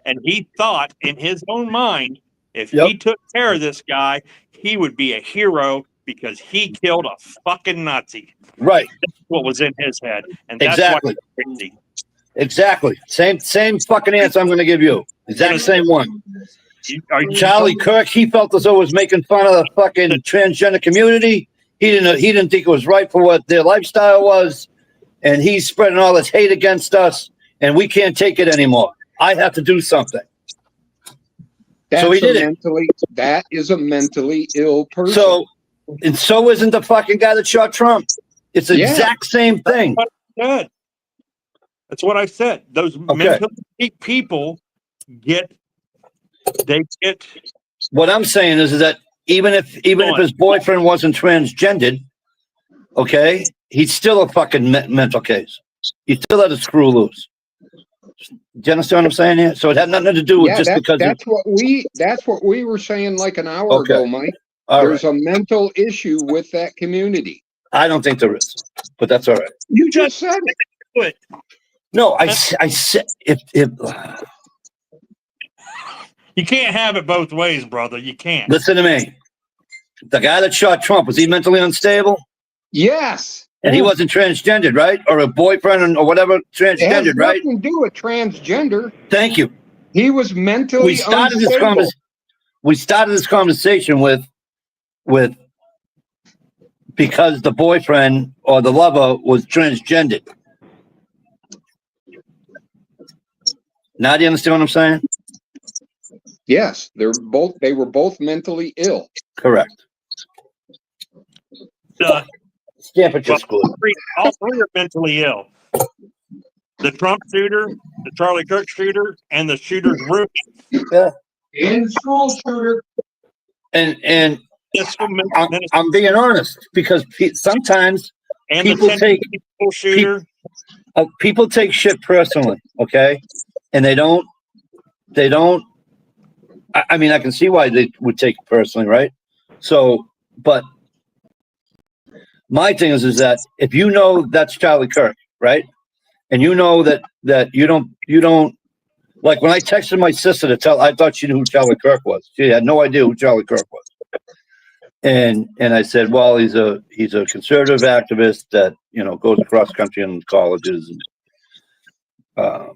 And he thought in his own mind, if he took care of this guy, he would be a hero because he killed a fucking Nazi. Right. That's what was in his head. And that's Exactly. why he's crazy. Exactly. Same fucking answer I'm going to give you. Exact same one. Charlie Kirk, he felt as though he was making fun of the fucking transgender community. He didn't think it was right for what their lifestyle was, and he's spreading all this hate against us, and we can't take it anymore. I have to do something. So he did it. That is a mentally ill person. So isn't the fucking guy that shot Trump. It's the exact same thing. That's what I said. Those mentally weak people get. What I'm saying is that even if his boyfriend wasn't transgendered, okay, he's still a fucking mental case. He still had a screw loose. Do you understand what I'm saying here? So it had nothing to do with because that's what we were saying like an hour ago, Mike. There's a mental issue with that community. I don't think there is, but that's all right. You just said it. No, I said if you can't have it both ways, brother. You can't. Listen to me. The guy that shot Trump, was he mentally unstable? Yes. And he wasn't transgendered, right? Or a boyfriend or whatever, transgendered, right? It has nothing to do with transgender. Thank you. He was mentally unstable. We started this conversation with because the boyfriend or the lover was transgendered. Now do you understand what I'm saying? Yes, they were both mentally ill. Correct. Stamp at your school. All three are mentally ill. The Trump shooter, the Charlie Kirk shooter, and the shooter's roommate. Yeah. And school shooter. And That's what makes I'm being honest because sometimes and people the take shooter. people take shit personally, okay, and they don't. I mean, I can see why they would take it personally, right? So, but my thing is that if you know that's Charlie Kirk, right, and you know that you don't like when I texted my sister to tell, I thought she knew who Charlie Kirk was. She had no idea who Charlie Kirk was. And I said, well, he's a conservative activist that goes across country in colleges and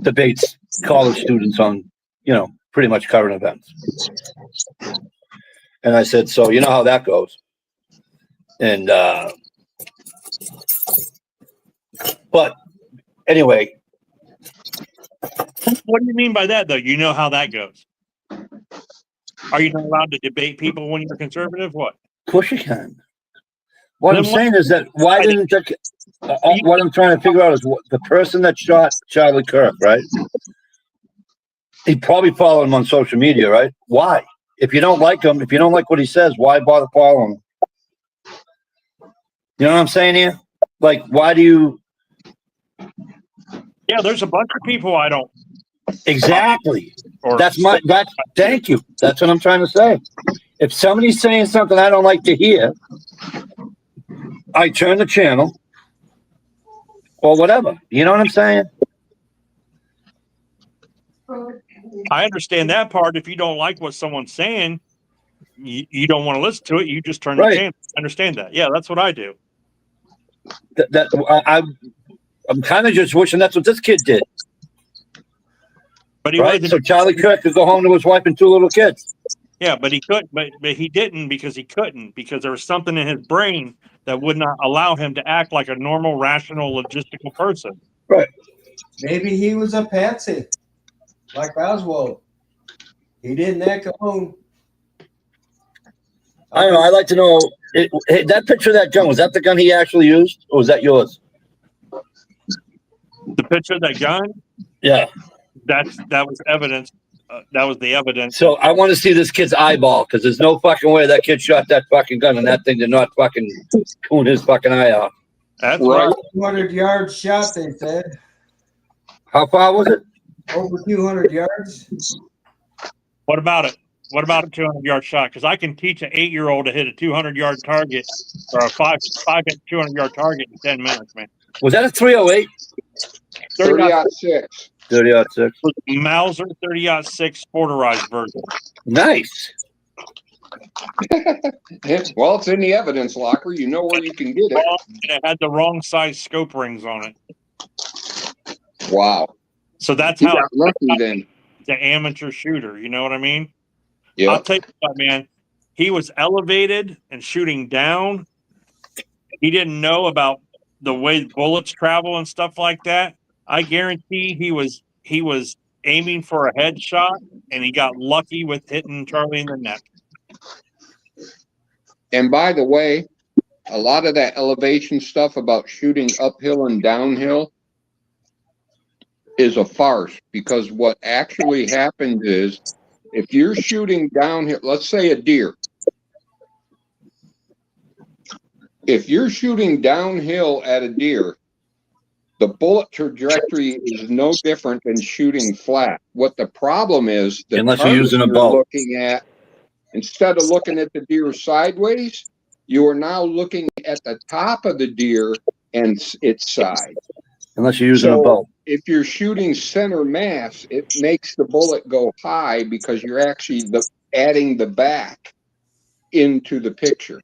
debates college students on pretty much current events. And I said, so you know how that goes. And but anyway, What do you mean by that, though? You know how that goes. Are you not allowed to debate people when you're conservative? What? of course you can. What Then I'm saying is that why didn't what I'm trying to figure out is the person that shot Charlie Kirk, right? He probably followed him on social media, right? Why? If you don't like him, if you don't like what he says, why bother following him? You know what I'm saying here? Like, why do you? Yeah, there's a bunch of people I don't. Exactly. Or Thank you. That's what I'm trying to say. If somebody's saying something I don't like to hear, I turn the channel or whatever. You know what I'm saying? I understand that part. If you don't like what someone's saying, you don't want to listen to it. You just turn the Right. channel. I understand that. Yeah, that's what I do. I'm kind of just wishing that's what this kid did. But he Right? wasn't. So Charlie Kirk could go home to his wife and 2 little kids. Yeah, but he could. But he didn't because he couldn't because there was something in his brain that would not allow him to act like a normal, rational, logistical person. Right. Maybe he was a patsy, like Oswald. He didn't act alone. I don't know. I'd like to know that picture of that gun. Was that the gun he actually used, or was that yours? The picture of that gun. Yeah. That was evidence. That was the evidence. So I want to see this kid's eyeball because there's no fucking way that kid shot that fucking gun and that thing did not fucking coon his fucking eye out. That's Right. 200 yards shot, they said. How far was it? Over 200 yards. What about it? What about a 200-yard shot? Because I can teach an 8-year-old to hit a 200-yard target or a 5-hit 200-yard target in 10 minutes, man. Was that a 308? 30-06. 30-06. Mauser 30-06 motorized version. Nice. Well, it's in the evidence locker. You know where you can get it. And it had the wrong size scope rings on it. Wow. So that's He how got lucky then. the amateur shooter. You know what I mean? Yeah. I'll tell you what, man. He was elevated and shooting down. He didn't know about the way bullets travel and stuff like that. I guarantee he was aiming for a headshot, and he got lucky with hitting Charlie in the neck. And by the way, a lot of that elevation stuff about shooting uphill and downhill is a farce, because what actually happens is if you're shooting downhill, let's say a deer. If you're shooting downhill at a deer, the bullet trajectory is no different than shooting flat. What the problem is, the Unless you're using a target bow. looking at, instead of looking at the deer sideways, you are now looking at the top of the deer and its side. Unless you're using a bow. If you're shooting center mass, it makes the bullet go high because you're actually adding the back into the picture.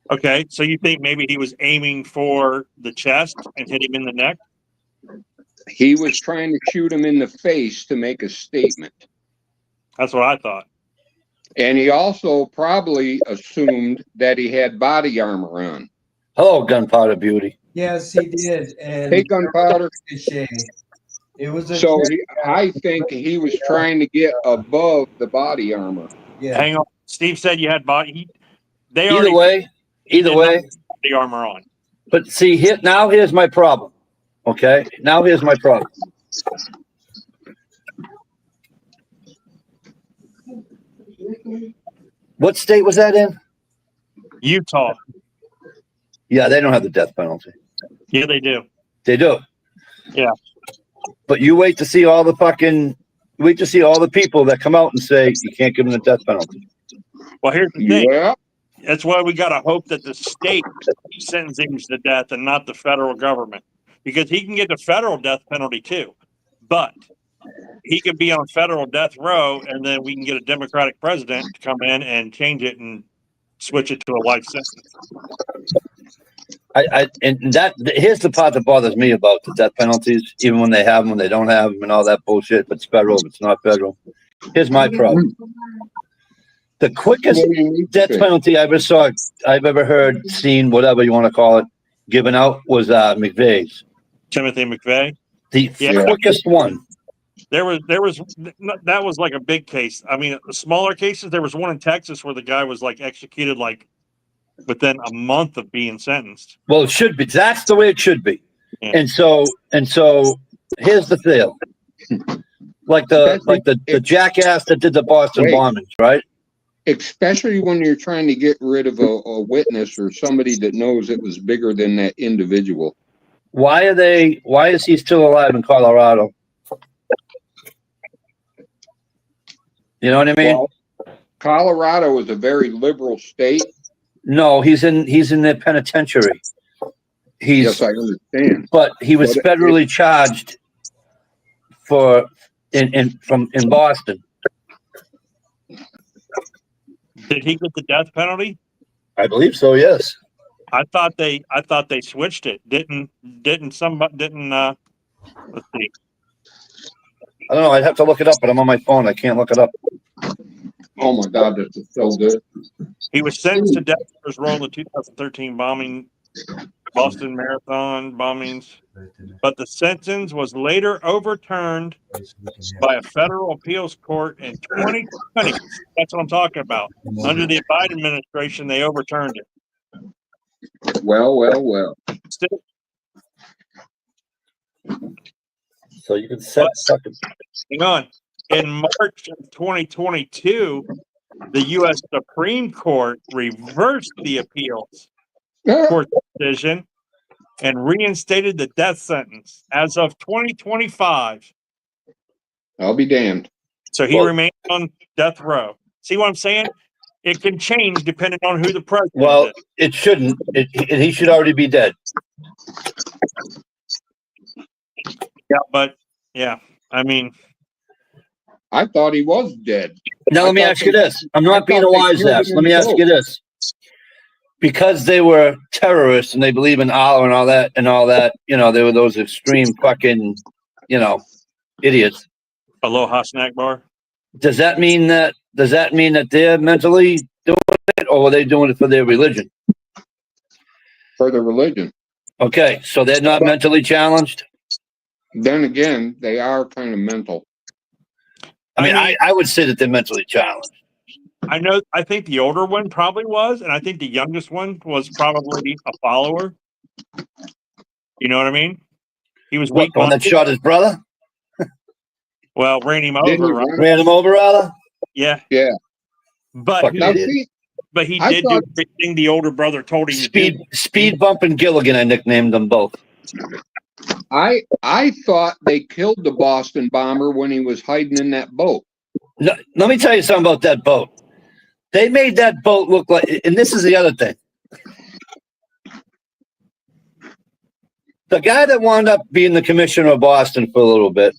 Okay, so you think maybe he was aiming for the chest and hit him in the neck? He was trying to shoot him in the face to make a statement. That's what I thought. And he also probably assumed that he had body armor on. Hello, Gunpowder Beauty. Yes, he did. And Hey, Gunpowder. It was a So I think he was trying to get above the body armor. yeah. Hang on. Steve said you had body. Either way, the armor on. But see, here's my problem. Okay, now here's my problem. What state was that in? Utah. Yeah, they don't have the death penalty. Yeah, they do. They do. Yeah. But you wait to see all the people that come out and say you can't give them the death penalty. Well, here's the thing. Yeah. That's why we got to hope that the state sentences him to death and not the federal government, because he can get the federal death penalty too, but he could be on federal death row, and then we can get a Democratic president to come in and change it and switch it to a life sentence. Here's the part that bothers me about the death penalties, even when they have them, when they don't have them, and all that bullshit. If it's federal, if it's not federal. Here's my problem. The quickest death penalty I've ever heard, seen, whatever you want to call it, given out was McVeigh's. Timothy McVeigh. The quickest one. That was like a big case. I mean, the smaller cases, there was one in Texas where the guy was like executed like within a month of being sentenced. Well, it should be. That's the way it should be. Yeah. And so here's the deal. Like the jackass that did the Boston bombings, right? Especially when you're trying to get rid of a witness or somebody that knows it was bigger than that individual. Why is he still alive in Colorado? You know what I mean? Well, Colorado is a very liberal state. No, he's in the penitentiary. Yes, I understand. But he was federally charged in Boston. Did he get the death penalty? I believe so. Yes. I thought they switched it. Didn't let's see. I don't know. I'd have to look it up, but I'm on my phone. I can't look it up. Oh my God, this is so good. He was sentenced to death for his role in the 2013 Boston Marathon bombings, but the sentence was later overturned by a federal appeals court in 2020. That's what I'm talking about. Under the Biden administration, they overturned it. Well. Still, so you can set. Hang on. In March of 2022, the U.S. Supreme Court reversed the appeals court decision and reinstated the death sentence as of 2025. I'll be damned. So he remains on death row. See what I'm saying? It can change depending on who the president is. Well, it shouldn't. He should already be dead. Yeah, I mean, I thought he was dead. Now let me ask you this. I'm not being a wise ass. Let me ask you this. Because they were terrorists and they believe in Allah and all that, they were those extreme fucking, idiots. Aloha snack bar. Does that mean that they're mentally doing it, or are they doing it for their religion? For the religion. Okay, so they're not mentally challenged? Then again, they are kind of mental. I mean, I would say that they're mentally challenged. I think the older one probably was, and I think the youngest one was probably a follower. You know what I mean? He was weak. The one that shot his brother? Well, ran him over. Right? Ran him over, rather? Yeah. Yeah. But he did do everything the older brother told him to do. Speed Bump and Gilligan, I nicknamed them both. I thought they killed the Boston bomber when he was hiding in that boat. No, let me tell you something about that boat. They made that boat look like, and this is the other thing. The guy that wound up being the commissioner of Boston for a little bit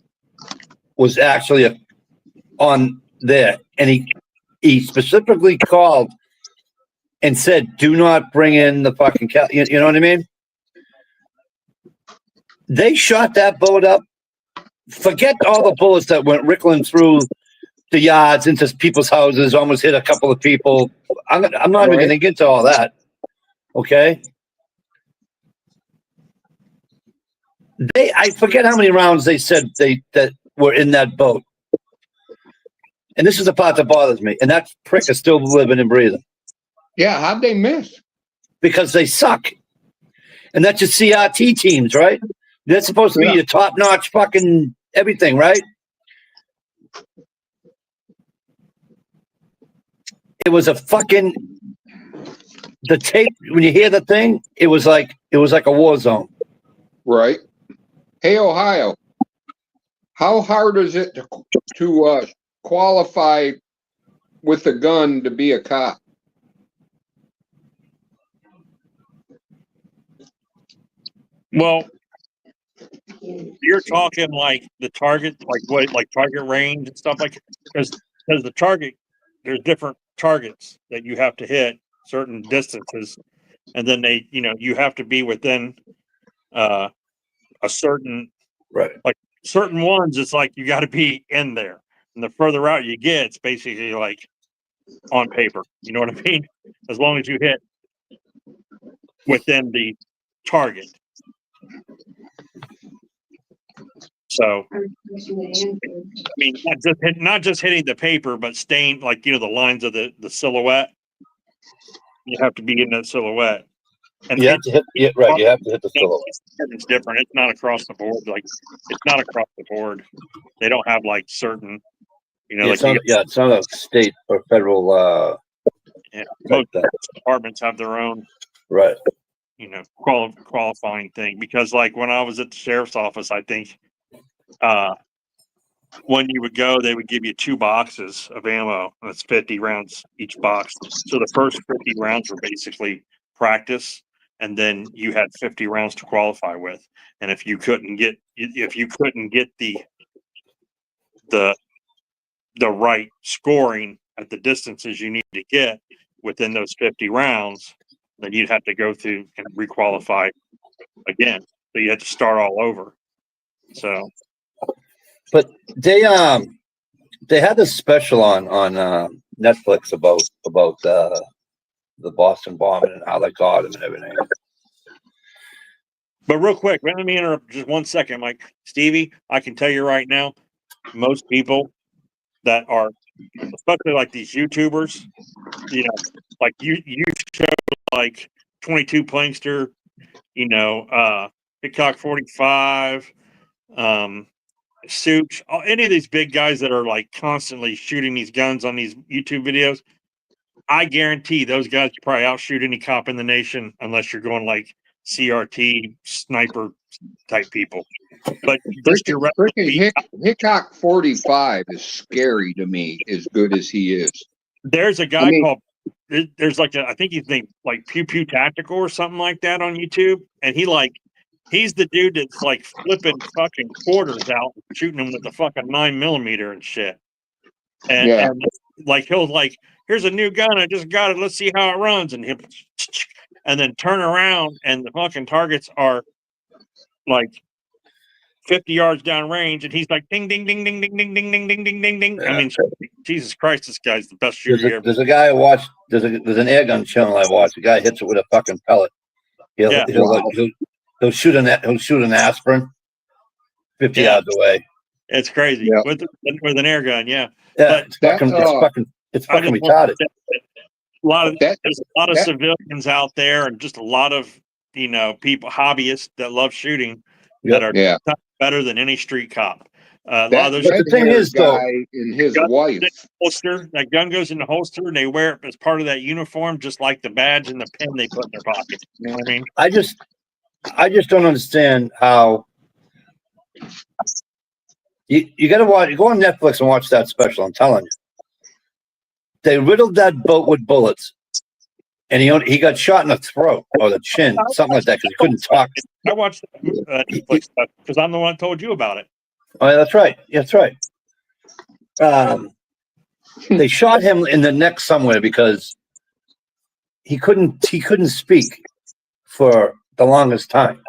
was actually on there, and he specifically called and said, "Do not bring in the fucking you know what I mean?" They shot that boat up. Forget all the bullets that went rickling through the yards into people's houses, almost hit a couple of people. I'm not even going to get to all that. Okay. I forget how many rounds they said that were in that boat. And this is the part that bothers me. And that prick is still living and breathing. Yeah, how'd they miss? Because they suck. And that's your CRT teams, right? They're supposed to be your top-notch fucking everything, right? it was a fucking, the tape, when you hear the thing, it was like a war zone. Right. Hey, Ohio, how hard is it to qualify with a gun to be a cop? Well, you're talking like the target, like target range and stuff like, because the target, there's different targets that you have to hit certain distances, and then you have to be within a certain, Right. like certain ones. It's like you got to be in there, and the further out you get, it's basically like on paper. You know what I mean? As long as you hit within the target. So, I mean, not just hitting the paper, but staying like the lines of the silhouette. You have to be in that silhouette. And You have to hit, right. You have to hit the silhouette. It's different. It's not across the board. Like it's not across the board. They don't have like certain, It's not a state or federal. Most departments have their own, right. Qualifying thing. Because like when I was at the sheriff's office, I think when you would go, they would give you 2 boxes of ammo. That's 50 rounds each box. So the first 50 rounds were basically practice, and then you had 50 rounds to qualify with. And if you couldn't get the right scoring at the distances you need to get within those 50 rounds, then you'd have to go through and requalify again. So you had to start all over. So, but they had this special on Netflix about the Boston bombing and how they got him and everything. But real quick, let me interrupt just 1 second, Mike. Stevie, I can tell you right now, most people that are, especially like these YouTubers, like you show like 22 Plankster, Hickok 45, Such, any of these big guys that are like constantly shooting these guns on these YouTube videos, I guarantee those guys could probably outshoot any cop in the nation unless you're going like CRT sniper type people. But freaking Hickok 45 is scary to me, as good as he is. There's a guy called, there's like I think he's named like Pew Pew Tactical or something like that on YouTube, and he's the dude that's like flipping fucking quarters out, shooting them with the fucking 9mm and shit. And like he'll like, here's a new gun, I just got it, let's see how it runs, and and then turn around and the fucking targets are like 50 yards down range, and he's like ding ding ding ding ding ding ding ding ding ding ding ding. I mean, Jesus Christ, this guy's the best shooter ever. There's a guy I watched. There's an air gun channel I watch. The guy hits it with a fucking pellet. He'll shoot an aspirin 50 yards away. It's crazy with an air gun. Yeah, but it's fucking retarded. There's a lot of civilians out there, and just a lot of people, hobbyists that love shooting that are better than any street cop. A lot of those. The thing is, though, and his wife, holster, that gun goes in the holster, and they wear it as part of that uniform, just like the badge and the pin they put in their pocket. You know what I mean? I just don't understand how you got to watch. Go on Netflix and watch that special. I'm telling you, they riddled that boat with bullets, and he got shot in the throat or the chin, something like that, because he couldn't talk. I watched Netflix stuff because I'm the one that told you about it. Oh, yeah, that's right. That's right. They shot him in the neck somewhere because he couldn't speak for the longest time.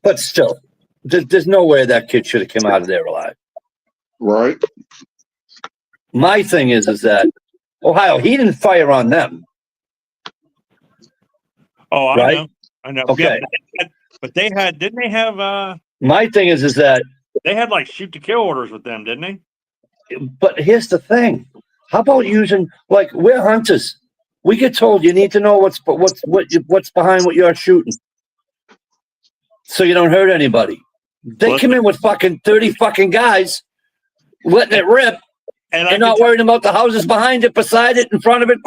But still, there's no way that kid should have come out of there alive. Right. My thing is that Ohio, he didn't fire on them. Oh, I know. Okay. Yeah, but they had, didn't they have, my thing is that they had like shoot to kill orders with them, didn't they? But here's the thing. How about using, like, we're hunters. We get told you need to know what's behind what you're shooting, so you don't hurt anybody. They come in with fucking 30 fucking guys, letting it rip, and and not worrying about the houses behind it, beside it, in front of it.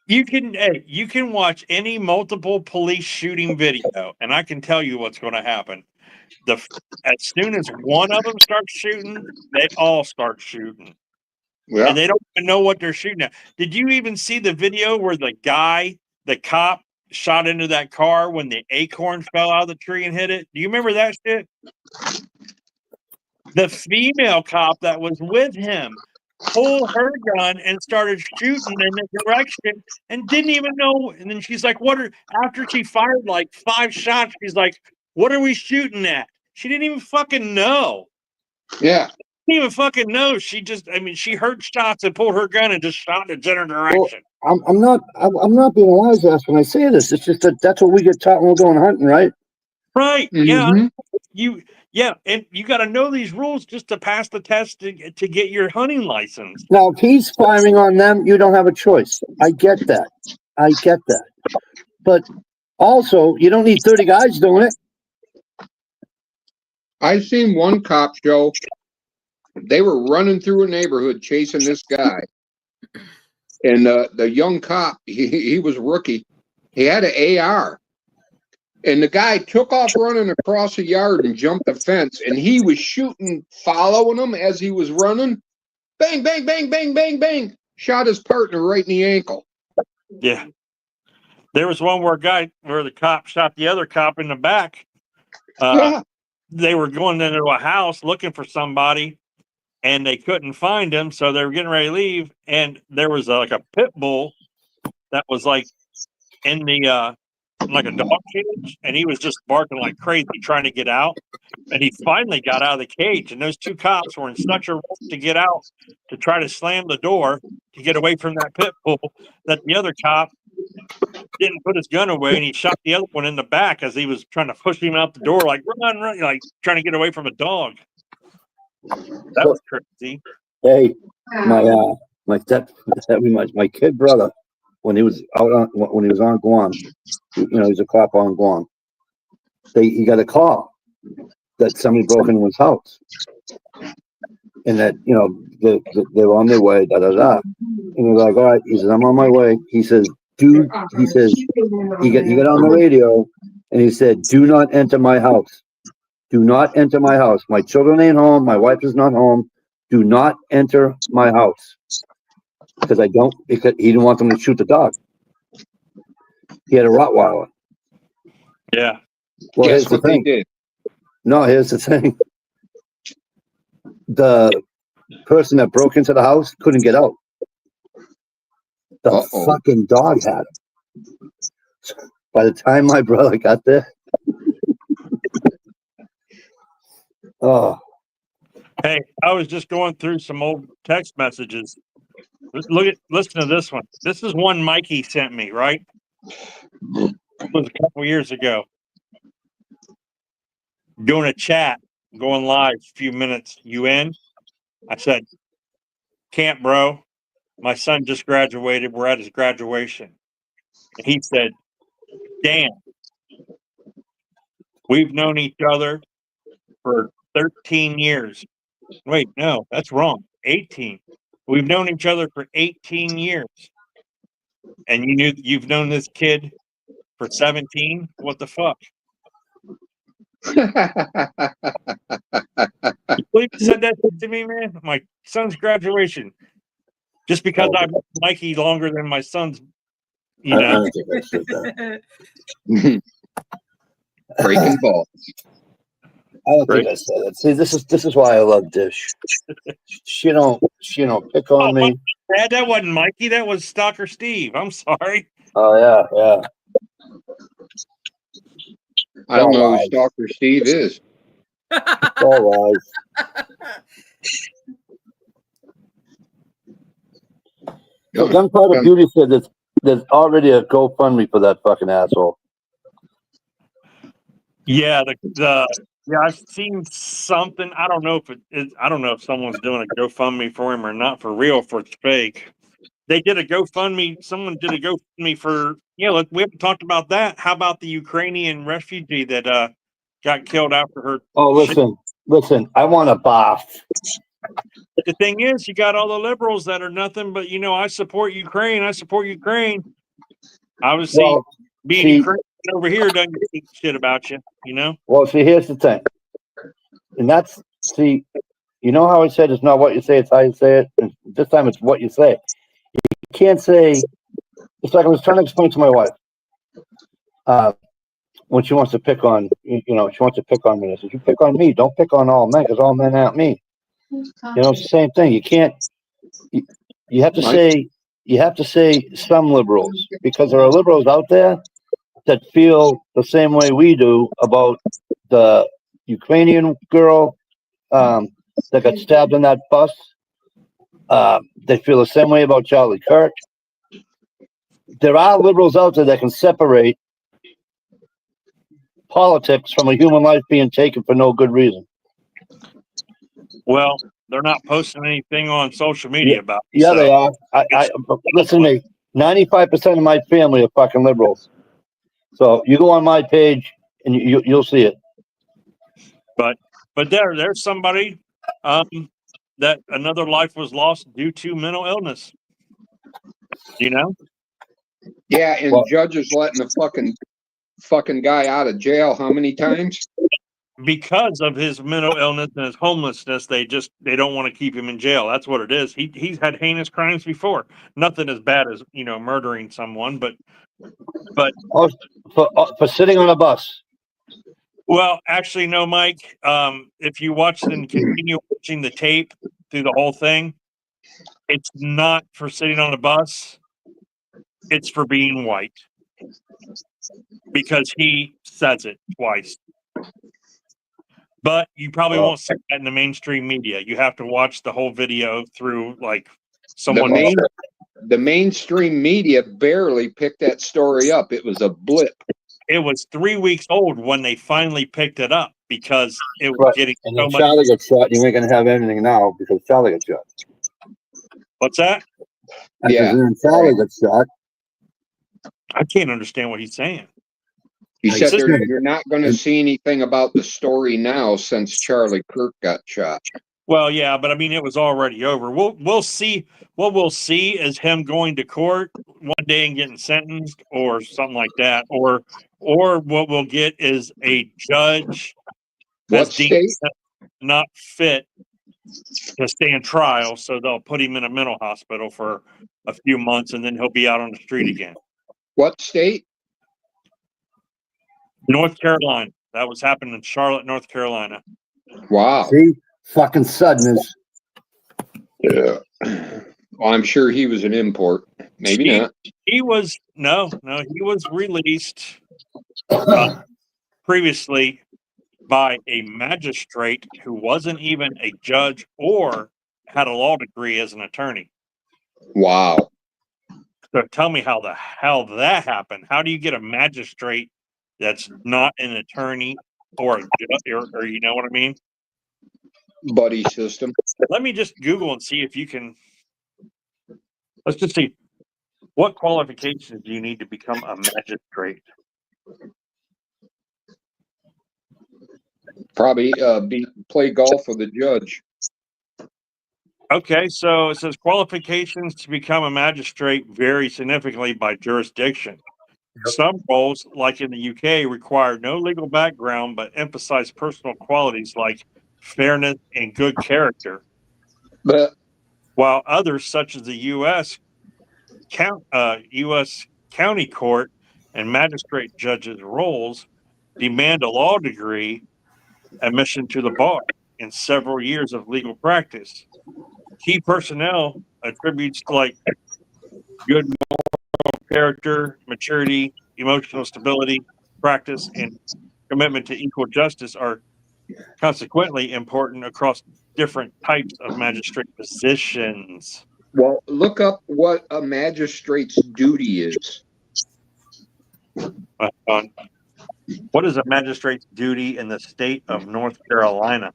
You can watch any multiple police shooting video, and I can tell you what's going to happen. As soon as one of them starts shooting, they all start shooting. Yeah. And they don't even know what they're shooting at. Did you even see the video where the cop, shot into that car when the acorn fell out of the tree and hit it? Do you remember that shit? The female cop that was with him pulled her gun and started shooting in the direction and didn't even know. And then she's like, after she fired like 5 shots, she's like, what are we shooting at? She didn't even fucking know. Yeah. Didn't even fucking know. She heard shots and pulled her gun and just shot in a general direction. Well, I'm not being a wise ass when I say this. It's just that's what we get taught when we're going hunting, right? Right. Mhm. Yeah. And you got to know these rules just to pass the test to get your hunting license. Now, if he's firing on them, you don't have a choice. I get that. But also, you don't need 30 guys doing it. I seen one cop show. They were running through a neighborhood chasing this guy. And the young cop, he was a rookie. He had an AR. And the guy took off running across a yard and jumped the fence. And he was shooting, following him as he was running. Bang, bang, bang, bang, bang, bang. Shot his partner right in the ankle. Yeah. There was one where the cop shot the other cop in the back. Yeah. They were going into a house looking for somebody, and they couldn't find him, so they were getting ready to leave. And there was like a pit bull that was like in the like a dog cage, and he was just barking like crazy, trying to get out. And he finally got out of the cage, and those 2 cops were in such a rush to get out to try to slam the door to get away from that pit bull that the other cop didn't put his gun away, and he shot the other one in the back as he was trying to push him out the door, like run, like trying to get away from a dog. That was crazy. Hey, my kid brother, when he was on Guam, he's a cop on Guam. He got a call that somebody broke into his house, and that they were on their way. Da da da. And he was like, all right. He says, I'm on my way. He says, dude. He says, he got on the radio, and he said, do not enter my house. Do not enter my house. My children ain't home. My wife is not home. Do not enter my house. Because he didn't want them to shoot the dog. He had a Rottweiler. Yeah. Well, Guess here's the what they thing. did? No, here's the thing. The person that broke into the house couldn't get out. The fucking dog had him. By the time my brother got there, oh. Hey, I was just going through some old text messages. Listen to this one. This is one Mikey sent me, right? It was a couple years ago. Doing a chat, going live a few minutes. You in? I said, can't, bro. My son just graduated. We're at his graduation. And he said, damn. We've known each other for 13 years. Wait, no, that's wrong. 18. We've known each other for 18 years. And you've known this kid for 17? What the fuck? You believe he said that to me, man? My son's graduation. Just because I've known Mikey longer than my son's, I don't think I said that. Breaking balls. I don't think I said it. See, this is why I love Dish. She don't pick on me. Dad, that wasn't Mikey. That was Stalker Steve. I'm sorry. Oh yeah. I don't know who Stalker Steve is. All right. So Gunpowder Beauty said there's already a GoFundMe for that fucking asshole. Yeah, I've seen something. I don't know if someone's doing a GoFundMe for him or not for real, for it's fake. They did a GoFundMe. Someone did a GoFundMe for, we haven't talked about that. How about the Ukrainian refugee that got killed after her. Oh, listen. I want a bath. The thing is, you got all the liberals that are nothing but, I support Ukraine. I support Ukraine. Obviously, Well, being see- Ukrainian over here doesn't give a shit about you, Well, see, here's the thing, and you know how I said it's not what you say, it's how you say it. And this time, it's what you say. You can't say. It's like I was trying to explain to my wife. When she wants to pick on, she wants to pick on me. I said, "You pick on me. Don't pick on all men, because all men aren't me." It's the same thing. You can't. You have to say. You have to say some liberals, because there are liberals out there that feel the same way we do about the Ukrainian girl that got stabbed in that bus. They feel the same way about Charlie Kirk. There are liberals out there that can separate politics from a human life being taken for no good reason. Well, they're not posting anything on social media about it. Yeah, so they are. Listen to me. 95% of my family are fucking liberals. So you go on my page and you'll see it. But there's somebody that another life was lost due to mental illness. Yeah, and judges letting a fucking guy out of jail how many times? Because of his mental illness and his homelessness, they don't want to keep him in jail. That's what it is. He's had heinous crimes before. Nothing as bad as murdering someone, but For sitting on a bus. well, actually, no, Mike. If you watch and continue watching the tape through the whole thing, it's not for sitting on a bus. It's for being white, because he says it twice. But you probably won't see that in the mainstream media. You have to watch the whole video through someone. The mainstream media barely picked that story up. It was a blip. It was 3 weeks old when they finally picked it up, because it was getting And so then much. Charlie got shot. You ain't gonna have anything now because Charlie got shot. What's that? Yeah. And then Charlie got shot. I can't understand what he's saying. He Like, said sister- you're not going to see anything about the story now since Charlie Kirk got shot. Well, yeah, but I mean, it was already over. We'll see. What we'll see is him going to court one day and getting sentenced, or something like that, or what we'll get is a judge What has deemed state? him not fit to stand trial, so they'll put him in a mental hospital for a few months, and then he'll be out on the street again. What state? North Carolina. That was happening in Charlotte, North Carolina. Wow. See, fucking suddenness. Yeah. Well, I'm sure he was an import. Maybe not. He was he was released previously by a magistrate who wasn't even a judge or had a law degree as an attorney. Wow. So tell me how the hell that happened. How do you get a magistrate that's not an attorney or a judge, or you know what I mean? Buddy system. Let me just Google and see if you can. Let's just see. What qualifications do you need to become a magistrate? Probably play golf with a judge. Okay, so it says qualifications to become a magistrate vary significantly by jurisdiction. Some roles, like in the UK, require no legal background but emphasize personal qualities like fairness and good character. But While others, such as the U.S. County Court and magistrate judges' roles, demand a law degree, admission to the bar, and several years of legal practice. Key personnel attributes like good moral character, maturity, emotional stability, practice, and commitment to equal justice are consequently important across different types of magistrate positions. well, look up what a magistrate's duty is. What is a magistrate's duty in the state of North Carolina?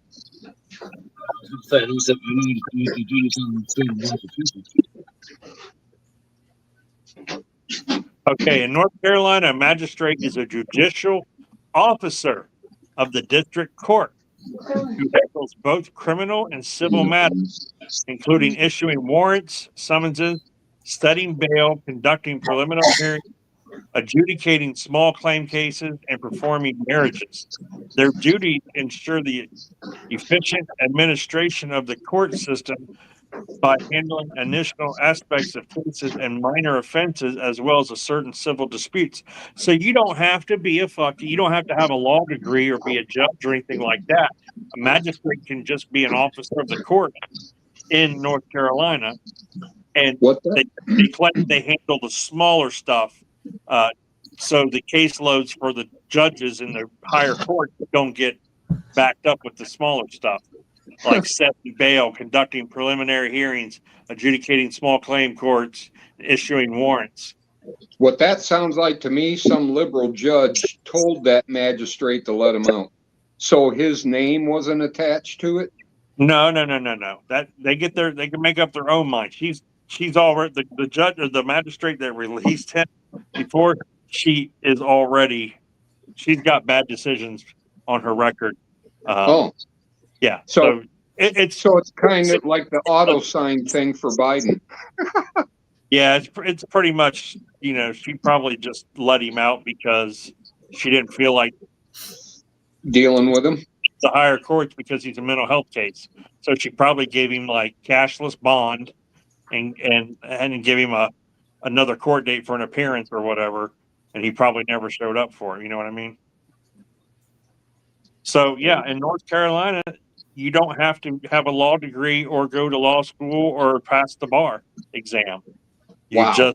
Okay, in North Carolina, a magistrate is a judicial officer of the district court, who handles both criminal and civil matters, including issuing warrants, summonses, setting bail, conducting preliminary hearings, adjudicating small claim cases, and performing marriages. Their duty ensure the efficient administration of the court system by handling initial aspects of cases and minor offenses, as well as a certain civil disputes. So you don't have to be you don't have to have a law degree or be a judge or anything like that. A magistrate can just be an officer of the court in North Carolina, and they handle the smaller stuff. So the caseloads for the judges in the higher court don't get backed up with the smaller stuff, like setting bail, conducting preliminary hearings, adjudicating small claim courts, issuing warrants. What that sounds like to me, some liberal judge told that magistrate to let him out. So his name wasn't attached to it? No. That they can make up their own mind. She's already the judge or the magistrate that released him before. She's got bad decisions on her record. Yeah. So it's kind of like the auto sign thing for Biden. Yeah, it's pretty much, she probably just let him out because she didn't feel like dealing with him. The higher courts because he's a mental health case. So she probably gave him like cashless bond and give him another court date for an appearance or whatever. And he probably never showed up for it. You know what I mean? So yeah, in North Carolina, you don't have to have a law degree or go to law school or pass the bar exam. Wow.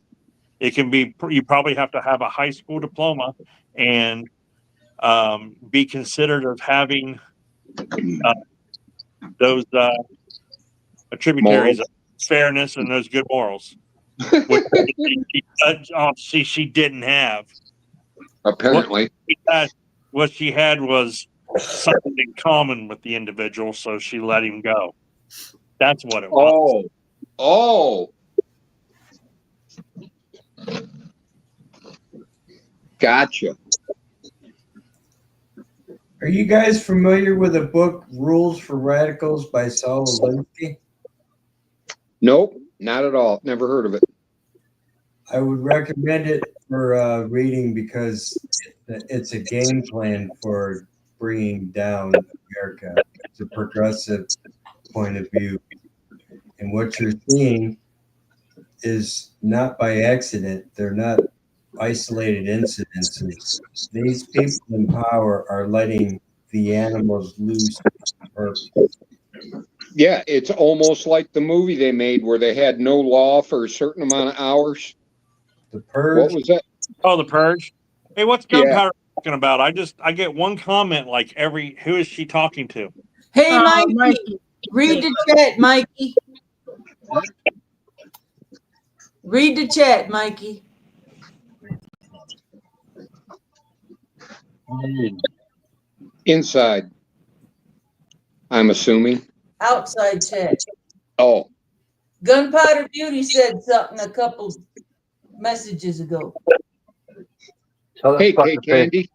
You probably have to have a high school diploma and be considered of having those tributaries of fairness and those good morals. Which she didn't have. Apparently. What she had was something in common with the individual, so she let him go. That's what it was. Oh. Gotcha. Are you guys familiar with the book Rules for Radicals by Saul Alinsky? Nope, not at all. Never heard of it. I would recommend it for reading because it's a game plan for bringing down America. It's a progressive point of view. And what you're seeing is not by accident. They're not isolated incidences. These people in power are letting the animals loose. Yeah, it's almost like the movie they made where they had no law for a certain amount of hours. The Purge. What was that? Oh, The Purge. Hey, what's Gunpowder talking about? I get one comment like who is she talking to? Hey, Mikey. Read the chat, Mikey. Read the chat, Mikey. Inside, I'm assuming. Outside chat. Oh. Gunpowder Beauty said something a couple messages ago. Hey, Candy.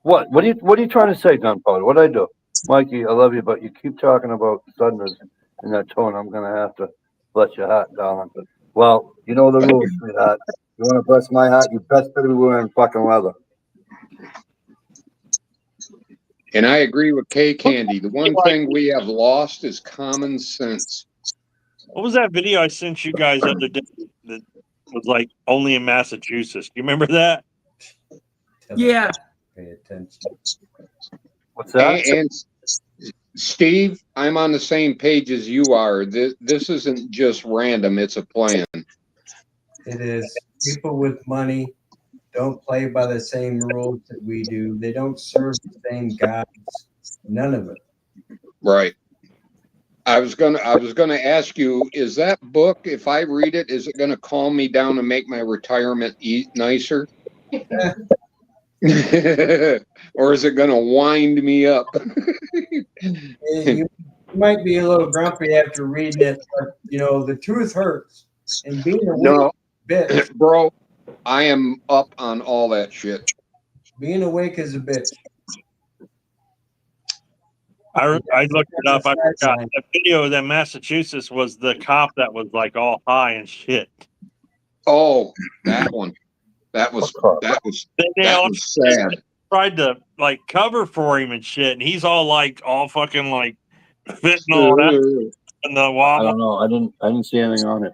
What are you trying to say, Gunpowder? What'd I do? Mikey, I love you, but you keep talking about Southerners in that tone. I'm going to have to bless your heart, darling. Well, you know the rules, sweetheart. You want to bless my heart, you best better be wearing fucking leather. And I agree with Kay Candy. The one thing we have lost is common sense. What was that video I sent you guys the other day that was like only in Massachusetts? Do you remember that? Yeah. Pay attention. What's that? And Steve, I'm on the same page as you are. This isn't just random. It's a plan. It is. People with money don't play by the same rules that we do. They don't serve the same gods. None of it. Right. I was gonna ask you, is that book, if I read it, is it gonna calm me down and make my retirement nicer? Or is it gonna wind me up? You might be a little grumpy after reading it, but the truth hurts. And being awake, Bro, I am up on all that shit. being awake is a bitch. I looked it up. I forgot. The video in Massachusetts was the cop that was like all high and shit. Oh, that one. That was They all sad. tried to like cover for him and shit, and he's all fucking like fentanyl out in the I wall. don't know. I didn't see anything on it.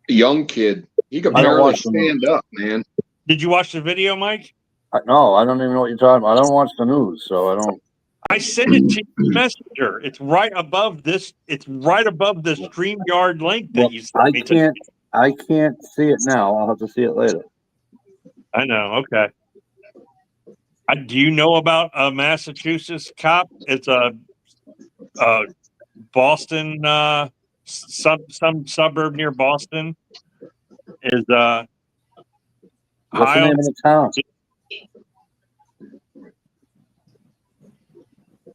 Young kid. He could I don't barely watch the stand news. up, man. Did you watch the video, Mike? No, I don't even know what you're talking about. I don't watch the news, so I don't. I sent it to you Messenger. It's right above this. It's right above the StreamYard link that Well, you sent me. I can't see it now. I'll have to see it later. I know. Okay. Do you know about a Massachusetts cop? It's a Boston, some suburb near Boston. Is What's high the name on. of the town?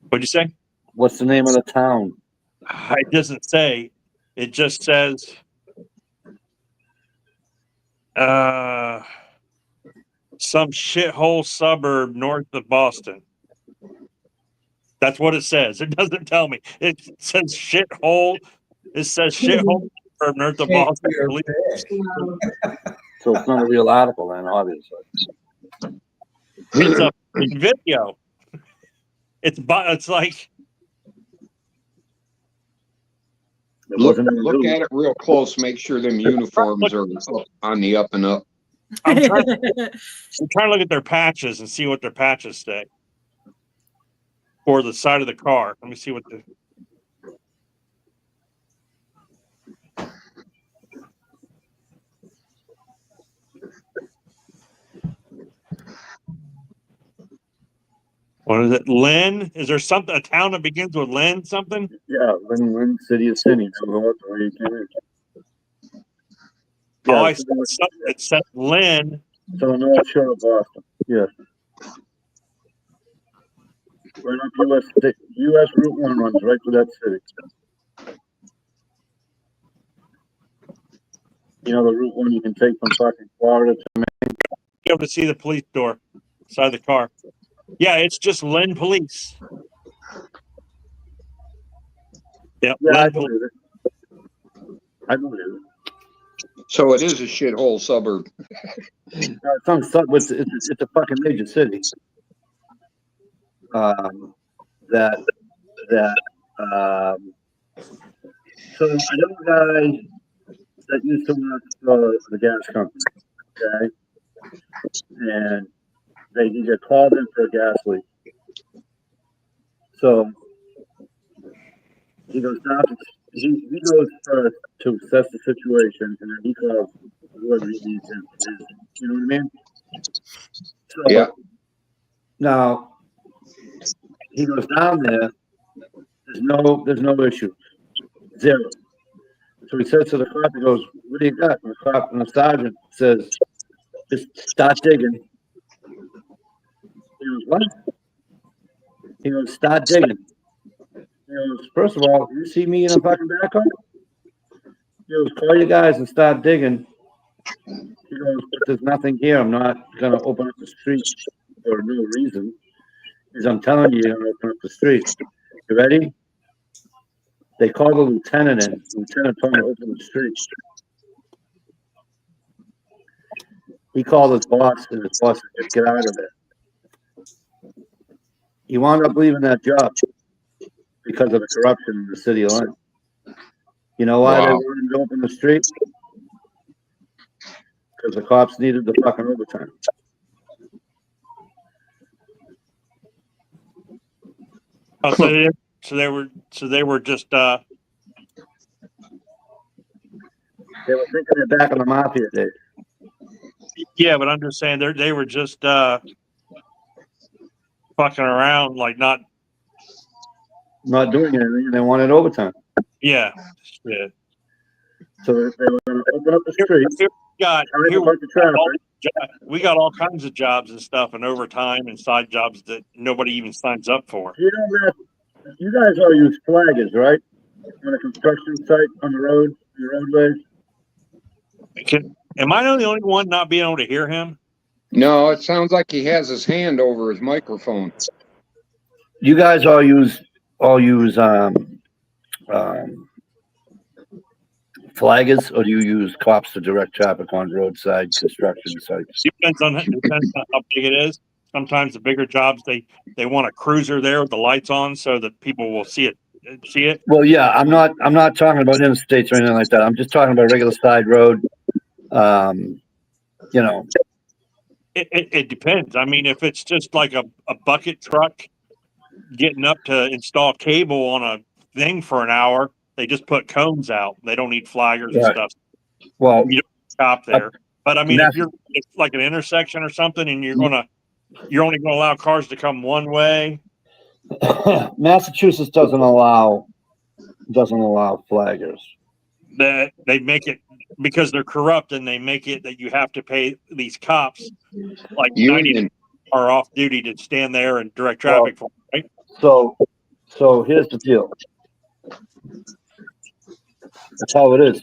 What'd you say? What's the name of the town? It doesn't say. It just says some shithole suburb north of Boston. That's what it says. It doesn't tell me. It says shithole. It says shithole suburb north of Boston. So it's not a real article then, obviously. It's a video. It's like Look at it real close. Make sure them uniforms are on the up and up. I'm trying to look at their patches and see what their patches say. Or the side of the car. Let me see what the. What is it? Lynn? Is there something, a town that begins with Lynn something? Yeah, Lynn, City of Cindy. Oh, I saw something that said Lynn. So North Shore of Boston. Yes. Right up US Route 1 runs right to that city. You know the Route 1 you can take from fucking Florida to Maine? Be able to see the police door side of the car. Yeah, it's just Lynn Police. Yep, Yeah, I Lynn Police. believe it. I believe it. So it is a shithole suburb. It's a fucking major city. So I know a guy that used to work for the gas company, okay? And he got called in for a gas leak. So he goes down to, he goes first to assess the situation, and then he calls whoever he needs him. You know what I mean? So, Yeah. Now he goes down there. There's no issue. Zero. So he says to the cop, he goes, "What do you got?" And the sergeant says, "Just start digging." He goes, "What?" He goes, "Start digging." He goes, "First of all, you see me in a fucking backhoe?" He goes, "Call your guys and start digging." He goes, "But there's nothing here. I'm not going to open up the street for no reason. Because I'm telling you, I'm going to open up the street. You ready?" They call the lieutenant in. Lieutenant told him to open the street. He called his boss, and his boss said, "Get out of there." He wound up leaving that job because of the corruption in the city of Lynn. You know why they wanted him to open the street? Because the cops needed the fucking overtime. Oh, so they were just They were thinking they're back in the mafia days. yeah, but I'm just saying they were just fucking around, like not Not doing anything, and they wanted overtime. yeah. So they were going to open up the street. We got all kinds of jobs and stuff and overtime and side jobs that nobody even signs up for. You know, you guys all use flaggers, right? On a construction site, on the road, the roadways. Am I the only one not being able to hear him? No, it sounds like he has his hand over his microphone. You guys all use all use flaggers, or do you use cops to direct traffic on roadside construction sites? Depends on how big it is. Sometimes the bigger jobs, they want a cruiser there with the lights on so that people will see it. Well, yeah, I'm not talking about interstates or anything like that. I'm just talking about a regular side road. You know, It depends. I mean, if it's just like a bucket truck getting up to install cable on a thing for an hour, they just put cones out. They don't need flaggers and Right. stuff. well, You don't stop there. But I mean, That's- if it's like an intersection or something, and you're only gonna allow cars to come one way. Massachusetts doesn't allow flaggers. That they make it because they're corrupt, and they make it that you have to pay these cops like 90 Union. are off duty to stand there and direct traffic for them, right? So here's the deal. That's how it is.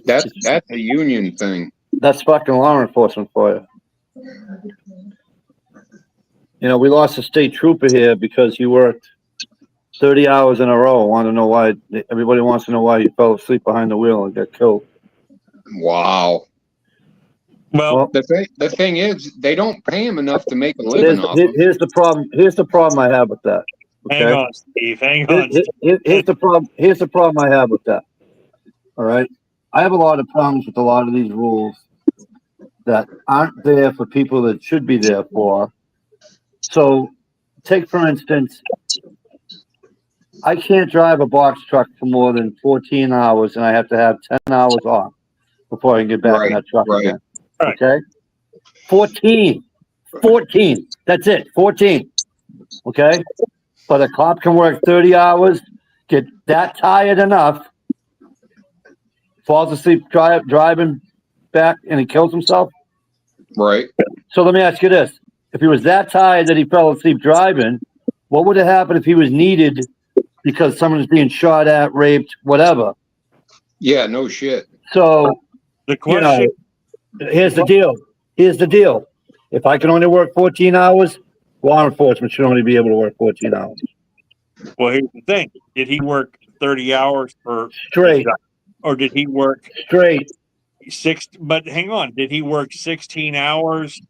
That's a union thing. That's fucking law enforcement for you. You know, we lost a state trooper here because he worked 30 hours in a row. Want to know why? Everybody wants to know why he fell asleep behind the wheel and got killed. Wow. Well, The thing is, they don't pay him enough to make a living off of. Here's the problem. Here's the problem I have with that. Okay? hang on, Steve. Hang on. Here's the problem. Here's the problem I have with that. All right. I have a lot of problems with a lot of these rules that aren't there for people that should be there for. So, take for instance, I can't drive a box truck for more than 14 hours, and I have to have 10 hours off before I can get back in that truck again. Right. Okay? 14. That's it. 14. Okay? But a cop can work 30 hours, get that tired enough, falls asleep driving back, and he kills himself. Right. So let me ask you this. If he was that tired that he fell asleep driving, what would have happened if he was needed because someone was being shot at, raped, whatever? Yeah, no shit. So, The question, here's the deal. If I can only work 14 hours, law enforcement should only be able to work 14 hours. well, here's the thing. Did he work 30 hours for Straight. or did he work Straight. but hang on, did he work 16 hours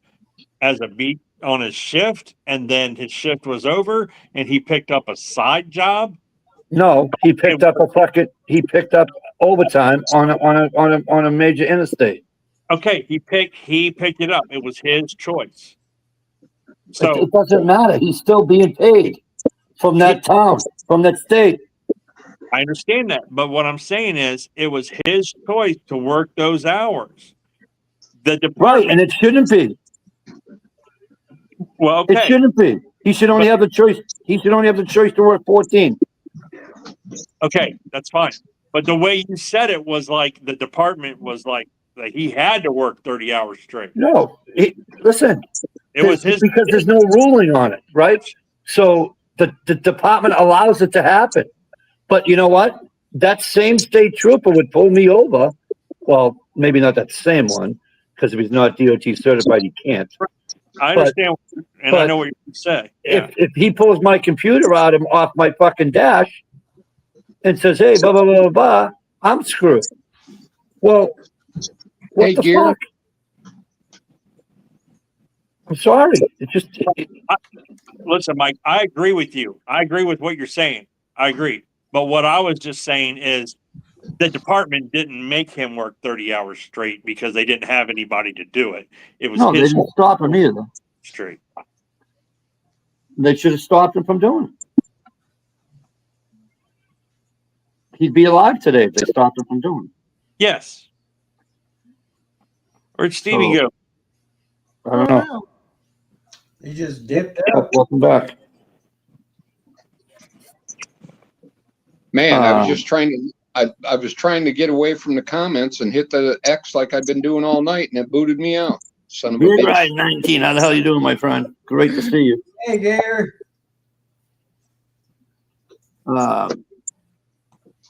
as a beat on his shift, and then his shift was over and he picked up a side job? No, he picked up overtime on a major interstate. Okay, he picked it up. It was his choice. So It doesn't matter. He's still being paid from that town, from that state. I understand that, but what I'm saying is it was his choice to work those hours. The department, Right, and it shouldn't be. well, okay. It shouldn't be. He should only have the choice. He should only have the choice to work 14. Okay, that's fine. But the way you said it was like the department was like that he had to work 30 hours straight. No, listen. It was his because there's no ruling on it, right? So the department allows it to happen. But you know what? That same state trooper would pull me over. Well, maybe not that same one, because if he's not DOT certified, he can't. I understand, and I know what you say. Yeah. If he pulls my computer out of off my fucking dash and says, "Hey, blah blah blah blah," blah, I'm screwed. Well, what Hey, the Gary. fuck? I'm sorry. It's just Listen, Mike, I agree with you. I agree with what you're saying. I agree. But what I was just saying is the department didn't make him work 30 hours straight because they didn't have anybody to do it. It was no. They his didn't stop him either. straight. They should have stopped him from doing it. He'd be alive today if they stopped him from doing it. Yes. Where'd Stevie So- go? I don't know. He just dipped Oh, out. welcome back. Man, I was just trying to. I was trying to get away from the comments and hit the X like I've been doing all night, and it booted me out. Son of a Big bitch. Ride 19. How the hell you doing, my friend? Great to see you. Hey, Gary.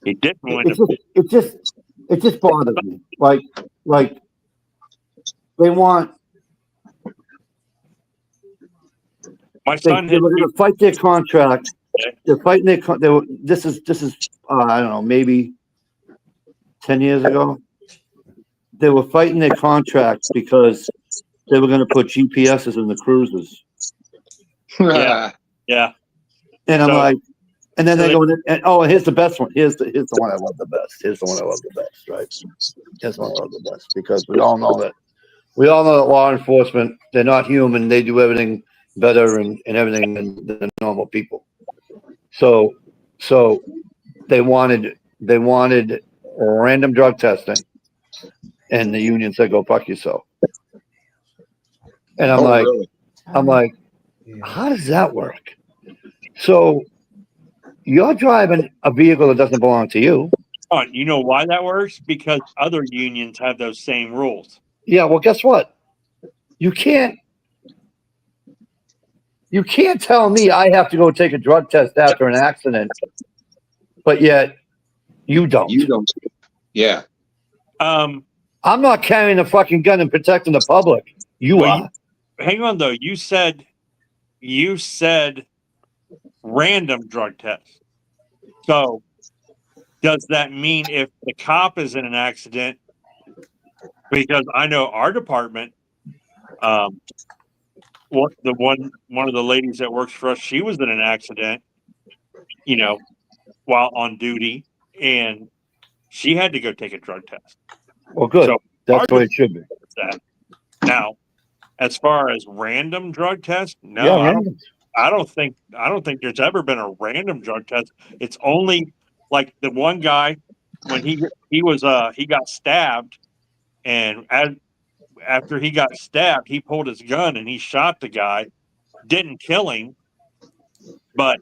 He didn't win. It just bothers me. Like they want My they son were going to fight their contract they're fighting this is I don't know, maybe 10 years ago. They were fighting their contract because they were going to put GPSs in the cruisers. Yeah. Yeah. And I'm So- like, and then so they they- go, and oh, here's the best one. Here's the one I love the best. Here's the one I love the best, right? Here's the one I love the best because we all know that law enforcement, they're not human. They do everything better and everything than normal people. So they wanted random drug testing, and the union said, "Go fuck yourself." And Oh, really? I'm like, how does that work? So you're driving a vehicle that doesn't belong to you. Oh, you know why that works? Because other unions have those same rules. Yeah, well, guess what? You can't tell me I have to go take a drug test after an accident, but yet you don't. You don't. Yeah. Um, I'm not carrying a fucking gun and protecting the public. You Well, are. hang on though. You said random drug test. So does that mean if the cop is in an accident? Because I know our department, one of the ladies that works for us, she was in an accident, while on duty, and she had to go take a drug test. Well, good. So That's the way it should be. that. Now, as far as random drug test, no, Yeah, I don't. random. I don't think there's ever been a random drug test. It's only like the one guy when he got stabbed, and after he got stabbed, he pulled his gun and he shot the guy. Didn't kill him, but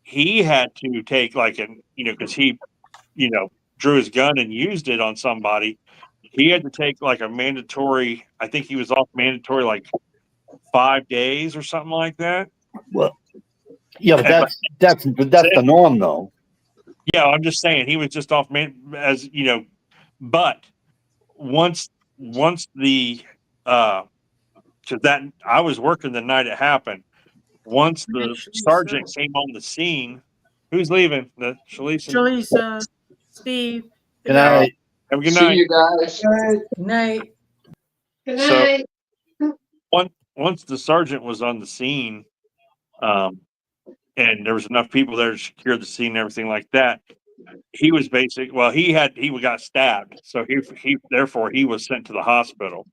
he had to take because he drew his gun and used it on somebody. He had to take like a mandatory. I think he was off mandatory like 5 days or something like that. Well, yeah, but that's the norm, though. Yeah, I'm just saying he was just off but once the because that I was working the night it happened. Once the sergeant came on the scene, who's leaving? The Shalisa. Shalisa, Steve. Good night. Have a good See night. you guys. Good night. Good So- night. Once the sergeant was on the scene, and there was enough people there to secure the scene and everything like that, he was he got stabbed, so he therefore he was sent to the hospital,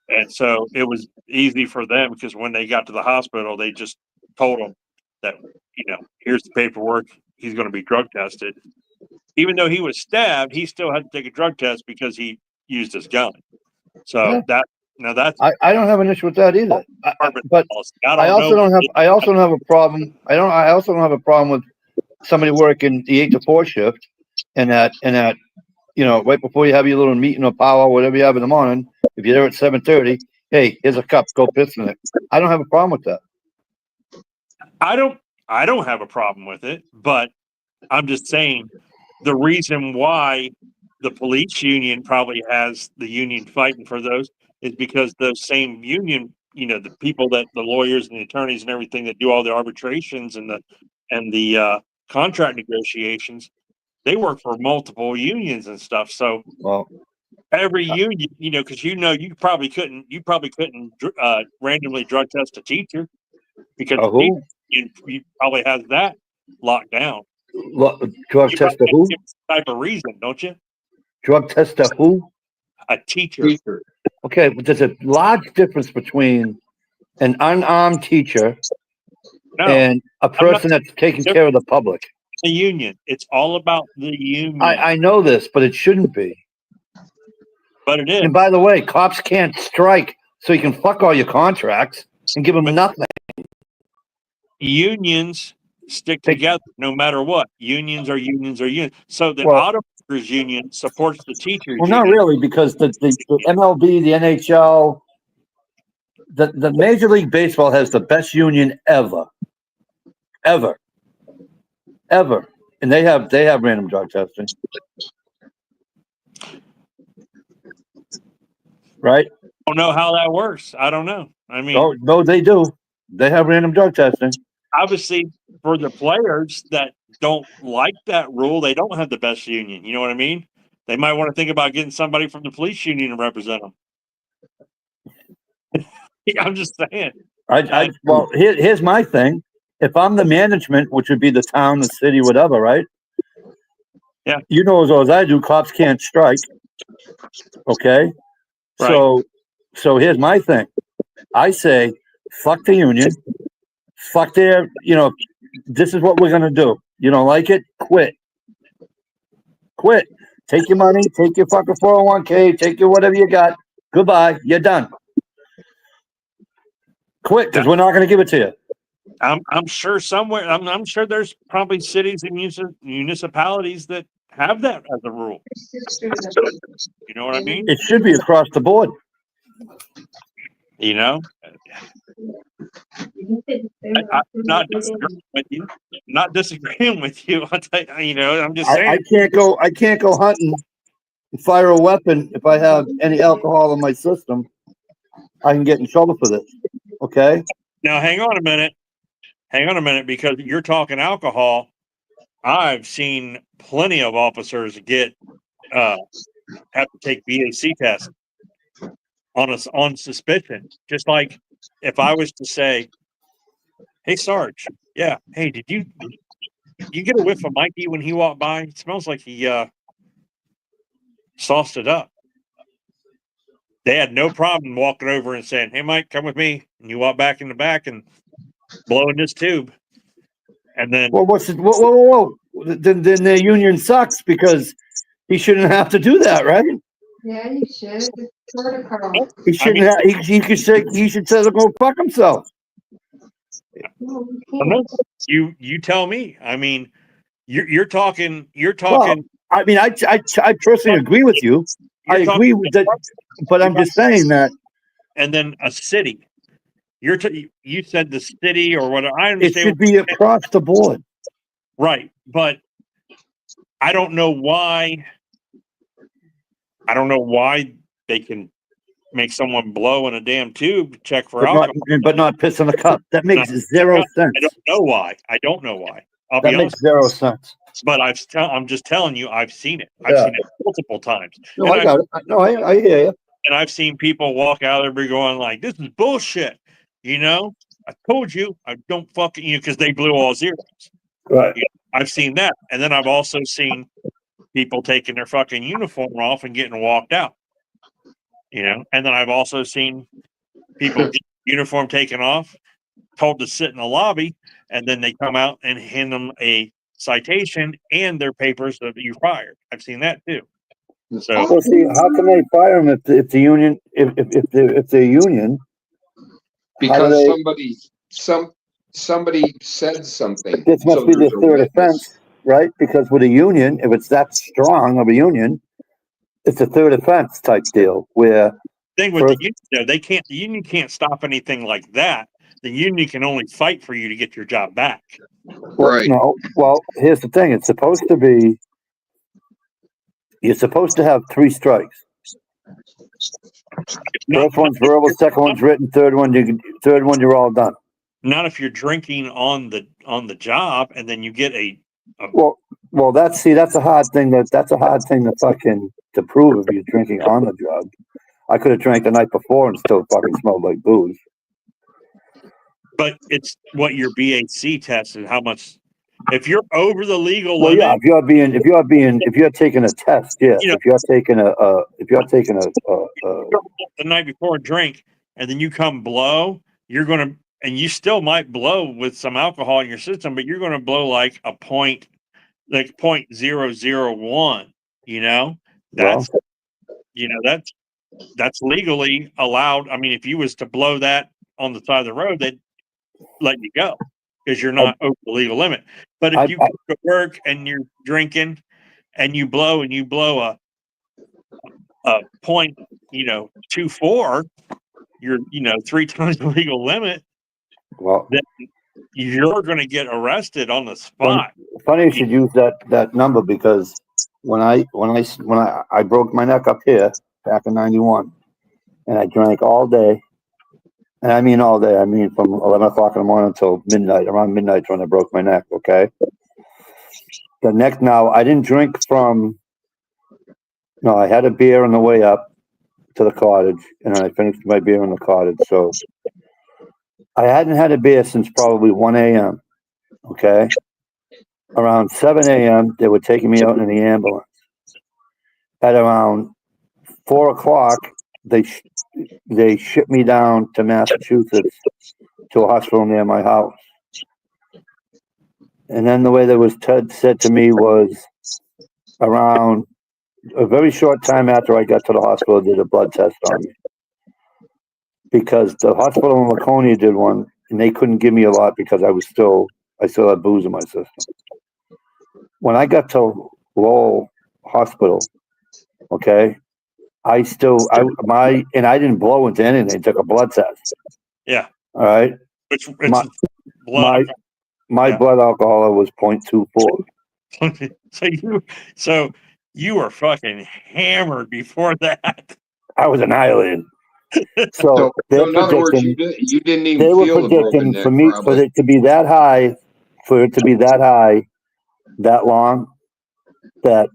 and so it was easy for them because when they got to the hospital, they just told him that here's the paperwork, he's going to be drug tested. Even though he was stabbed, he still had to take a drug test because he used his gun. So Yeah. that's I don't have an issue with that either. But I also don't have a problem. I also don't have a problem with somebody working the 8 to 4 shift and that right before you have your little meeting or power, whatever you have in the morning, if you're there at 7:30, hey, here's a cup, go piss in it. I don't have a problem with that. I don't have a problem with it, but I'm just saying the reason why the police union probably has the union fighting for those is because those same union, the people the lawyers and the attorneys and everything that do all the arbitrations and the contract negotiations, they work for multiple unions and stuff. So Well, every union, because you probably couldn't randomly drug test a teacher because the who? you probably has that locked down. Drug You test probably to who? give some type of reason, don't you? Drug test to who? A teacher. Okay, but there's a large difference between an unarmed teacher No, and a person that's taking care of the public. the union. It's all about the union. I know this, but it shouldn't be. But it is. And by the way, cops can't strike, so you can fuck all your contracts and give them nothing. Unions stick together no matter what. Unions are unions are unions. So the Well- auto workers union supports the teachers Well, not union. really, because the MLB, the NHL, the Major League Baseball has the best union ever, and they have random drug testing, right? I don't know how that works. I don't know. I mean, No, they do. They have random drug testing. obviously for the players that don't like that rule, they don't have the best union. You know what I mean? They might want to think about getting somebody from the police union to represent them. I'm just saying. Well, here's my thing. If I'm the management, which would be the town, the city, whatever, right? Yeah. You know as well as I do, cops can't strike. Okay. Right. So here's my thing. I say, fuck the union. Fuck their, this is what we're gonna do. You don't like it? Quit. Quit. Take your money, take your fucking 401k, take your whatever you got. Goodbye. You're done. Quit, because we're not gonna give it to you. I'm sure somewhere. I'm sure there's probably cities and municipalities that have that as a rule. You know what I mean? It should be across the board. You know, I'm not disagreeing with you. Not disagreeing with you. I'll tell you, I'm just saying. I can't go hunting and fire a weapon if I have any alcohol in my system. I can get in trouble for this. Okay. Now hang on a minute. Because you're talking alcohol. I've seen plenty of officers have to take BAC tests on suspicion. Just like if I was to say, "Hey Sarge, yeah, hey, did you get a whiff of Mikey when he walked by? It smells like he sauced it up." They had no problem walking over and saying, "Hey Mike, come with me," and you walk back in the back and blowing this tube. And then, well, whoa. Then the union sucks because he shouldn't have to do that, right? Yeah, you should. It's protocol. He shouldn't. He should say, "Go fuck himself." You tell me. I mean, you're talking. Well, I mean, I personally agree with you. I agree with that, but I'm just saying that. And then a city. You said the city or whatever. I It understand. should be across the board. Right, but I don't know why. I don't know why they can make someone blow in a damn tube to check for alcohol, but not piss in a cup. That makes zero sense. I don't know why. I'll that be makes honest. Zero sense. But I'm just telling you, I've seen it. I've seen it multiple times. No, I got it. No, I hear you. And I've seen people walk out there be going like, "This is bullshit." I told you, I don't fucking because they blew all zeros. Right. I've seen that, and then I've also seen people taking their fucking uniform off and getting walked out. And then I've also seen people get uniform taken off, told to sit in the lobby, and then they come out and hand them a citation and their papers that you fired. I've seen that too. So, well, see, how can they fire them if the union if they're union? Because somebody said something. This must be the third offense, right? Because with a union, if it's that strong of a union, it's a third offense type deal. Where thing with the union, the union can't stop anything like that. The union can only fight for you to get your job back. Right. No. Well, here's the thing. It's supposed to be. You're supposed to have 3 strikes. First one's verbal, second one's written, third one you're all done. Not if you're drinking on the job and then you get a well that's a hard thing to prove if you're drinking on the job. I could have drank the night before and still fucking smelled like booze. But it's what your BAC test and how much. If you're over the legal limit, yeah. If you're taking a test, yeah. If you're taking a the night before a drink, and then you come blow, you're gonna, and you still might blow with some alcohol in your system, but you're gonna blow like a point, like 0.001. That's that's legally allowed. I mean, if you was to blow that on the side of the road, they'd let you go because you're not over the legal limit. But if you go to work and you're drinking and you blow a point, 0.24, you're 3 times the legal limit. Well, then you're going to get arrested on the spot. Funny you should use that number because when I broke my neck up here back in '91, and I drank all day, And I mean all day. I mean from 11 o'clock in the morning until midnight. Around midnight when I broke my neck, okay? The next, now, I didn't drink from, no, I had a beer on the way up to the cottage, and then I finished my beer in the cottage. So I hadn't had a beer since probably 1 a.m., okay? Around 7 a.m., they were taking me out in the ambulance. At around 4 o'clock, they shipped me down to Massachusetts to a hospital near my house. And then the way that was said to me was around a very short time after I got to the hospital, did a blood test on me. Because the hospital in Laconia did one, and they couldn't give me a lot because I still had booze in my system. When I got to Lowell Hospital, okay, I didn't blow into anything. Took a blood test. Yeah. All right. Which it's blood. My blood alcohol was 0.24. So you were fucking hammered before that. I was annihilated. So in other words, you didn't even they were feel the broken predicting neck, for me probably. for it to be that high, that long, that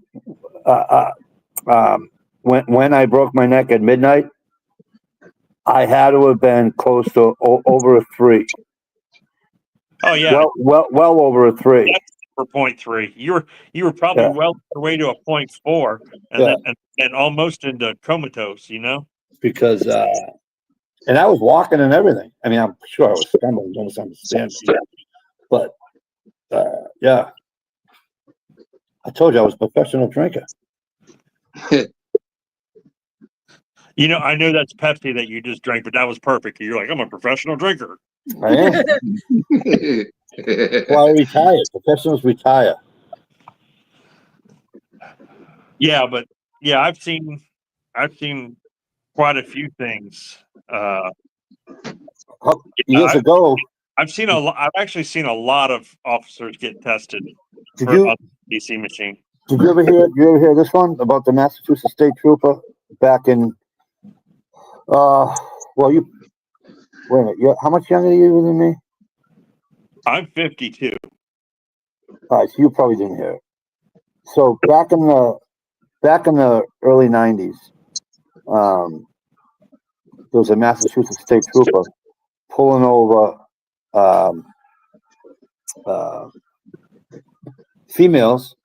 when I broke my neck at midnight, I had to have been close to over a 3. Oh yeah, well over a 3. That's for 0.3. You were probably well on your way to a 0.4, and then almost into comatose. You know, because and I was walking and everything. I mean, I'm sure I was stumbling, don't understand me. But yeah, I told you I was a professional drinker. You know, I know that's Pepsi that you just drank, but that was perfect. You're like, I'm a professional drinker. I am. Well, I retired. Professionals retire. Yeah, but yeah, I've seen quite a few things. Years ago, I've actually seen a lot of officers get tested for a DC machine. Did you ever hear this one about the Massachusetts State Trooper back in? Well, wait a minute. How much younger are you than me? I'm 52. All right, so you probably didn't hear it. So back in the early '90s, there was a Massachusetts State Trooper pulling over females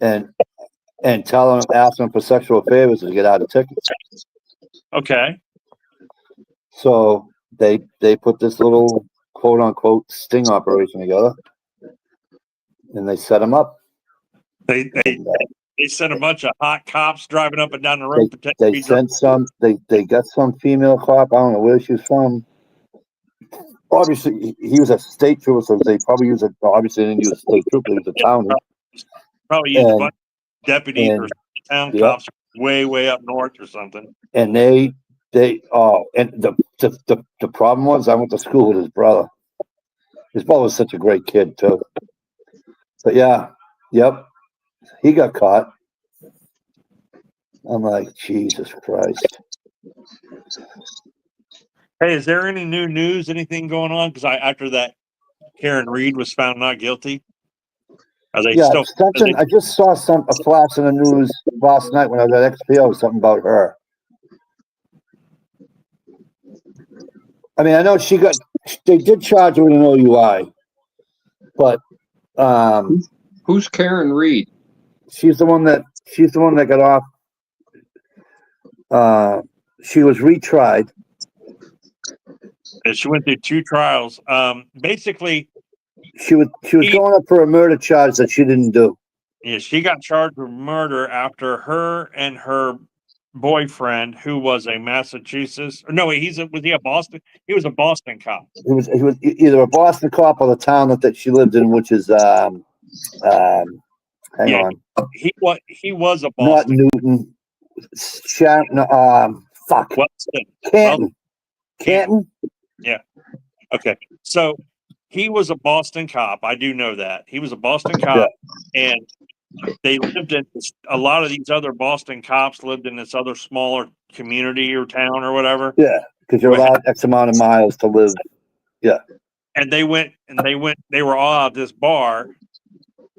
and asking them for sexual favors to get out of tickets. Okay. So they put this little quote unquote sting operation together, and they set them up. They sent a bunch of hot cops driving up and down the road. They sent some. They got some female cop. I don't know where she's from. Obviously, he was a state trooper, so they probably used it. Obviously, they didn't use a state trooper. He was a townie. Probably used a bunch of deputies or town cops way up north or something. And and the problem was I went to school with his brother. His brother was such a great kid too. But he got caught. I'm like, Jesus Christ. Hey, is there any new news? Anything going on? Because after that, Karen Reed was found not guilty. I just saw a flash in the news last night when I was at XPO. Something about her. I mean, I know they did charge her with an OUI, but who's Karen Reed? She's the one that got off. She was retried. And she went through 2 trials. Basically, she was going up for a murder charge that she didn't do. Yeah, she got charged with murder after her and her boyfriend, who was a Massachusetts. Or no, was he a Boston? He was a Boston cop. He was either a Boston cop or the town that she lived in, which is hang on. He was a Boston. Not Newton. Fuck. Canton. Canton. Yeah. Okay. So he was a Boston cop. I do know that. He was a Boston cop, and they lived in a lot of these other Boston cops lived in this other smaller community or town or whatever. Yeah. Because you're allowed X amount of miles to live. And they were all at this bar.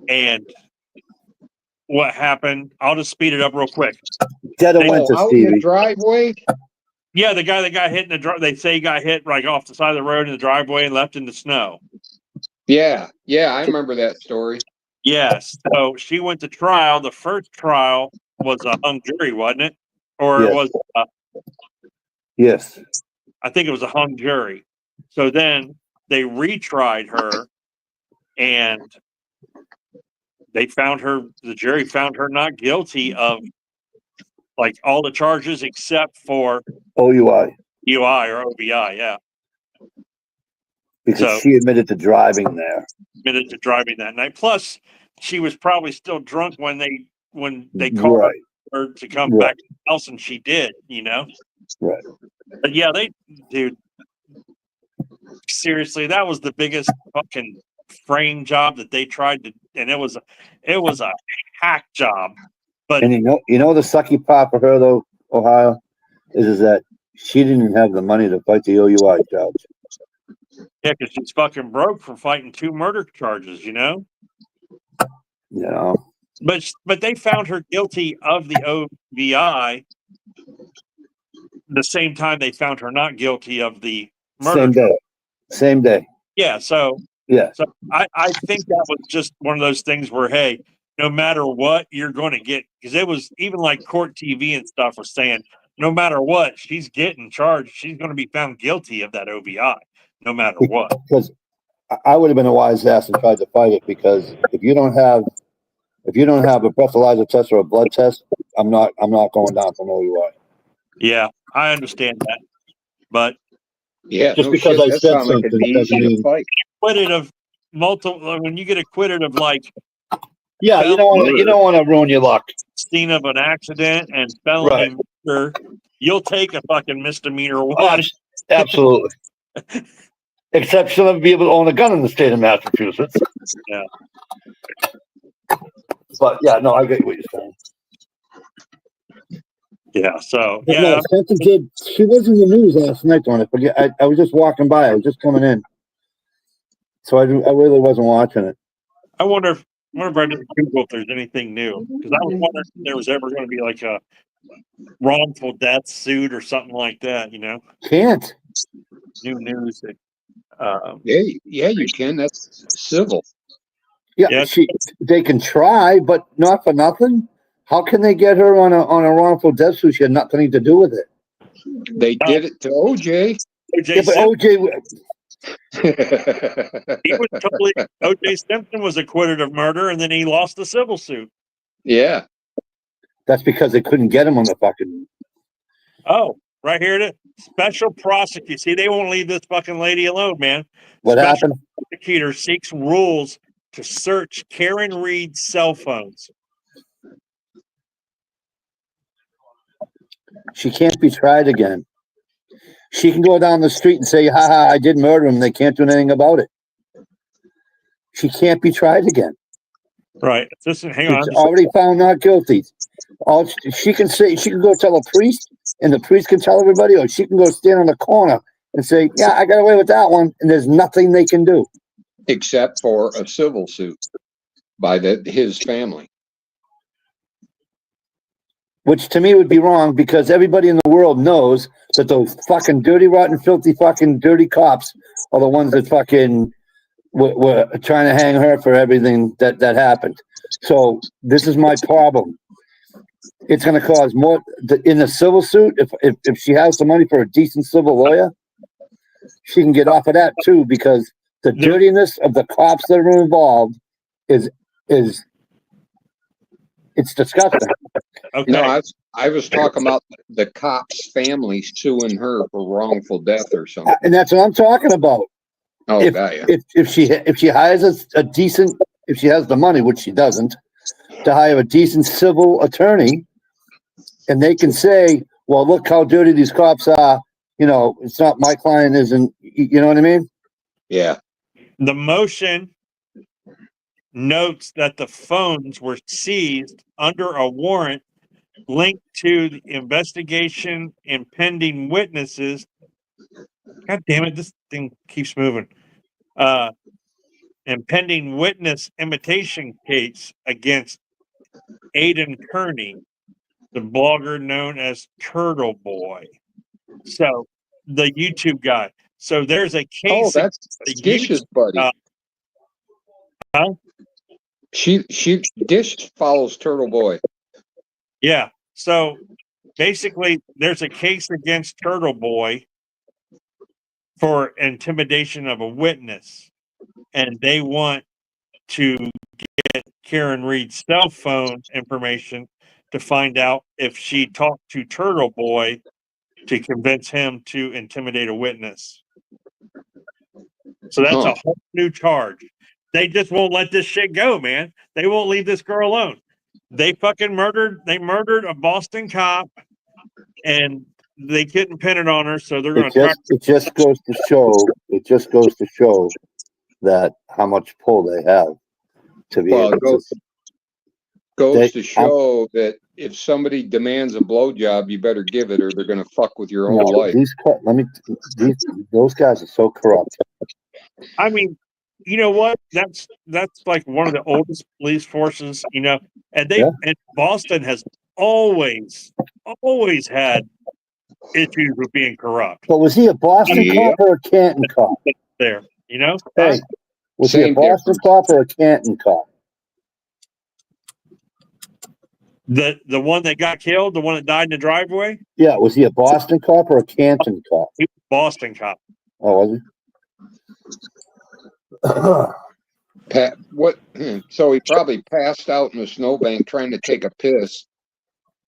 And what happened? I'll just speed it up real quick. Dead of Oh, winter, out in the Stevie. driveway? Yeah, the guy that got hit in the they say he got hit like off the side of the road in the driveway and left in the snow. Yeah, I remember that story. Yes. So she went to trial. The first trial was a hung jury, wasn't it? Or Yes. it was, Yes. I think it was a hung jury. So then they retried her and they found her, the jury found her not guilty of like all the charges except for OUI. UI or OBI. Yeah. Because So- she admitted to driving there. Admitted to driving that night. Plus, she was probably still drunk when they called Right. her to come Right. back to the house, and she did, Right. But yeah, dude, seriously, that was the biggest fucking frame job that they tried to, and it was a hack job. But And you know the sucky part for her though, Ohio, is that she didn't have the money to fight the OUI charge. yeah, because she's fucking broke for fighting 2 murder charges, You know. But they found her guilty of the OVI the same time they found her not guilty of the murder. Same day. Same day. Yeah, so Yeah. I think that was just one of those things where, hey, no matter what, you're going to get, because it was even like court TV and stuff were saying, no matter what, she's getting charged. She's going to be found guilty of that OVI, no matter what. Because I would have been a wise ass and tried to fight it, because if you don't have a breathalyzer test or a blood test, I'm not going down for an OUI. Yeah, I understand that. But Yeah, Just because I that said sounds like it'd something be doesn't easy to mean- fight. acquitted of multiple, when you get acquitted of like Yeah, you don't want to ruin your luck. scene of an accident and felony murder, you'll take a fucking misdemeanor one. Absolutely. Except she'll never be able to own a gun in the state of Massachusetts. Yeah. But yeah, no, I get what you're saying. Yeah, so But yeah, no, Spencer did. She was in the news last night on it, but yeah, I was just walking by. I was just coming in, so I really wasn't watching it. I wonder if I did Google if there's anything new, because I was wondering if there was ever going to be like a wrongful death suit or something like that. Can't. New news. That, Yeah, you can. That's civil. Yeah, Yeah. they can try, but not for nothing. How can they get her on a wrongful death suit? She had nothing to do with it. They did it to OJ. O.J. Yeah, but Simpson, OJ, he was totally. O.J. Simpson was acquitted of murder, and then he lost the civil suit. Yeah. that's because they couldn't get him on the fucking. Oh, right here it is. Special prosecutor. See, they won't leave this fucking lady alone, man. What Special happened? prosecutor seeks rules to search Karen Reed's cell phones. She can't be tried again. She can go down the street and say, "Ha ha, I did murder him." They can't do anything about it. She can't be tried again. Right. Hang on. She's already found not guilty. All she can say, she can go tell a priest, and the priest can tell everybody, or she can go stand on the corner and say, "Yeah, I got away with that one," and there's nothing they can do. Except for a civil suit by his family. Which to me would be wrong, because everybody in the world knows that those fucking dirty, rotten, filthy, fucking dirty cops are the ones that fucking were trying to hang her for everything that happened. So this is my problem. It's going to cause more in the civil suit. If she has the money for a decent civil lawyer, she can get off of that too, because the dirtiness of the cops that are involved is it's disgusting. Okay. No, I was talking about the cops' family suing her for wrongful death or something. And that's what I'm talking about. Oh, if, got ya. if she hires a decent, if she has the money, which she doesn't, to hire a decent civil attorney, and they can say, "Well, look how dirty these cops are. It's not my client isn't." You know what I mean? Yeah. The motion notes that the phones were seized under a warrant linked to the investigation and pending witnesses God damn it, this thing keeps moving. Impending witness imitation case against Aiden Kearney, the blogger known as Turtle Boy. So the YouTube guy. So there's a Oh, case. that's Dish's buddy. Huh? She Dish follows Turtle Boy. Yeah. So basically, there's a case against Turtle Boy for intimidation of a witness, and they want to get Karen Reed's cell phone information to find out if she talked to Turtle Boy to convince him to intimidate a witness. So that's a whole new charge. They just won't let this shit go, man. They won't leave this girl alone. They murdered a Boston cop, and they couldn't pin it on her, so they're going to try. It just goes to show that how much pull they have to be able to. Goes to show that if somebody demands a blowjob, you better give it, or they're going to fuck with your whole life. Those guys are so corrupt. I mean, you know what? That's like one of the oldest police forces, you know, and and Boston has always had issues with being corrupt. But was he a Boston cop or a Canton cop? There, you know? Hey, was he a Boston cop or a Canton cop? The one that got killed, the one that died in the driveway? Yeah, was he a Boston cop or a Canton cop? He was a Boston cop. Oh, was he? So he probably passed out in a snowbank trying to take a piss.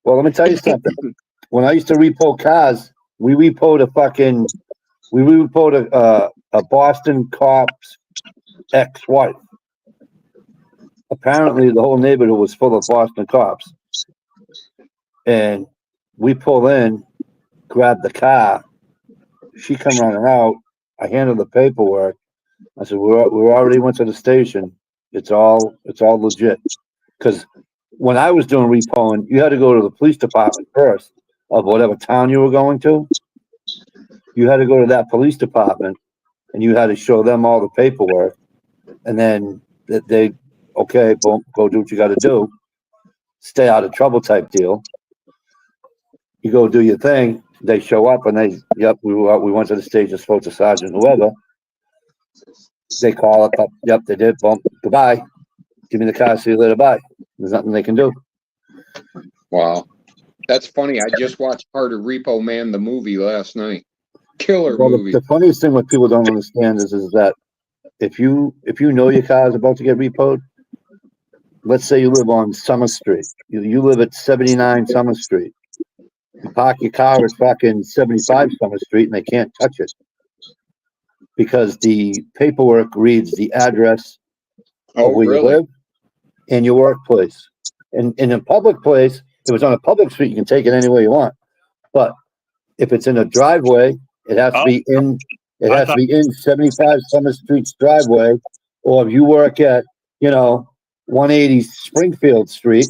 Well, let me tell you something. When I used to repo cars, we repoed a Boston cop's ex-wife. Apparently, the whole neighborhood was full of Boston cops. And we pull in, grab the car. She come running out. I handled the paperwork. I said, we already went to the station. It's all legit. Because when I was doing repoing, you had to go to the police department first of whatever town you were going to. You had to go to that police department, and you had to show them all the paperwork. And then they, okay, boom, go do what you got to do. Stay out of trouble type deal. You go do your thing. They show up, and we went to the station, spoke to Sergeant whoever. They call up, yep, they did, boom, goodbye. Give me the car, see you later, bye. There's nothing they can do. Wow. That's funny. I just watched part of Repo Man, the movie, last night. Killer movie. The funniest thing what people don't understand is that if you know your car is about to get repoed, let's say you live on Summer Street. You live at 79 Summer Street. You park your car at fucking 75 Summer Street, and they can't touch it because the paperwork reads the address of where you live and your workplace. And in a public place, if it's on a public street, you can take it anywhere you want. But if it's in a driveway, it has to be in. It has to be in 75 Summer Street's driveway, or if you work at 180 Springfield Street,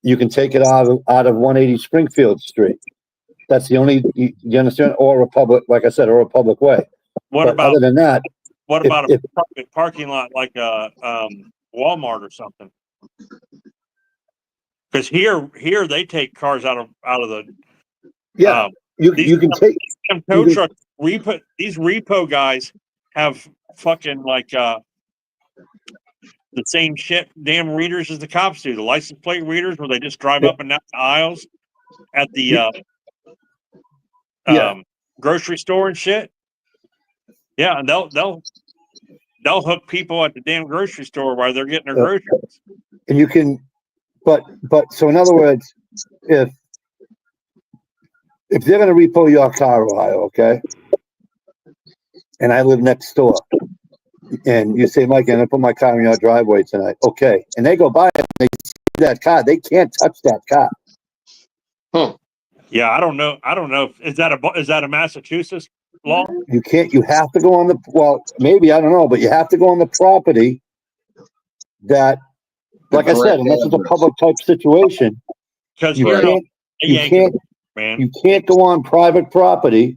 you can take it out of 180 Springfield Street. That's the only, you understand? Or a public, like I said, or a public way. Other than that, what about a private parking lot like a Walmart or something? Because here they take cars out of the. Yeah, you can take tow truck repo. These repo guys have fucking like the same shit damn readers as the cops do. The license plate readers where they just drive up and down the aisles at the grocery store and shit. Yeah, and they'll hook people at the damn grocery store while they're getting their groceries. And you can, but so in other words, if they're going to repo your car, Ohio, okay, and I live next door, and you say, Mike, I'm going to put my car in your driveway tonight, okay, and they go by it and they see that car, they can't touch that car. Huh. Yeah, I don't know. Is that a Massachusetts law? You can't. You have to go on maybe, I don't know, but you have to go on the property that, like I said, unless it's a public type situation, because you can't go on private property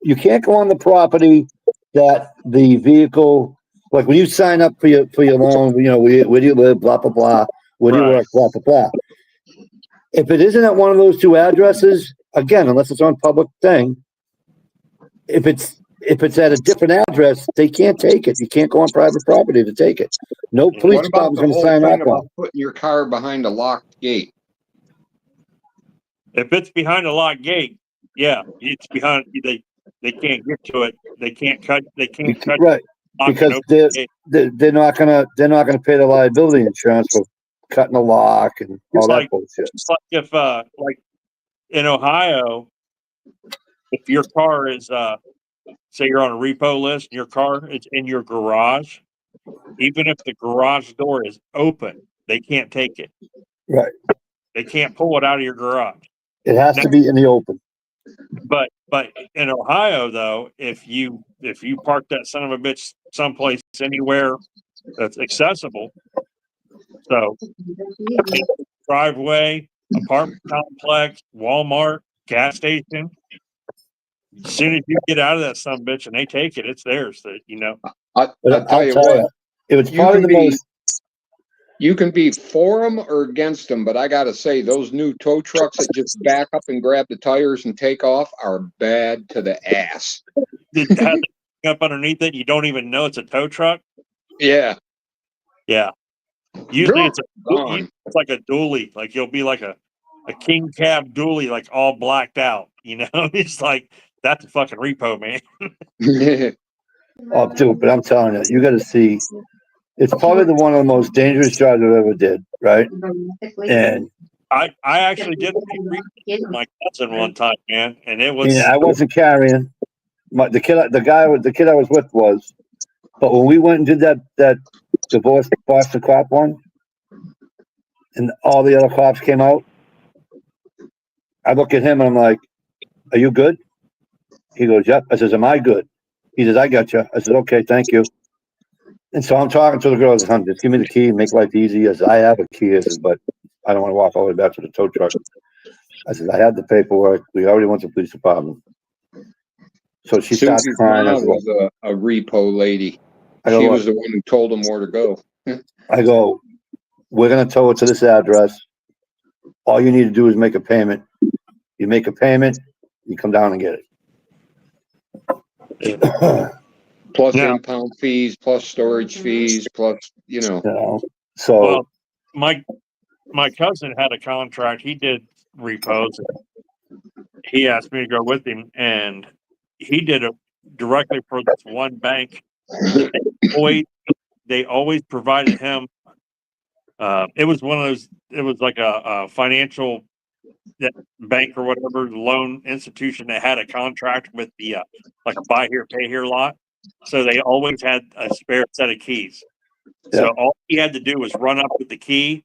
you can't go on the property that the vehicle, like when you sign up for your loan, you know, where do you live, blah, blah, blah, where do you Right. work, blah, blah, blah. If it isn't at one of those two addresses, again, unless it's on public thing, if it's at a different address, they can't take it. You can't go on private property to take it. No police What about department's the going to whole sign thing off on about putting your car behind a locked gate? If it's behind a locked gate, yeah, it's behind. They can't get to it. They can't cut. They can't it. cut. Right. lock and Because open the gate. they're not gonna pay the liability insurance for cutting the lock and all It's that like- bullshit. It's like if like in Ohio, if your car is say you're on a repo list and your car is in your garage, even if the garage door is open, they can't take it. Right. They can't pull it out of your garage. It has to be in the open. But in Ohio though, if you park that son of a bitch someplace anywhere that's accessible, so driveway, apartment complex, Walmart, gas station. As soon as you get out of that son of a bitch and they take it, it's theirs. That you know. But I'll tell you what, it was you probably can the be most. you can be for them or against them, but I gotta say those new tow trucks that just back up and grab the tires and take off are bad to the ass. It has up underneath it. You don't even know it's a tow truck. Yeah. Yeah. Usually it's Gone. it's like a dually. Like you'll be like a king cab dually, like all blacked out. You know, it's like that's a fucking repo, man. Oh, dude, but I'm telling you, you got to see. It's probably the one of the most dangerous jobs I've ever did. Right. And I actually did my cousin one time, man, and it was I wasn't carrying. The kid I was with was. But when we went and did that divorce Boston cop one, and all the other cops came out, I look at him and I'm like, "Are you good?" He goes, "Yep." I says, "Am I good?" He says, "I got you." I said, "Okay, thank you." And so I'm talking to the girl. I said, "Honey, just give me the key, make life easy." As I have a key, I says, "But I don't want to walk all the way back to the tow truck." I said, "I have the paperwork. We already went to the police department." So she starts Susie's crying. I mom said, was a repo lady. I go, She "Look," was the one who told them where to go. I go, "We're going to tow it to this address. All you need to do is make a payment. You make a payment, you come down and get it." Plus Yeah. impound fees, plus storage fees, plus, you know. You know, so well, my cousin had a contract. He did repos. He asked me to go with him, and he did it directly for this one bank. They always provided him. It was one of those. It was like a financial bank or whatever loan institution that had a contract with the like a buy here pay here lot. So they always had a spare set of keys. Yeah. So all he had to do was run up with the key,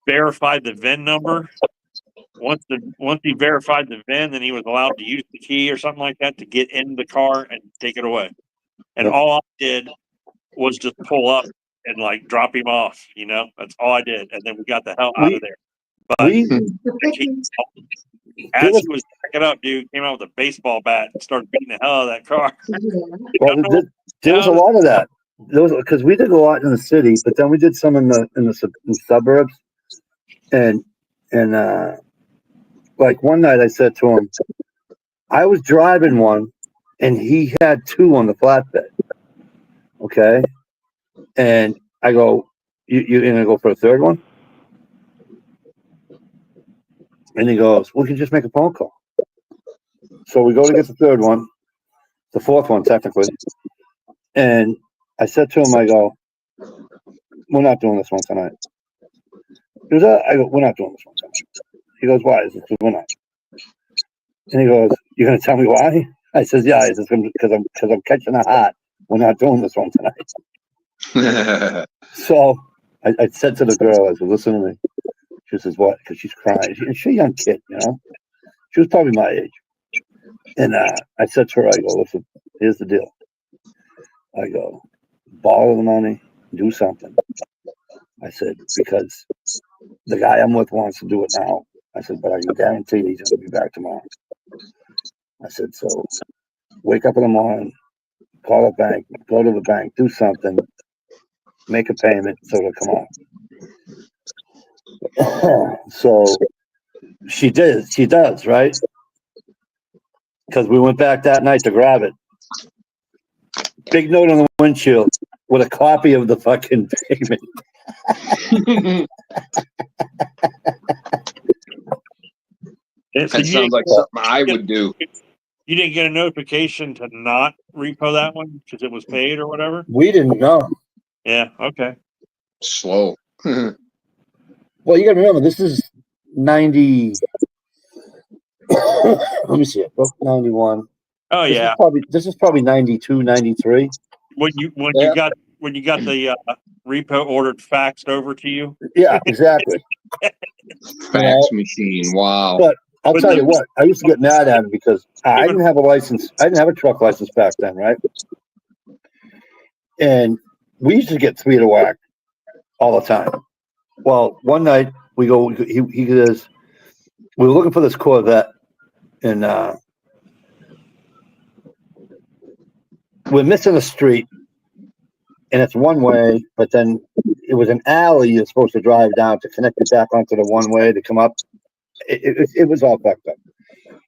verify the VIN number. Once he verified the VIN, then he was allowed to use the key or something like that to get in the car and take it away. And Yep. all I did was just pull up and like drop him off. You know, that's all I did, and then we got the hell out of there. But we as he was backing up, dude came out with a baseball bat and started beating the hell out of that car. well, there was a lot of that. There was because we did a lot in the city, but then we did some in the suburbs, and like one night I said to him, I was driving one, and he had two on the flatbed. Okay, and I go, "You gonna go for a third one?" And he goes, "We can just make a phone call." So we go to get the third one, the fourth one technically, and I said to him, I go, "We're not doing this one tonight." He goes, I go, "We're not doing this one tonight." He goes, "Why?" I said, "Because we're not." And he goes, "You're gonna tell me why?" I says, "Yeah." I says, "Because I'm catching a hot. We're not doing this one tonight." So I said to the girl, I said, "Listen to me." She says, "What?" Because she's crying. She's a young kid, you know. She was probably my age. And I said to her, I go, "Listen, here's the deal." I go, "Borrow the money, do something." I said, "Because the guy I'm with wants to do it now." I said, "But I can guarantee he's going to be back tomorrow." I said, "So wake up in the morning, call a bank, go to the bank, do something, make a payment so it'll come off. So she does, right? Because we went back that night to grab it. Big note on the windshield with a copy of the fucking payment. And so That sounds like something I would do. You didn't get a notification to not repo that one because it was paid or whatever? We didn't know. Yeah, okay. Slow. Well, you gotta remember, this is 90. Let me see it. 91. Oh This yeah. This is probably 92, 93. When you got the repo ordered faxed over to you. Yeah, exactly. Fax machine. Wow. But I'll tell you what, I used to get mad at him because I didn't have a license. I didn't have a truck license back then, right? And we used to get 3 to whack all the time. Well, one night we go, he goes, we were looking for this Corvette, and we're missing a street, and it's one way, but then it was an alley you're supposed to drive down to connect it back onto the one way to come up. It was all fucked up.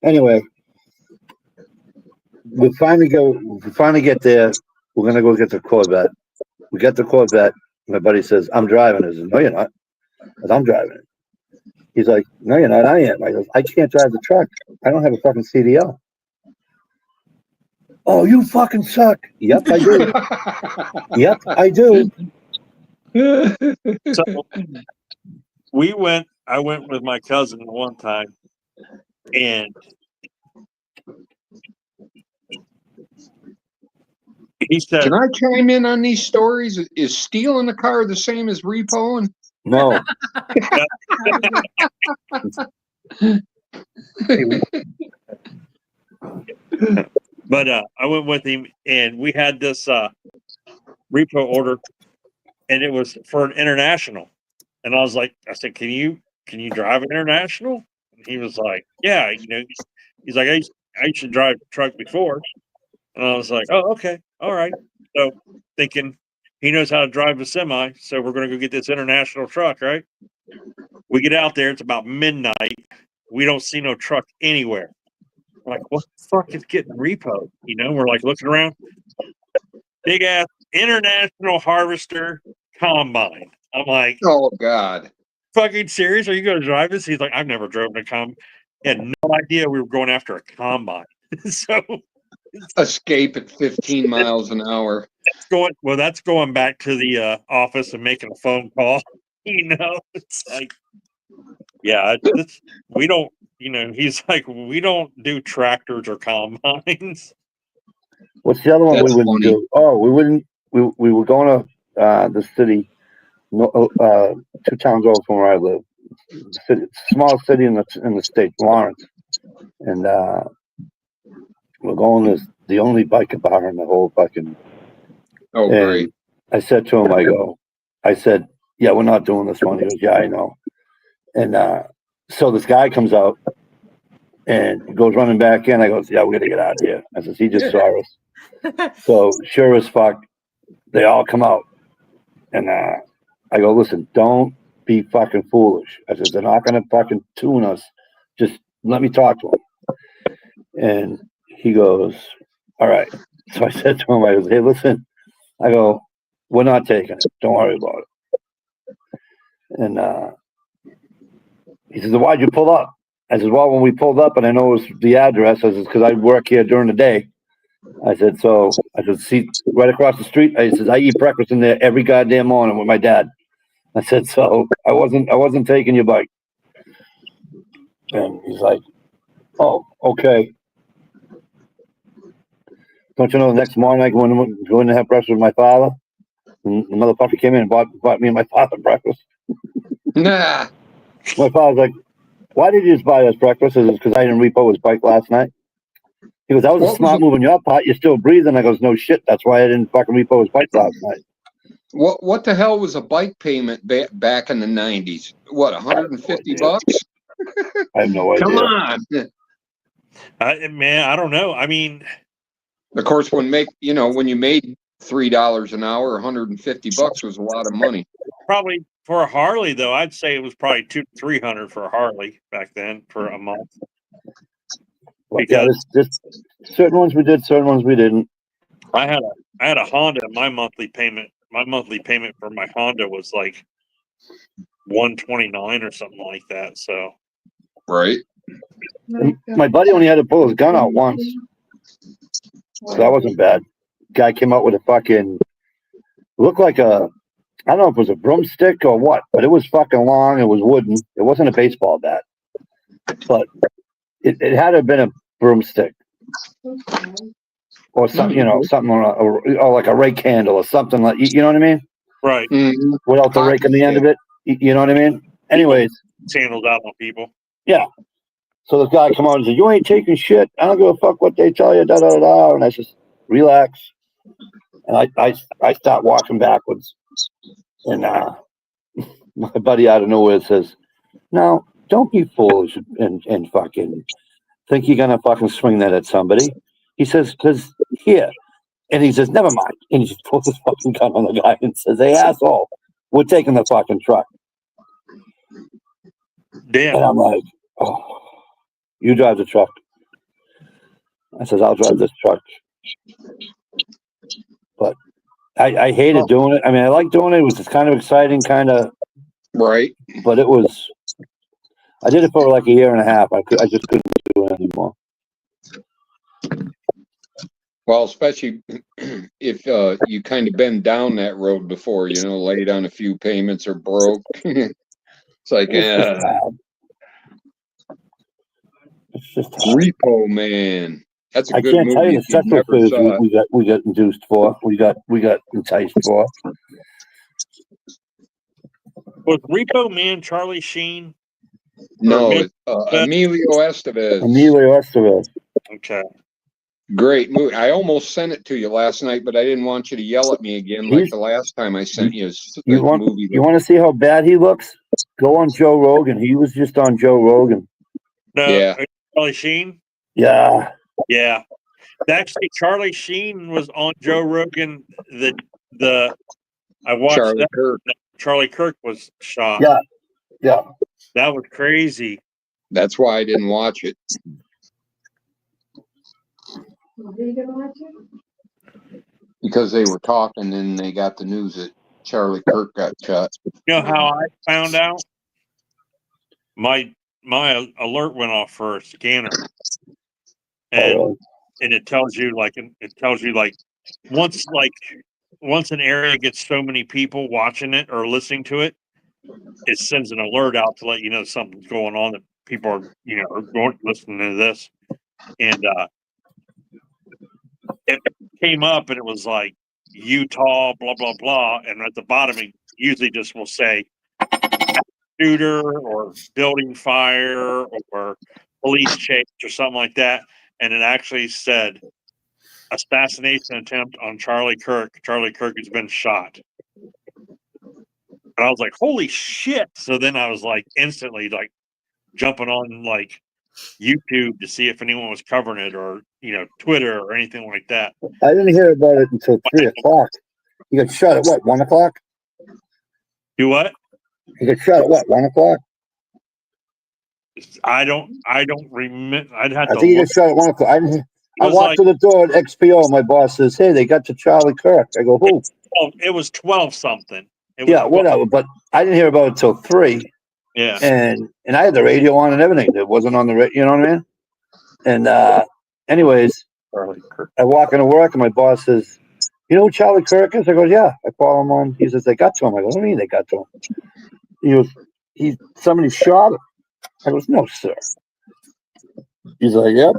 Anyway, we finally get there. We're gonna go get the Corvette. We get the Corvette. My buddy says, "I'm driving." I said, "No, you're not." I said, "I'm driving it." He's like, "No, you're not." I am. I go, "I can't drive the truck. I don't have a fucking CDL." "Oh, you fucking suck." "Yep, I do." "Yep, I do." So I went with my cousin one time, and he said, "Can I chime in on these stories? Is stealing a car the same as repoing?" No. But I went with him, and we had this repo order, and it was for an international. And I said, "Can you drive an international?" And he was like, "Yeah, he's like, I used to drive a truck before." And I was like, "Oh, okay, all right." So thinking he knows how to drive a semi, so we're going to go get this international truck, right? We get out there, it's about midnight. We don't see no truck anywhere. We're like, what the fuck is getting repoed? We're like looking around. Big ass international harvester combine. I'm like, oh God, fucking serious? Are you going to drive this? He's like, I've never driven a combine. He had no idea we were going after a combine. So escape at 15 miles an hour. That's going back to the office and making a phone call. It's like, yeah, we don't. He's like, we don't do tractors or combines. What's the other one That's we wouldn't funny. do? Oh, we wouldn't. We were going to the city, 2 towns over from where I live. Small city in the state, Lawrence, and we're going to the only biker bar in the whole fucking. Oh, great! I said to him, I said, "Yeah, we're not doing this one." He goes, "Yeah, I know." And so this guy comes out and goes running back in. I goes, "Yeah, we got to get out of here." I says, "He just saw us." So sure as fuck, they all come out, and I go, "Listen, don't be fucking foolish." I said, "They're not gonna fucking tune us. Just let me talk to him." And he goes, "All right." So I said to him, I goes, "Hey, listen," I go, "We're not taking it. Don't worry about it." And he says, "Why'd you pull up?" I said, "Well, when we pulled up and I know it was the address," I said, "because I work here during the day." I said, "See, right across the street." I said, "I eat breakfast in there every goddamn morning with my dad." I said, "So I wasn't taking your bike." And he's like, "Oh, okay." Don't you know, the next morning I go in to have breakfast with my father, and the motherfucker came in and bought me and my father breakfast. Nah. My father's like, "Why did you just buy us breakfast?" Is it because I didn't repo his bike last night? He goes, "That was a smart move on your part. You're still breathing." I goes, "No shit. That's why I didn't fucking repo his bike last night." What the hell was a bike payment back in the 90s? What, 150 bucks? I have no idea. Come on. Man, I don't know. I mean, Of course, when you made $3 an hour, $150 was a lot of money. Probably for a Harley though, I'd say it was probably $200 to $300 for a Harley back then for a month. But yeah, this certain ones we did, certain ones we didn't. I had a Honda. My monthly payment for my Honda was like $129 or something like that. So Right. My buddy only had to pull his gun out once, so that wasn't bad. Guy came out with a fucking looked like a, I don't know if it was a broomstick or what, but it was fucking long. It was wooden. It wasn't a baseball bat, but it had to have been a broomstick or something, something or like a rake handle or something like, you know what I mean? right, Without the rake on the end of it, you know what I mean? Anyways, sandals out on people. yeah. So this guy come on and said, "You ain't taking shit. I don't give a fuck what they tell you." Da da da da. And I just relax, and I start walking backwards, and my buddy out of nowhere says, "Now don't be foolish and fucking think you're gonna fucking swing that at somebody." He says, "Cause here," and he says, "Never mind," and he just pulls his fucking gun on the guy and says, "Hey asshole, we're taking the fucking truck." Damn. And I'm like, "Oh, you drive the truck." I says, "I'll drive this truck." But I hated doing it. I mean, I like doing it. It was just kind of exciting, kind of. Right. But it was, I did it for like a year and a half. I just couldn't do it anymore. Well, especially if you kind of been down that road before, laid on a few payments or broke. It's like, It's just hard. Repo Man. That's a I good can't tell movie you the if you sexual never phase saw it. we got induced for. We got enticed for. Was Repo Man Charlie Sheen? No, Emilio Estevez. Emilio Estevez. Okay. Great movie. I almost sent it to you last night, but I didn't want you to yell at me again like the last time I sent you You want to see how bad he looks? Go on Joe Rogan. He was just on Joe Rogan. No, Yeah. Charlie Sheen? Yeah. Yeah. Actually, Charlie Sheen was on Joe Rogan. I watched Charlie that. Kirk. Charlie Kirk was shot. Yeah. Yeah. That was crazy. That's why I didn't watch it. Because they were talking and they got the news that Charlie Kirk got shot. You know how I found out? My alert went off for a scanner, and it tells you once an area gets so many people watching it or listening to it, it sends an alert out to let you know something's going on, that people are going listening to this, and it came up and it was like Utah, blah blah blah, and at the bottom it usually just will say shooter or building fire or police chase or something like that, and it actually said assassination attempt on Charlie Kirk. Charlie Kirk has been shot. And I was like, holy shit. So then I was like instantly like jumping on like YouTube to see if anyone was covering it, or Twitter or anything like that. I didn't hear about it until 3:00. He got shot at what, 1:00? Do what? He got shot at what, 1:00? I don't remember. I'd have I to think he look. got shot at 1:00. I was walked to the door at XPO. My boss says, "Hey, they got to Charlie Kirk." I go, "Who?" It was 12 something. Yeah, whatever. But I didn't hear about it till 3. Yeah. And I had the radio on and everything. It wasn't on the radio, you know what I mean? And anyways, I walk into work and my boss says, "You know who Charlie Kirk is?" I go, "Yeah." I follow him on. He says, "They got to him." I go, "What do you mean they got to him?" He goes, somebody shot him. I goes, "No, sir." He's like, "Yep."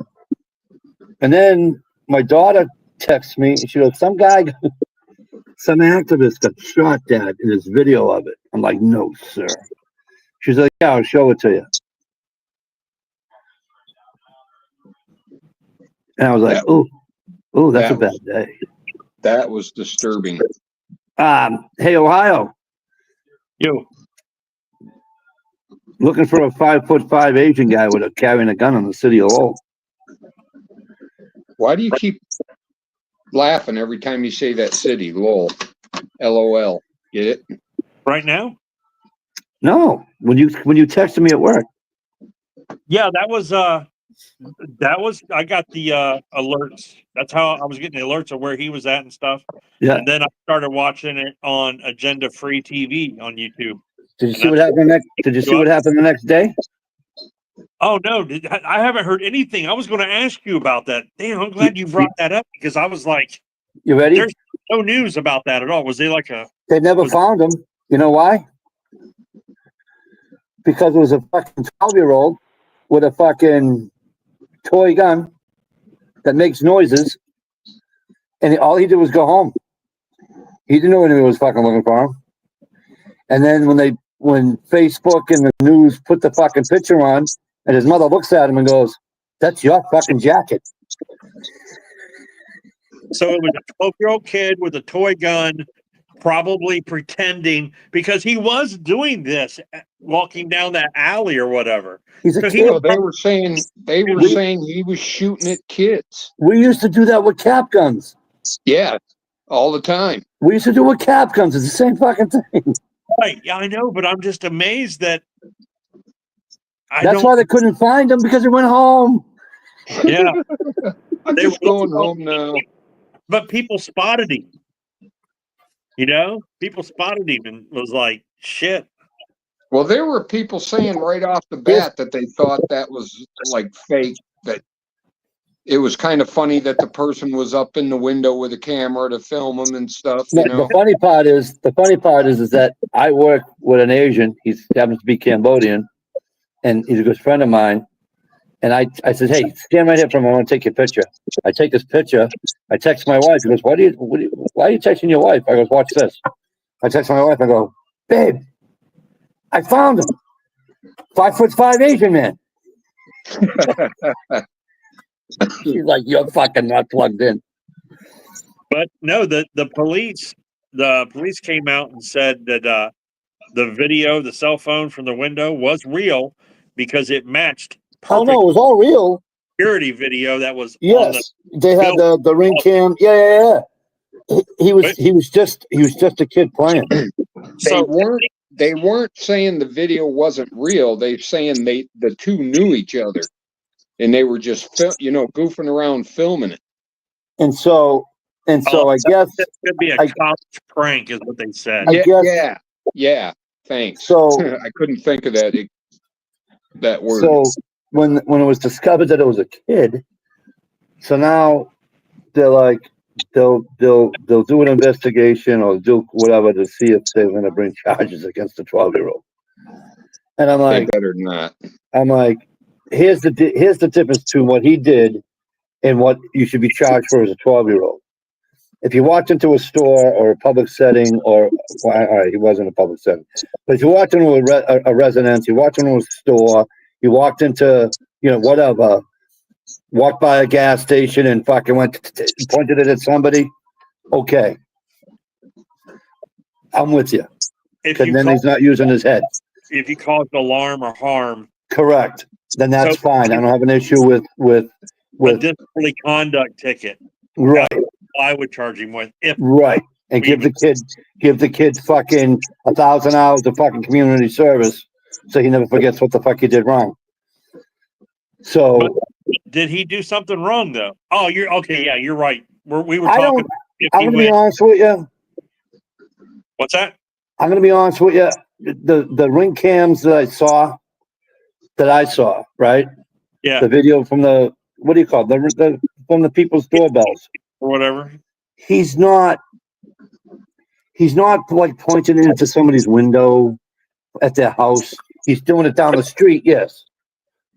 And then my daughter texts me and she goes, some activist got shot, Dad, in this video of it. I'm like, "No, sir." She's like, "Yeah, I'll show it to you." And I was like, "Oh, that's a bad day." That was disturbing. Hey, Ohio. You. Looking for a 5'5" Asian guy with carrying a gun in the city of Lowell. Why do you keep laughing every time you say that city. Lol. LOL. Get it? Right now? No, when you texted me at work. Yeah, that was I got the alerts. That's how I was getting the alerts of where he was at and stuff. Yeah. And then I started watching it on Agenda Free TV on YouTube. Did you see what happened next? Did you see what happened the next day? Oh no, I haven't heard anything. I was going to ask you about that. Damn, I'm glad you brought that up because I was like, You ready? there's no news about that at all. Was they like a? They never found him. You know why? Because it was a fucking 12-year-old with a fucking toy gun that makes noises, and all he did was go home. He didn't know anyone was fucking looking for him. And then when Facebook and the news put the fucking picture on, and his mother looks at him and goes, "That's your fucking jacket." So it was a 12-year-old kid with a toy gun, probably pretending because he was doing this, walking down that alley or whatever. He's a So kid. Well, they were saying he was shooting at kids. We used to do that with cap guns. Yeah, all the time. We used to do it with cap guns. It's the same fucking thing. Right, yeah, I know, but I'm just amazed that. That's why they couldn't find him, because he went home. Yeah, I'm They just were- going home now. but people spotted him. You know, people spotted him and was like, "Shit." Well, there were people saying right off the bat that they thought that was like fake. That it was kind of funny that the person was up in the window with a camera to film them and stuff. You know, The funny part is that I work with an Asian. He happens to be Cambodian, and he's a good friend of mine. And I said, "Hey, stand right here for a moment. I want to take your picture." I take this picture. I text my wife. He goes, why are you texting your wife? I goes, "Watch this." I text my wife. I go, "Babe, I found him. 5'5" Asian man." She's like, "You're fucking not plugged in." But no, the police came out and said that the video, the cell phone from the window, was real because it matched Oh perfect no, it was all real. security video that was on Yes, they had the ring cam. Yeah. He was just a kid playing. they weren't saying the video wasn't real. They're saying the two knew each other, and they were just goofing around filming it. And so I guess it could be a college prank, is what they said. Yeah. Thanks. So I couldn't think of that word. So when it was discovered that it was a kid, so now they're like they'll do an investigation or do whatever to see if they're going to bring charges against the 12-year-old. And I'm like, they better not. I'm like, here's the difference between what he did and what you should be charged for as a 12-year-old. If you walked into a store or a public setting, all right, he wasn't a public setting, but if you walked into a residence, you walked into a store, you walked into, whatever, walked by a gas station and fucking pointed it at somebody, okay, I'm with you. Because then he's not using his head. If you caused alarm or harm. Correct. Then that's fine. I don't have an issue with a disorderly conduct ticket. Right. I would charge him with. Right. And give the kid fucking 1,000 hours of fucking community service so he never forgets what the fuck he did wrong. So but did he do something wrong though? Oh, you're okay. Yeah, you're right. We were I'm talking. going to be honest with you. What's that? I'm going to be honest with you. The ring cams that I saw, right? Yeah. The video from the, what do you call it? From the people's doorbells. Or whatever. He's not like pointing into somebody's window at their house. He's doing it down the street, yes.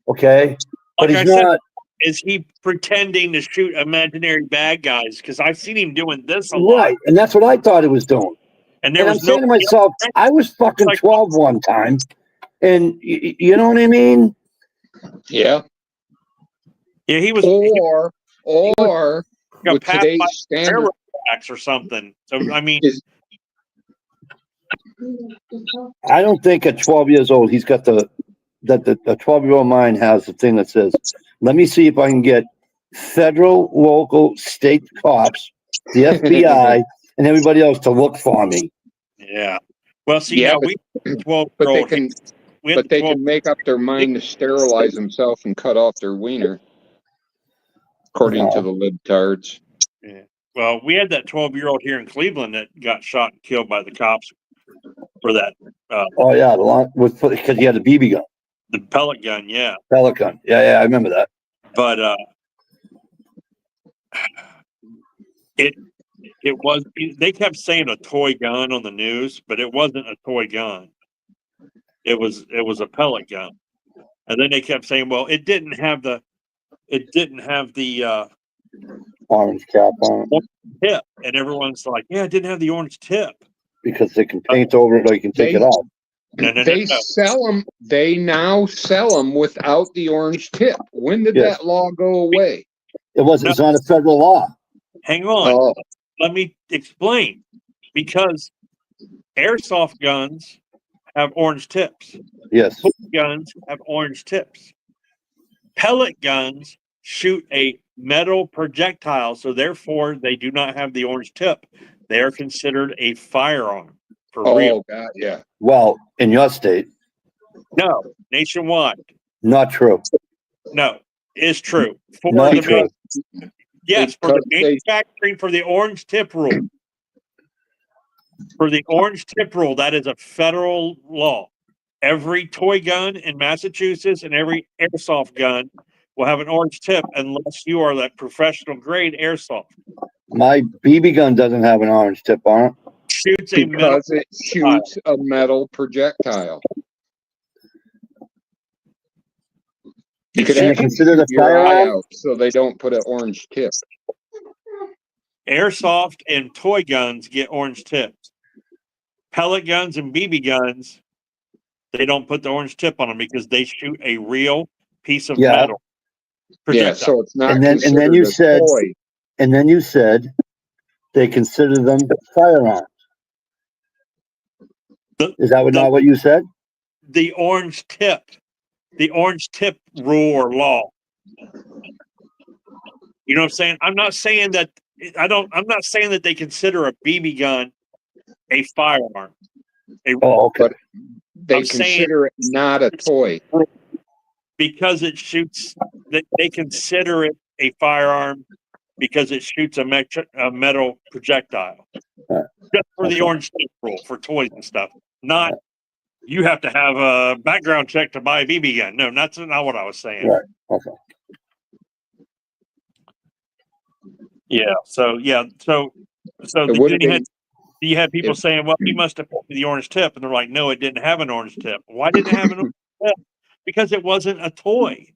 Okay. But like he's not. Is he pretending to shoot imaginary bad guys? Because I've seen him doing this a lot. Right. And that's what I thought he was doing. And I'm saying to myself, I was fucking 12 one time. And you know what I mean? Yeah. Yeah, he was. Or with today's standard or something. So I mean, I don't think at 12 years old he's got the 12-year-old mind has the thing that says, "Let me see if I can get federal, local, state cops the FBI, and everybody else to look for me. Yeah. Well, see, Yeah, now we 12 but they year old. can, but they can make up their mind to sterilize themselves and cut off their wiener, according to the libtards. Yeah. Well, we had that 12-year-old here in Cleveland that got shot and killed by the cops for that. Oh yeah, the one was because he had a BB gun, The pellet gun, yeah. pellet gun. Yeah, I remember that. But it was. They kept saying a toy gun on the news, but it wasn't a toy gun. It was a pellet gun, and then they kept saying, well, it didn't have the Orange cap on it tip, and everyone's like, yeah, it didn't have the orange tip. because they can paint over it or you can take it off. No. Sell them. They now sell them without the orange tip. When did Yes. that law go away? It wasn't. It's not a federal law. Hang on. Oh, Let me explain. Because airsoft guns have orange tips. Yes. Toy guns have orange tips. Pellet guns shoot a metal projectile, so therefore they do not have the orange tip. They are considered a firearm for real. God, yeah. Well, in your state, No, nationwide. not true. No, is true. For Not the true. yes, for the Because they- manufacturing for the orange tip rule. For the orange tip rule, that is a federal law. Every toy gun in Massachusetts and every airsoft gun will have an orange tip unless you are that professional grade airsoft. My BB gun doesn't have an orange tip on it. Shoots a metal. Because it shoots a metal projectile. You could Is it actually considered a keep your eye firearm? out so they don't put an orange tip. Airsoft and toy guns get orange tips. Pellet guns and BB guns, they don't put the orange tip on them because they shoot a real piece of Yeah. metal. Yeah, Projectile. so it's not And then considered you a said- toy. And then you said they consider them firearms. Is that not what you said? The orange tip rule or law. You know what I'm saying? I'm not saying that they consider a BB gun a firearm. Oh, okay. But they I'm saying- consider it not a toy. Because it shoots, they consider it a firearm because it shoots a metal projectile. Right. Just for the Okay. orange tip rule for toys and stuff. Not you have to have a background check to buy a BB gun. No, that's not what I was saying. Right. Okay. Yeah. So It would've been- you had people if- saying, "Well, he must have put the orange tip," and they're like, "No, it didn't have an orange tip." Why didn't it have an orange tip? Because it wasn't a toy.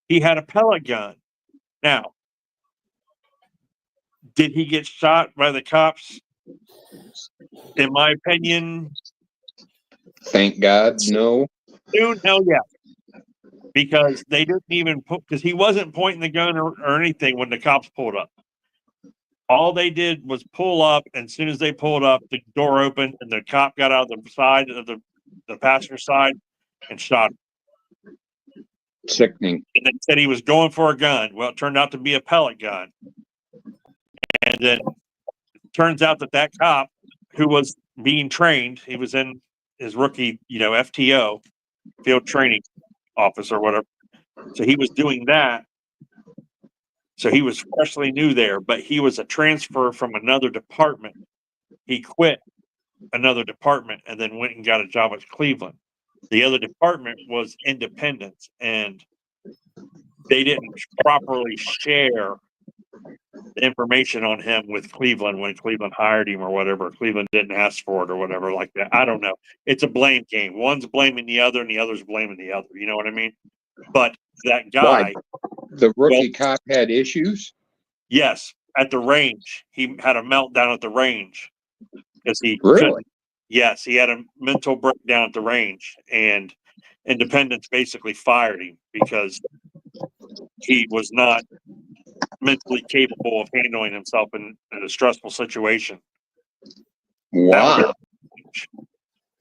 He had a pellet gun. Now, did he get shot by the cops? In my opinion, Thank God, no. soon, hell yeah. Because they didn't even put, because he wasn't pointing the gun or anything when the cops pulled up. All they did was pull up, and as soon as they pulled up, the door opened, and the cop got out of the side of the passenger side and shot him. Sickening. And they said he was going for a gun. Well, it turned out to be a pellet gun. And then it turns out that cop who was being trained, he was in his rookie, FTO, field training office or whatever. So he was doing that. So he was freshly new there, but he was a transfer from another department. He quit another department and then went and got a job at Cleveland. The other department was Independence, and they didn't properly share the information on him with Cleveland when Cleveland hired him or whatever. Cleveland didn't ask for it or whatever like that. I don't know. It's a blame game. One's blaming the other and the other's blaming the other. You know what I mean? But that guy, The rookie cop had issues? yes, at the range, he had a meltdown at the range because he Really? couldn't. Yes, he had a mental breakdown at the range, and Independence basically fired him because he was not mentally capable of handling himself in a stressful situation. Wow.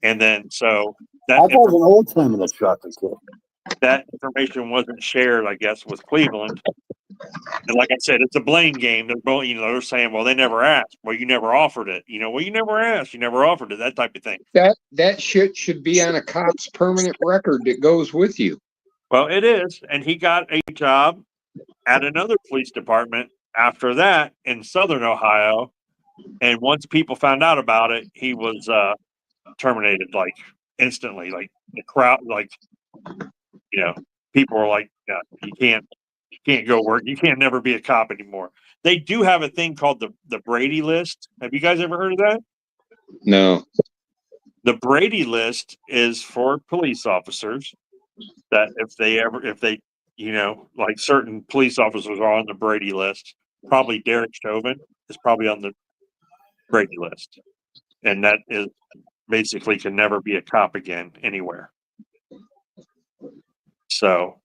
And then so I that thought it was an old timer that shot the kid. that information wasn't shared, I guess, with Cleveland. And like I said, it's a blame game. They're both, they're saying, well, they never asked. Well, you never offered it. Well, you never asked. You never offered it. That type of thing. That shit should be on a cop's permanent record that goes with you. Well, it is. And he got a job at another police department after that in Southern Ohio. And once people found out about it, he was terminated like instantly. Like the crowd, people were like, yeah, you can't go work. You can't never be a cop anymore. They do have a thing called the Brady list. Have you guys ever heard of that? No. The Brady list is for police officers that if they like certain police officers are on the Brady list, probably Derek Chauvin is probably on the Brady list. And that is basically can never be a cop again anywhere. So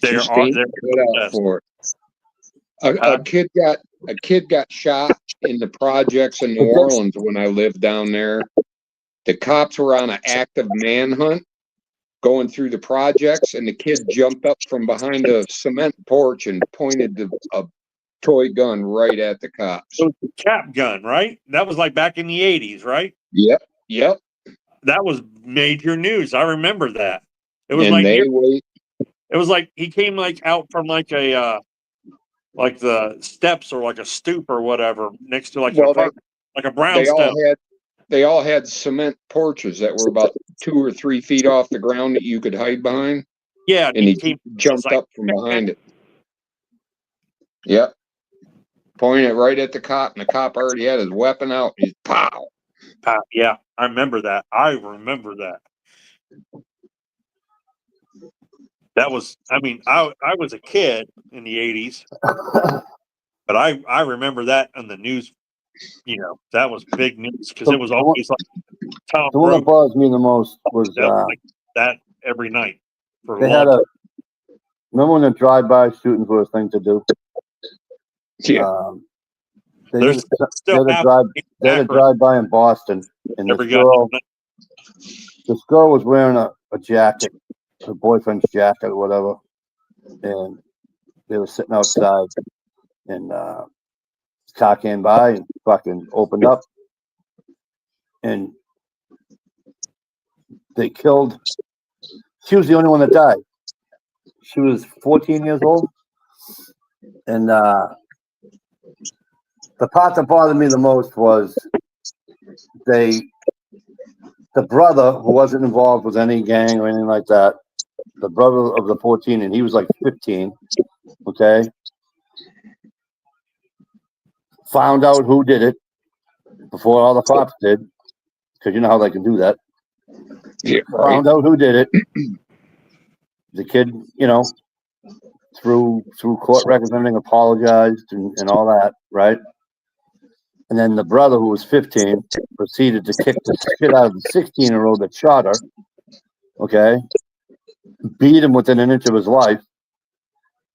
there Just are ain't cut out for it. A kid got shot in the projects in New Orleans when I lived down there. The cops were on an active manhunt going through the projects, and the kid jumped up from behind a cement porch and pointed a toy gun right at the cops. So it's a cap gun, right? That was like back in the 80s, right? Yep. That was major news. I remember that. It was it was like he came like out from like a like the steps or like a stoop or whatever next to like a brownstone. They all had cement porches that were about 2 or 3 feet off the ground that you could hide behind. Yeah, and he jumped up from behind it. Yep. Pointed it right at the cop, and the cop already had his weapon out. He's pow. Yeah, I remember that. That was, I was a kid in the 80s, but I remember that on the news. That was big news because it was always like Tom. The one that bothers me the most was that every night. Remember when the drive-by shootings were a thing to do? Yeah. They had a drive-by in Boston, and this girl was wearing a jacket, her boyfriend's jacket or whatever, and they were sitting outside, and this car came by and fucking opened up, and they killed. She was the only one that died. She was 14 years old, and the part that bothered me the most was the brother, who wasn't involved with any gang or anything like that, the brother of the 14, and he was like 15, okay, found out who did it before all the cops did, because you know how they can do that. Yeah, found out who did it. The kid, through court records and everything, apologized and all that, right? And then the brother, who was 15, proceeded to kick the shit out of the 16-year-old that shot her, okay? Beat him within an inch of his life.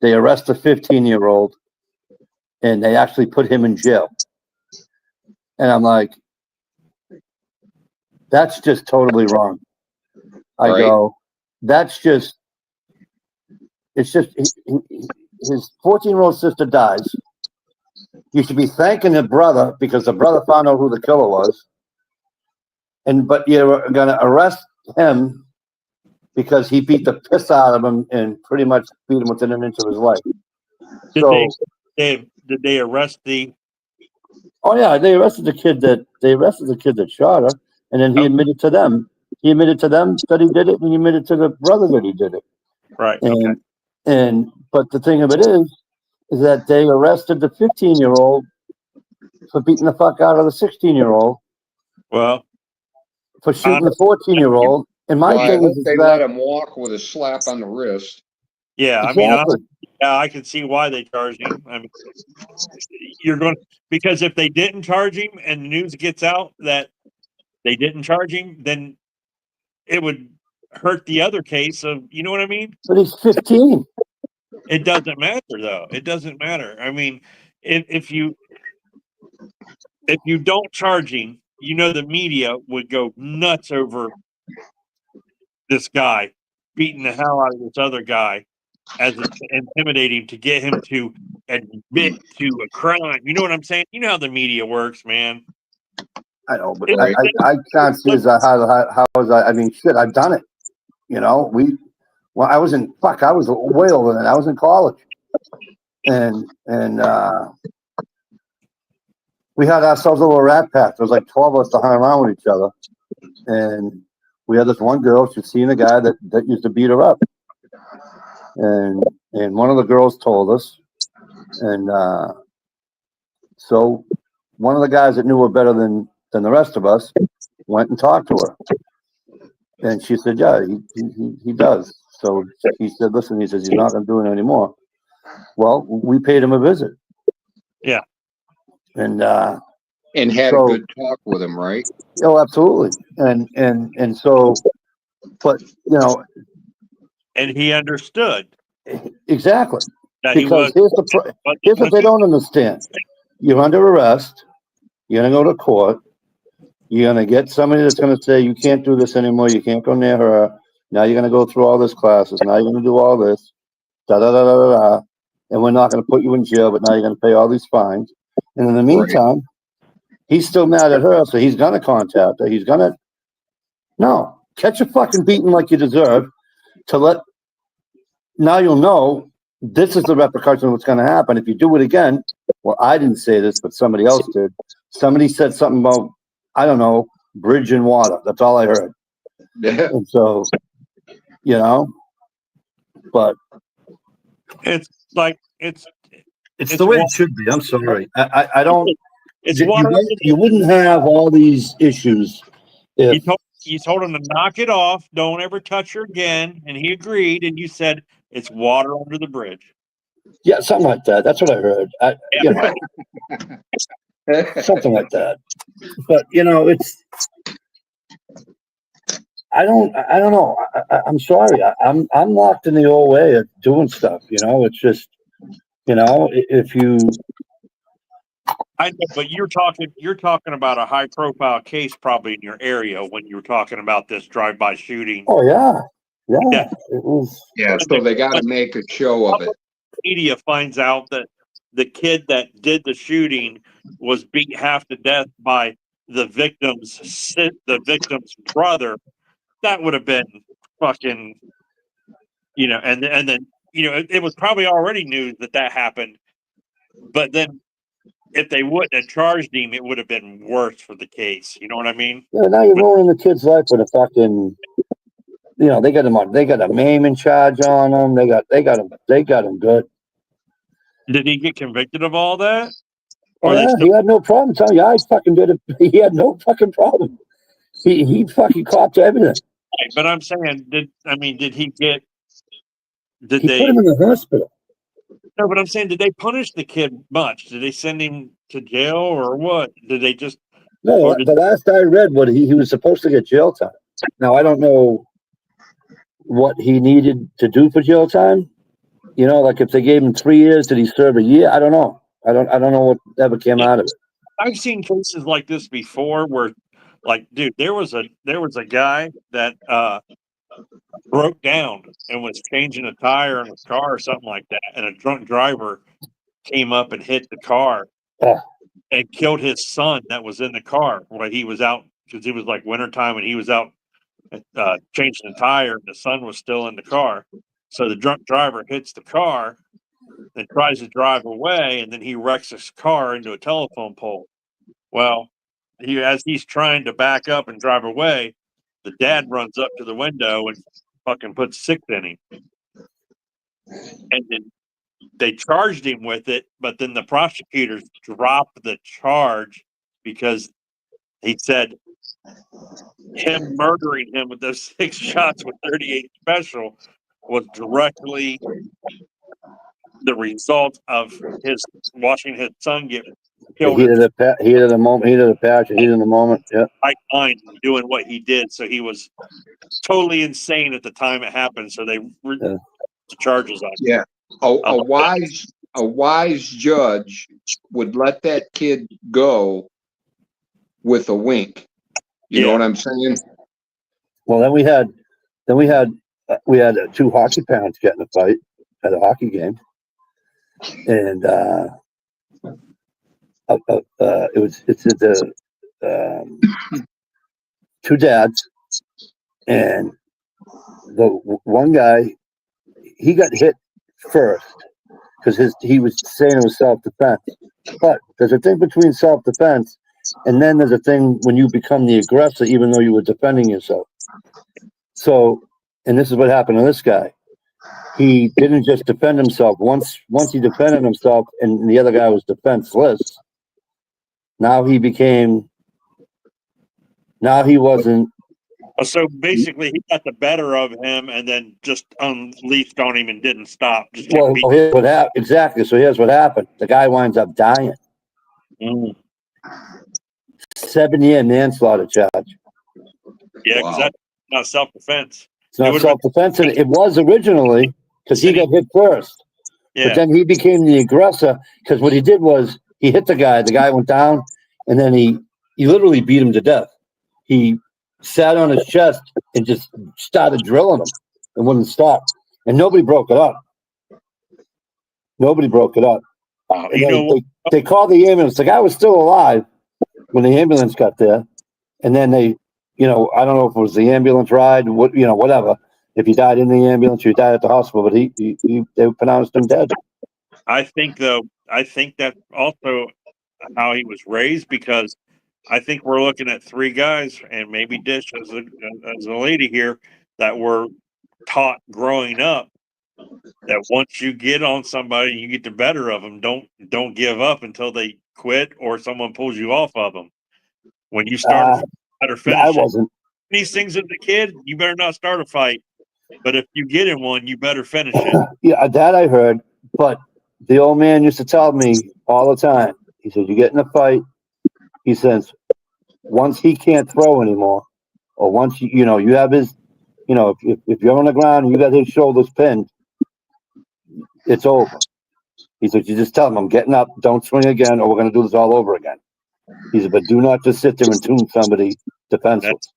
They arrest the 15-year-old, and they actually put him in jail. And I'm like, that's just totally wrong. I go, it's just his 14-year-old sister dies. You should be thanking the brother because the brother found out who the killer was. But you're going to arrest him because he beat the piss out of him and pretty much beat him within an inch of his life. Did they arrest the? Oh yeah, they arrested the kid that shot her, and then he admitted to them. He admitted to them that he did it, and he admitted to the brother that he did it. Right. But the thing of it is that they arrested the 15-year-old for beating the fuck out of the 16-year-old. Well, for shooting the 14-year-old. And my thing is they let him walk with a slap on the wrist. Yeah, exactly. I can see why they charged him. Because if they didn't charge him and the news gets out that they didn't charge him, then it would hurt the other case of, you know what I mean? But he's 15. It doesn't matter though. It doesn't matter. If you don't charge him, the media would go nuts over this guy beating the hell out of this other guy as intimidating to get him to admit to a crime. You know what I'm saying? You know how the media works, man. I know, but Right. I can't see as how was I mean, shit, I've done it. You know, I was way older than that. I was in college. And we had ourselves a little rat pack. There was like 12 of us to hang around with each other. And we had this one girl, she'd seen a guy that used to beat her up. And one of the girls told us. And so one of the guys that knew her better than the rest of us went and talked to her. And she said, yeah, he does. So he said, listen, he says, he's not going to do it anymore. Well, we paid him a visit. Yeah. And had a good talk with him, right? Oh, absolutely. And so, but, you know. And he understood. Exactly. That because here's what they don't understand. You're under arrest. You're going to go to court. You're going to get somebody that's going to say, you can't do this anymore. You can't go near her. Now you're going to go through all this classes. Now you're going to do all this. Da, da, da, da, da, da. And we're not going to put you in jail, but now you're going to pay all these fines. And in the meantime, he's still mad at her, so he's going to contact her. He's going to, no, catch a fucking beating like you deserve now you'll know this is the repercussion of what's going to happen. If you do it again, well, I didn't say this, but somebody else did. Somebody said something about, I don't know, bridge and water. That's all I heard. Yeah. And so, you know, but it's like, it's the way it should be. I'm sorry. I don't. It's you wouldn't have all these issues if you told him to knock it off, don't ever touch her again, and he agreed. And you said it's water under the bridge. Yeah, something like that. That's what I heard. You know, something like that. But you know, I don't know. I'm sorry. I'm locked in the old way of doing stuff. You know, it's just, you know, if you. I know, but you're talking about a high profile case probably in your area when you were talking about this drive-by shooting. Oh yeah. It was. Yeah, so they got to make a show of it. Media finds out that the kid that did the shooting was beat half to death by the victim's brother. That would have been fucking, you know, and then you know it was probably already news that happened, but then. If they wouldn't have charged him, it would have been worse for the case. You know what I mean? Yeah, now you're ruining the kid's life with a fucking. You know, they got him on. They got a maiming charge on him. They got him good. Did he get convicted of all that? Oh, yeah, he had no problem. Telling you, I fucking did it. He had no fucking problem. He fucking copped everything. Right, but I'm saying, did he get? Did he they put him in the hospital? No, but I'm saying, did they punish the kid much? Did they send him to jail or what? Did they just? No, the last I read, he was supposed to get jail time. Now I don't know what he needed to do for jail time. You know, like if they gave him 3 years, did he serve a year? I don't know. I don't know what ever came out of it. I've seen cases like this before where, like, dude, there was a guy that broke down and was changing a tire in his car or something like that, and a drunk driver came up and hit the car and killed his son that was in the car while he was out, because it was like wintertime and he was out changing the tire and the son was still in the car. So the drunk driver hits the car and tries to drive away, and then he wrecks his car into a telephone pole. Well, as he's trying to back up and drive away, the dad runs up to the window and fucking puts 6 in him. And then they charged him with it, but then the prosecutors dropped the charge because he said him murdering him with those 6 shots with 38 special was directly the result of his watching his son get killed. Heat of the passion, heat of the moment. Yeah. Right mind doing what he did, so he was totally insane at the time it happened. So they the charges on him. Yeah, a wise judge would let that kid go with a wink. You know what I'm saying? Well, then we had 2 hockey parents get in a fight. at a hockey game, and it's two dads, and the one guy, he got hit first because he was saying it was self-defense. But there's a thing between self-defense, and then there's a thing when you become the aggressor, even though you were defending yourself. So, and this is what happened to this guy. He didn't just defend himself. Once he defended himself, and the other guy was defenseless. Now he wasn't. So basically, he got the better of him and then just unleashed on him and didn't stop. Just kept Well, beating. here's what happened. Exactly. So here's what happened. The guy winds up dying. 7-year manslaughter charge. Yeah, because that's not self-defense. It's not self-defense, and it was originally because he got hit first. Yeah. But then he became the aggressor because what he did was he hit the guy. The guy went down, and then he literally beat him to death. He sat on his chest and just started drilling him and wouldn't stop. And nobody broke it up. Nobody broke it up. They called the ambulance. The guy was still alive when the ambulance got there. And then they, I don't know if it was the ambulance ride, whatever. If he died in the ambulance, or he died at the hospital, but they pronounced him dead. I think that's also how he was raised, because I think we're looking at three guys, and maybe Dish as a lady here, that were taught growing up that once you get on somebody, you get the better of them. Don't give up until they quit or someone pulls you off of them. When you start a fight, better finish I it. wasn't. These things as a kid, you better not start a fight. But if you get in one, you better finish it. Yeah, that I heard. But the old man used to tell me all the time. He said, "You get in a fight." He says, "Once he can't throw anymore, or once you have his, if you're on the ground and you got his shoulders pinned, it's over." He said, "You just tell him I'm getting up. Don't swing again, or we're going to do this all over again." He said, "But do not just sit there and tune somebody defenseless."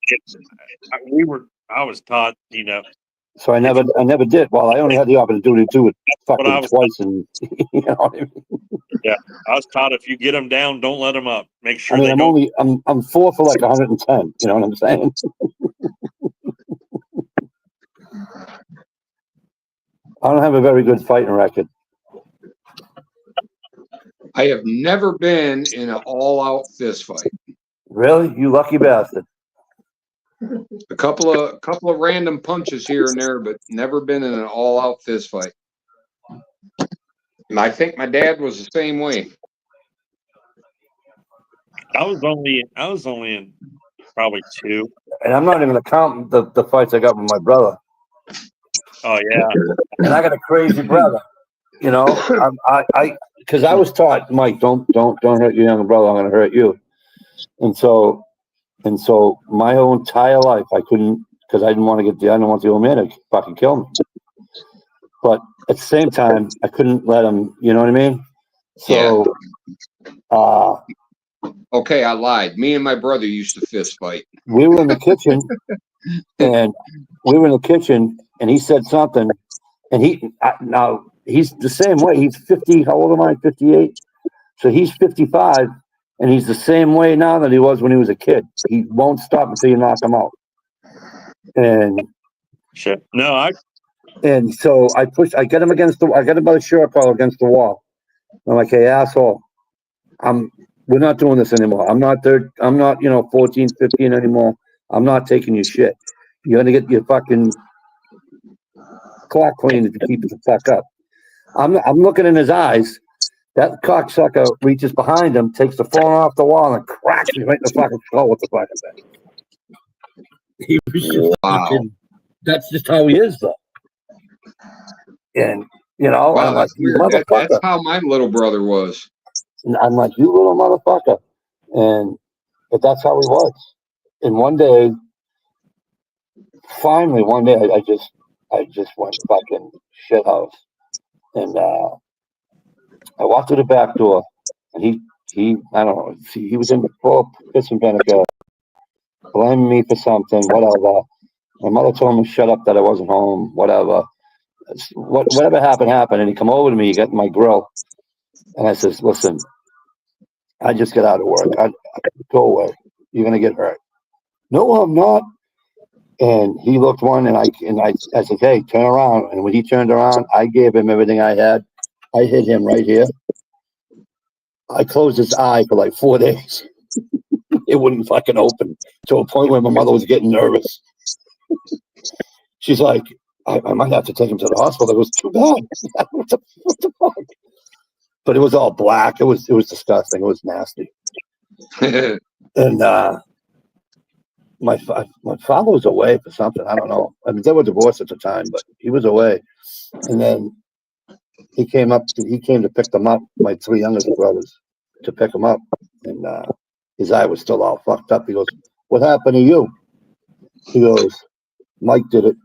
I was taught, So I never did. Well, I only had the opportunity to do it fucking twice, and you know what I mean? Yeah, I was taught if you get them down, don't let them up. Make sure. I mean, I'm 4 for like 110. You know what I'm saying? I don't have a very good fighting record. I have never been in an all-out fist fight. Really, you lucky bastard. A couple of random punches here and there, but never been in an all-out fist fight. And I think my dad was the same way. I was only in probably 2. And I'm not even gonna count the fights I got with my brother. Oh yeah. And I got a crazy brother. Because I was taught, Mike, don't hurt your younger brother. I'm gonna hurt you. And so my whole entire life, I couldn't, because I didn't want the old man to fucking kill me. But at the same time, I couldn't let him. You know what I mean? So, okay, I lied. Me and my brother used to fist fight. We were in the kitchen, and he said something, and now he's the same way. He's 50. How old am I? 58. So he's 55. And he's the same way now that he was when he was a kid. He won't stop until you knock him out. And shit. No, And so I get him I got him by the shirt collar against the wall. I'm like, "Hey, asshole, we're not doing this anymore. I'm not 14, 15 anymore. I'm not taking your shit. You're gonna get your fucking clock cleaned if you keep it the fuck up." I'm looking in his eyes. That cocksucker reaches behind him, takes the phone off the wall, and cracks me right in the fucking skull with the fucking thing. He was just fucking. That's just how he is, though. And Wow, I'm like, "You motherfucker." That's how my little brother was. And I'm like, "You little motherfucker," but that's how he was. And finally, one day, I just went fucking shit house, and I walked through the back door, and he I don't know, he was in full piss and vinegar, blaming me for something, whatever. My mother told him to shut up, that I wasn't home, whatever. whatever happened, happened. And he come over to me, he got my grill. And I says, listen, I just got out of work. Go away. You're going to get hurt. No, I'm not. And he looked one, and I said, hey, turn around. And when he turned around, I gave him everything I had. I hit him right here. I closed his eye for like 4 days. It wouldn't fucking open to a point where my mother was getting nervous. She's like, I might have to take him to the hospital. It was too bad. what the fuck? But it was all black. It was disgusting. It was nasty. And my father was away for something. I don't know. I mean, they were divorced at the time, but he was away. And then he came to pick them up, my 3 youngest brothers, to pick them up. And his eye was still all fucked up. He goes, what happened to you? He goes, Mike did it.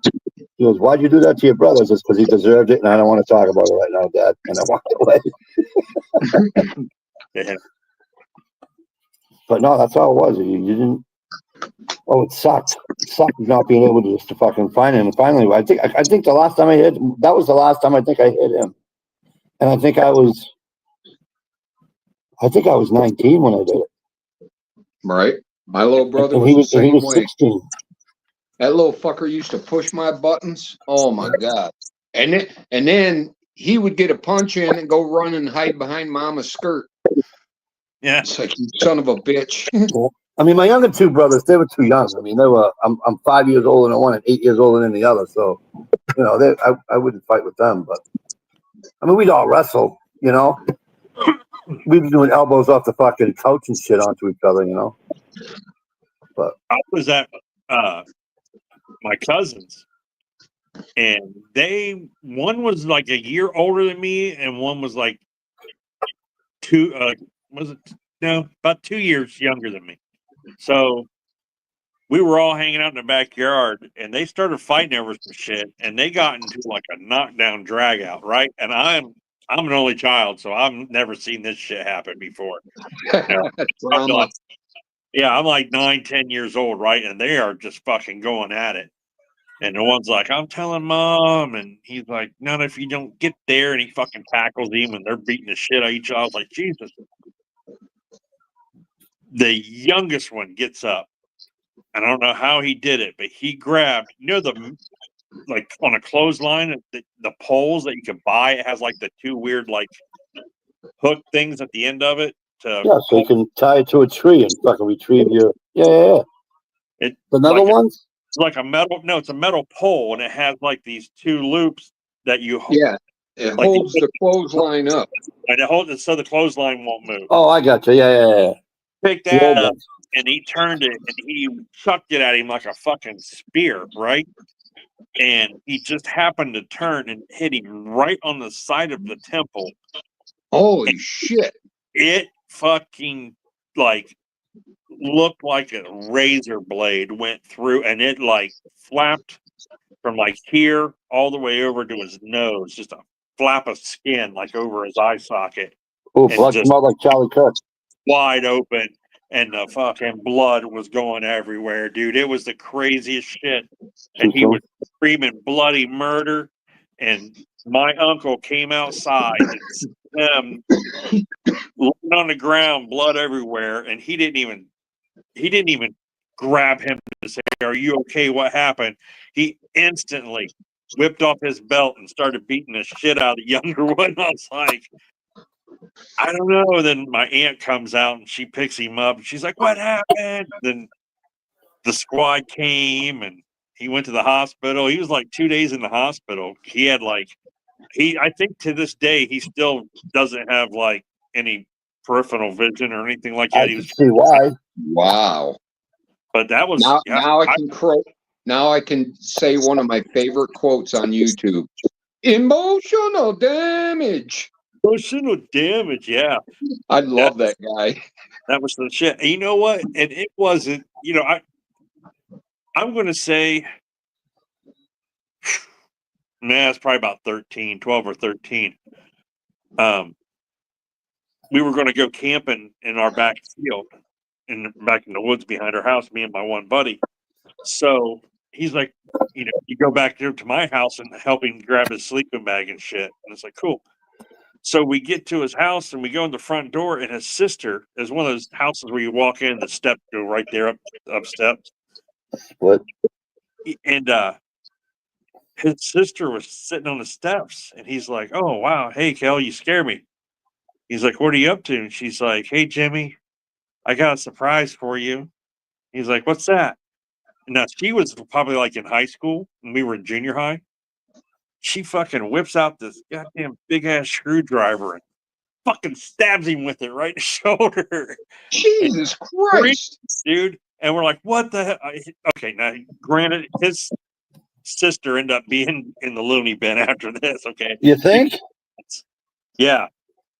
He goes, why'd you do that to your brothers? It's because he deserved it, and I don't want to talk about it right now, Dad. And I walked away. Yeah. But no, that's all it was. You didn't. Oh, it sucked. It sucked not being able to just to fucking find him. And finally, I think the last time I hit, that was the last time I think I hit him. And I think I was 19 when I did it. Right. My little brother And was the he same was way. 16. That little fucker used to push my buttons. Oh my God. And then he would get a punch in and go run and hide behind mama's skirt. Yeah. It's like, you son of a bitch. I mean, my younger 2 brothers, they were too young. I mean, I'm 5 years older than one and 8 years older than the other. So, you know, I wouldn't fight with them. But I mean, we'd all wrestle, you know. We'd be doing elbows off the fucking couch and shit onto each other, you know. But I was at my cousins, and one was like a year older than me, and one was like about 2 years younger than me. So we were all hanging out in the backyard, and they started fighting over some shit, and they got into like a knockdown drag out, right? And I'm an only child, so I've never seen this shit happen before. Drama. I'm like 9, 10 years old, right? And they are just fucking going at it. And the one's like, I'm telling mom. And he's like, not if you don't get there. And he fucking tackles him, and they're beating the shit out of each other. I was like, Jesus. The youngest one gets up. I don't know how he did it, but he grabbed, like on a clothesline, the poles that you can buy. It has like the 2 weird like hook things at the end of it. yeah, so you can tie it to a tree and fucking retrieve your. Yeah. It's The metal ones? It's like it's a metal pole, and it has like these 2 loops that you hold. Yeah. It holds the clothesline up. And it holds it so the clothesline won't move. Oh, I got you. Yeah. Picked that up, and he turned it, and he chucked it at him like a fucking spear, right? And he just happened to turn and hit him right on the side of the temple. Holy shit. It fucking like looked like a razor blade went through, and it like flapped from like here all the way over to his nose, just a flap of skin like over his eye socket. Oh, blood smelled like Charlie Kirk. Wide open, and the fucking blood was going everywhere, dude. It was the craziest shit. And he was screaming bloody murder, and my uncle came outside and laying on the ground, blood everywhere, and he didn't even grab him to say, are you okay? What happened? He instantly whipped off his belt and started beating the shit out of the younger one. I was like, I don't know. Then my aunt comes out and she picks him up. And she's like, what happened? Then the squad came and he went to the hospital. He was like 2 days in the hospital. He had I think to this day, he still doesn't have like any peripheral vision or anything like that. I can see why. Wow. But that was now I can say one of my favorite quotes on YouTube. Emotional damage. Emotional damage, yeah. I love that guy. That was the shit. And you know what? And it wasn't, I'm going to say, it's probably about 12 or 13. We were going to go camping in our back field, back in the woods behind our house, me and my one buddy. So he's like, you go back there to my house and help him grab his sleeping bag and shit. And it's like, cool. So we get to his house and we go in the front door, and his sister is one of those houses where you walk in, the steps go right there up steps. What? And his sister was sitting on the steps, and he's like, "Oh wow, hey Kel, you scare me." He's like, "What are you up to?" And she's like, "Hey Jimmy, I got a surprise for you." He's like, "What's that?" Now she was probably like in high school, and we were in junior high. She fucking whips out this goddamn big ass screwdriver and fucking stabs him with it right in the shoulder. Jesus Christ, dude. And we're like, what the hell? Okay, now granted, his sister ended up being in the loony bin after this. Okay, You think? yeah.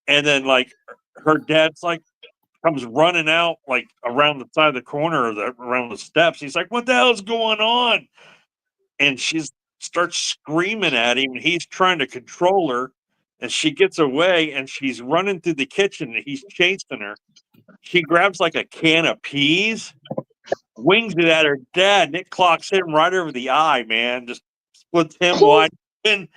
And then like her dad's like comes running out like around the side of the corner or around the steps. He's like, what the hell is going on? And she starts screaming at him, and he's trying to control her, and she gets away, and she's running through the kitchen, and he's chasing her. She grabs like a can of peas, wings it at her dad, and it clocks him right over the eye, man. Just splits him wide open.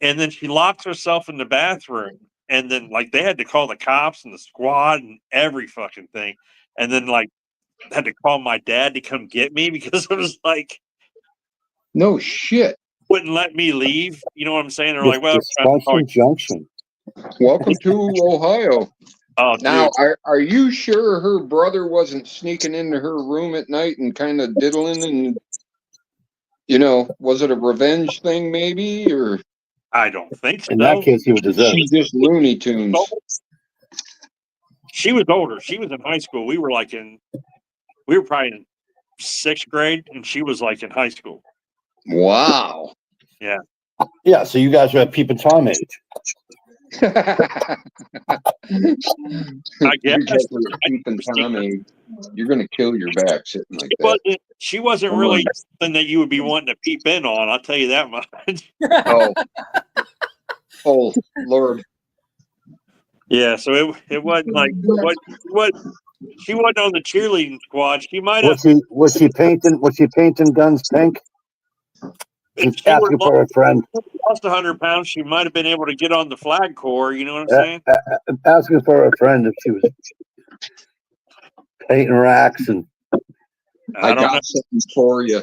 And then she locks herself in the bathroom. And then like they had to call the cops and the squad and every fucking thing. And then like had to call my dad to come get me because it was like no shit. wouldn't let me leave. You know what I'm saying? They're like, well, Dysfunction Junction. Welcome to Ohio. Oh, now, are you sure her brother wasn't sneaking into her room at night and kind of diddling and, was it a revenge thing maybe, or? I don't think so. In that case, he would deserve it. She's just Looney Tunes. She was older. She was in high school. We were probably in 6th grade, and she was like in high school. Wow. Yeah. Yeah, so you guys are at Peep and Tom age. I guess you're going to kill your back sitting like that. She wasn't really something that you would be wanting to peep in on. I'll tell you that much. Oh, Lord. Yeah, so it wasn't like what she wasn't on the cheerleading squad. She might have. Was she painting guns pink? She's asking for a friend. Lost 100 pounds. She might have been able to get on the flag corps. You know what I'm saying? Asking for a friend if she was painting racks and. I got something for you.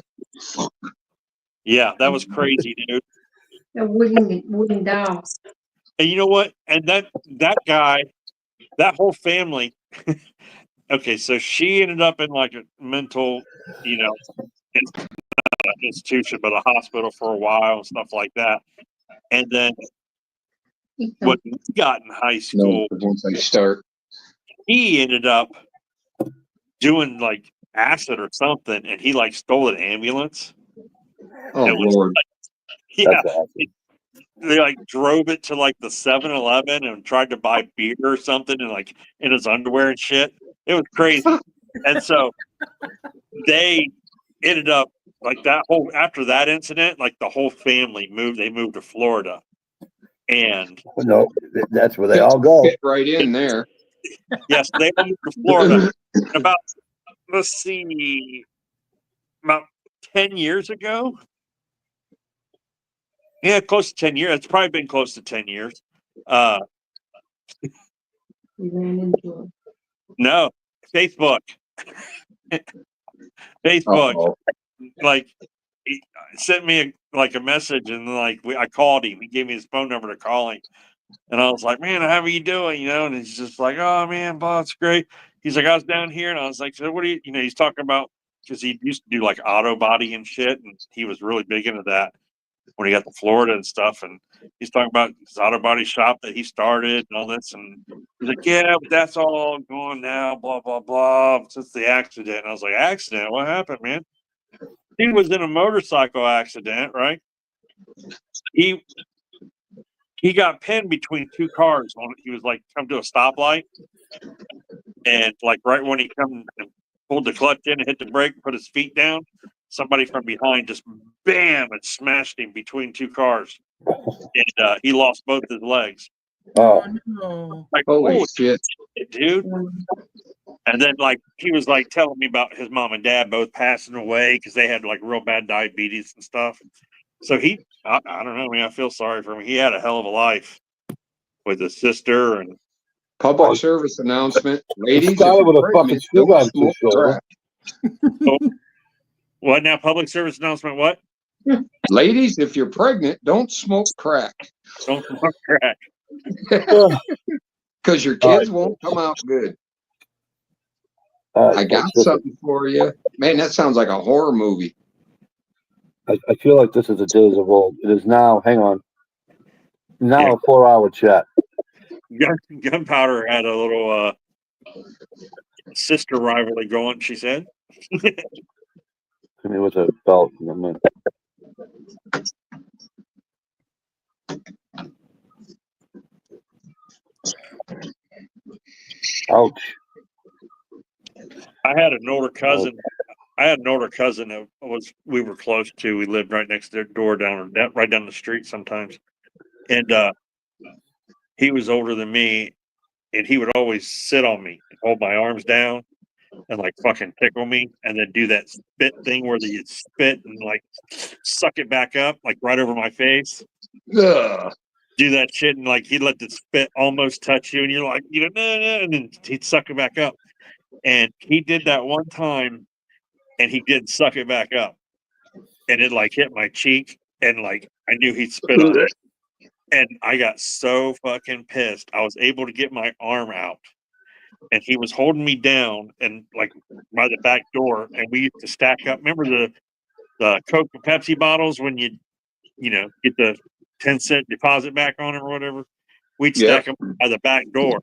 Yeah, that was crazy, dude. A wooden doll. And you know what? And that guy, that whole family. Okay, so she ended up in like a mental, institution, but a hospital for a while and stuff like that. And then when we got in high school, once I start, he ended up doing like acid or something, and he like stole an ambulance. Oh Lord! Yeah, they like drove it to like the 7-Eleven and tried to buy beer or something, and like in his underwear and shit. It was crazy. And so they ended up like after that incident, like the whole family moved. They moved to Florida, and no, that's where they all go. Fit right in there. Yes, they moved to Florida about 10 years ago. Yeah, close to 10 years. It's probably been close to 10 years. We ran into her. No, Facebook. Facebook. Uh-oh. Like, he sent me a message, and like I called him. He gave me his phone number to call him, and I was like, "Man, how are you doing?" And he's just like, "Oh man, boss, it's great." He's like, "I was down here," and I was like, "So what do you?" He's talking about because he used to do like auto body and shit, and he was really big into that when he got to Florida and stuff. And he's talking about his auto body shop that he started and all this. And he's like, yeah, but that's all gone now, blah, blah, blah, since the accident. And I was like, accident? What happened, man? He was in a motorcycle accident, right? He got pinned between two cars. He was like, come to a stoplight. And like right when he come and pulled the clutch in and hit the brake, put his feet down, somebody from behind just bam and smashed him between two cars, and he lost both his legs. Oh no! Like, holy shit, dude! And then, like, he was like telling me about his mom and dad both passing away because they had like real bad diabetes and stuff. So I don't know, man. I feel sorry for him. He had a hell of a life with his sister and Public service announcement, ladies. If started with you're a fucking pregnant, screw don't gun to smoke shoulder. crack. what now? Public service announcement. What? Ladies, if you're pregnant, don't smoke crack Don't smoke crack. because your kids won't come out good. I got something for you. Man, that sounds like a horror movie. I feel like this is the days of old. It is now, hang on, now a 4-hour chat. Gunpowder had a little sister rivalry going, she said. Hit me with a belt in a minute. Ouch. I had an older cousin. That we were close to. We lived right next to their door right down the street sometimes. And he was older than me, and he would always sit on me and hold my arms down and like fucking tickle me, and then do that spit thing where you spit and like suck it back up like right over my face. Ugh. Do that shit, and like he'd let the spit almost touch you, and you're like, no, and then he'd suck it back up. And he did that one time, and he did suck it back up, and it like hit my cheek, and like I knew he'd spit on it, and I got so fucking pissed. I was able to get my arm out, and he was holding me down, and like by the back door, and we used to stack up. Remember the Coke and Pepsi bottles when you get the 10-cent deposit back on it or whatever? We'd stack them by the back door.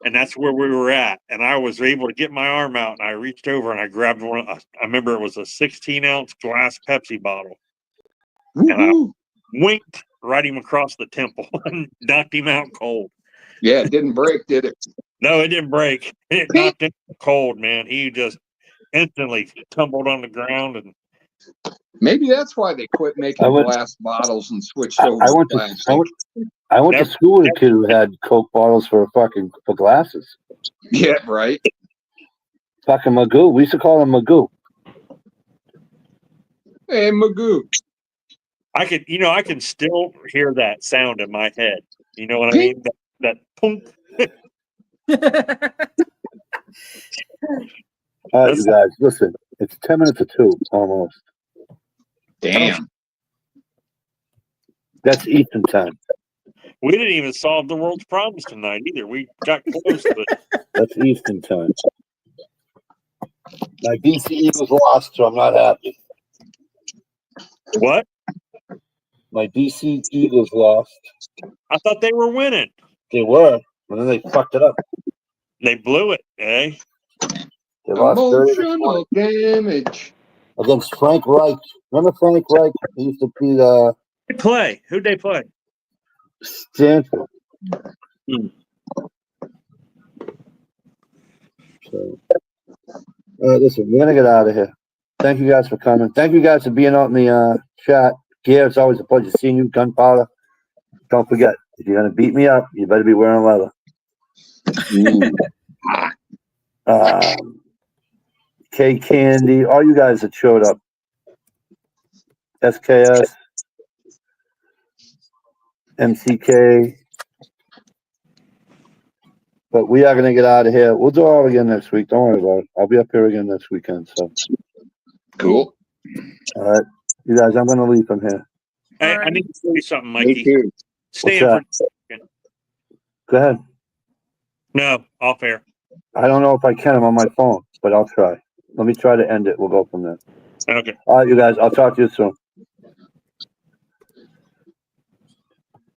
And that's where we were at. And I was able to get my arm out, and I reached over and I grabbed one. I remember it was a 16-ounce glass Pepsi bottle. Woo-hoo. And I winked right him across the temple and knocked him out cold. Yeah, it didn't break, did it? No, it didn't break. It knocked him cold, man. He just instantly tumbled on the ground. And maybe that's why they quit making glass bottles and switched over to plastic. I went to school with a kid who had Coke bottles for glasses. Yeah, right. Fucking Magoo. We used to call him Magoo. Hey, Magoo. I can still hear that sound in my head. You know what I mean? That punk. All right, you guys, listen. It's 10 minutes to 2, almost. Damn. That's Eastern time. We didn't even solve the world's problems tonight either. We got close to it. That's Eastern time. My DC Eagles lost, so I'm not happy. What? My DC Eagles lost. I thought they were winning. They were, but then they fucked it up. They blew it, eh? They lost 30 damage against Frank Reich. Remember Frank Reich? He used to be Who'd they play? Stanford. So, listen, we're gonna get out of here. Thank you guys for coming. Thank you guys for being out in the chat. Gare, it's always a pleasure seeing you. Gunpowder. Don't forget, if you're gonna beat me up, you better be wearing leather. K Candy, all you guys that showed up. SKS, MCK. But we are going to get out of here. We'll do it all again next week. Don't worry about it. I'll be up here again next weekend. So cool. All right. You guys, I'm going to leave from here. Hey, I need to tell you something, Mikey. Me too. Stay in for a second. Go ahead. No, off air. I don't know if I can. I'm on my phone, but I'll try. Let me try to end it. We'll go from there. Okay. All right, you guys. I'll talk to you soon.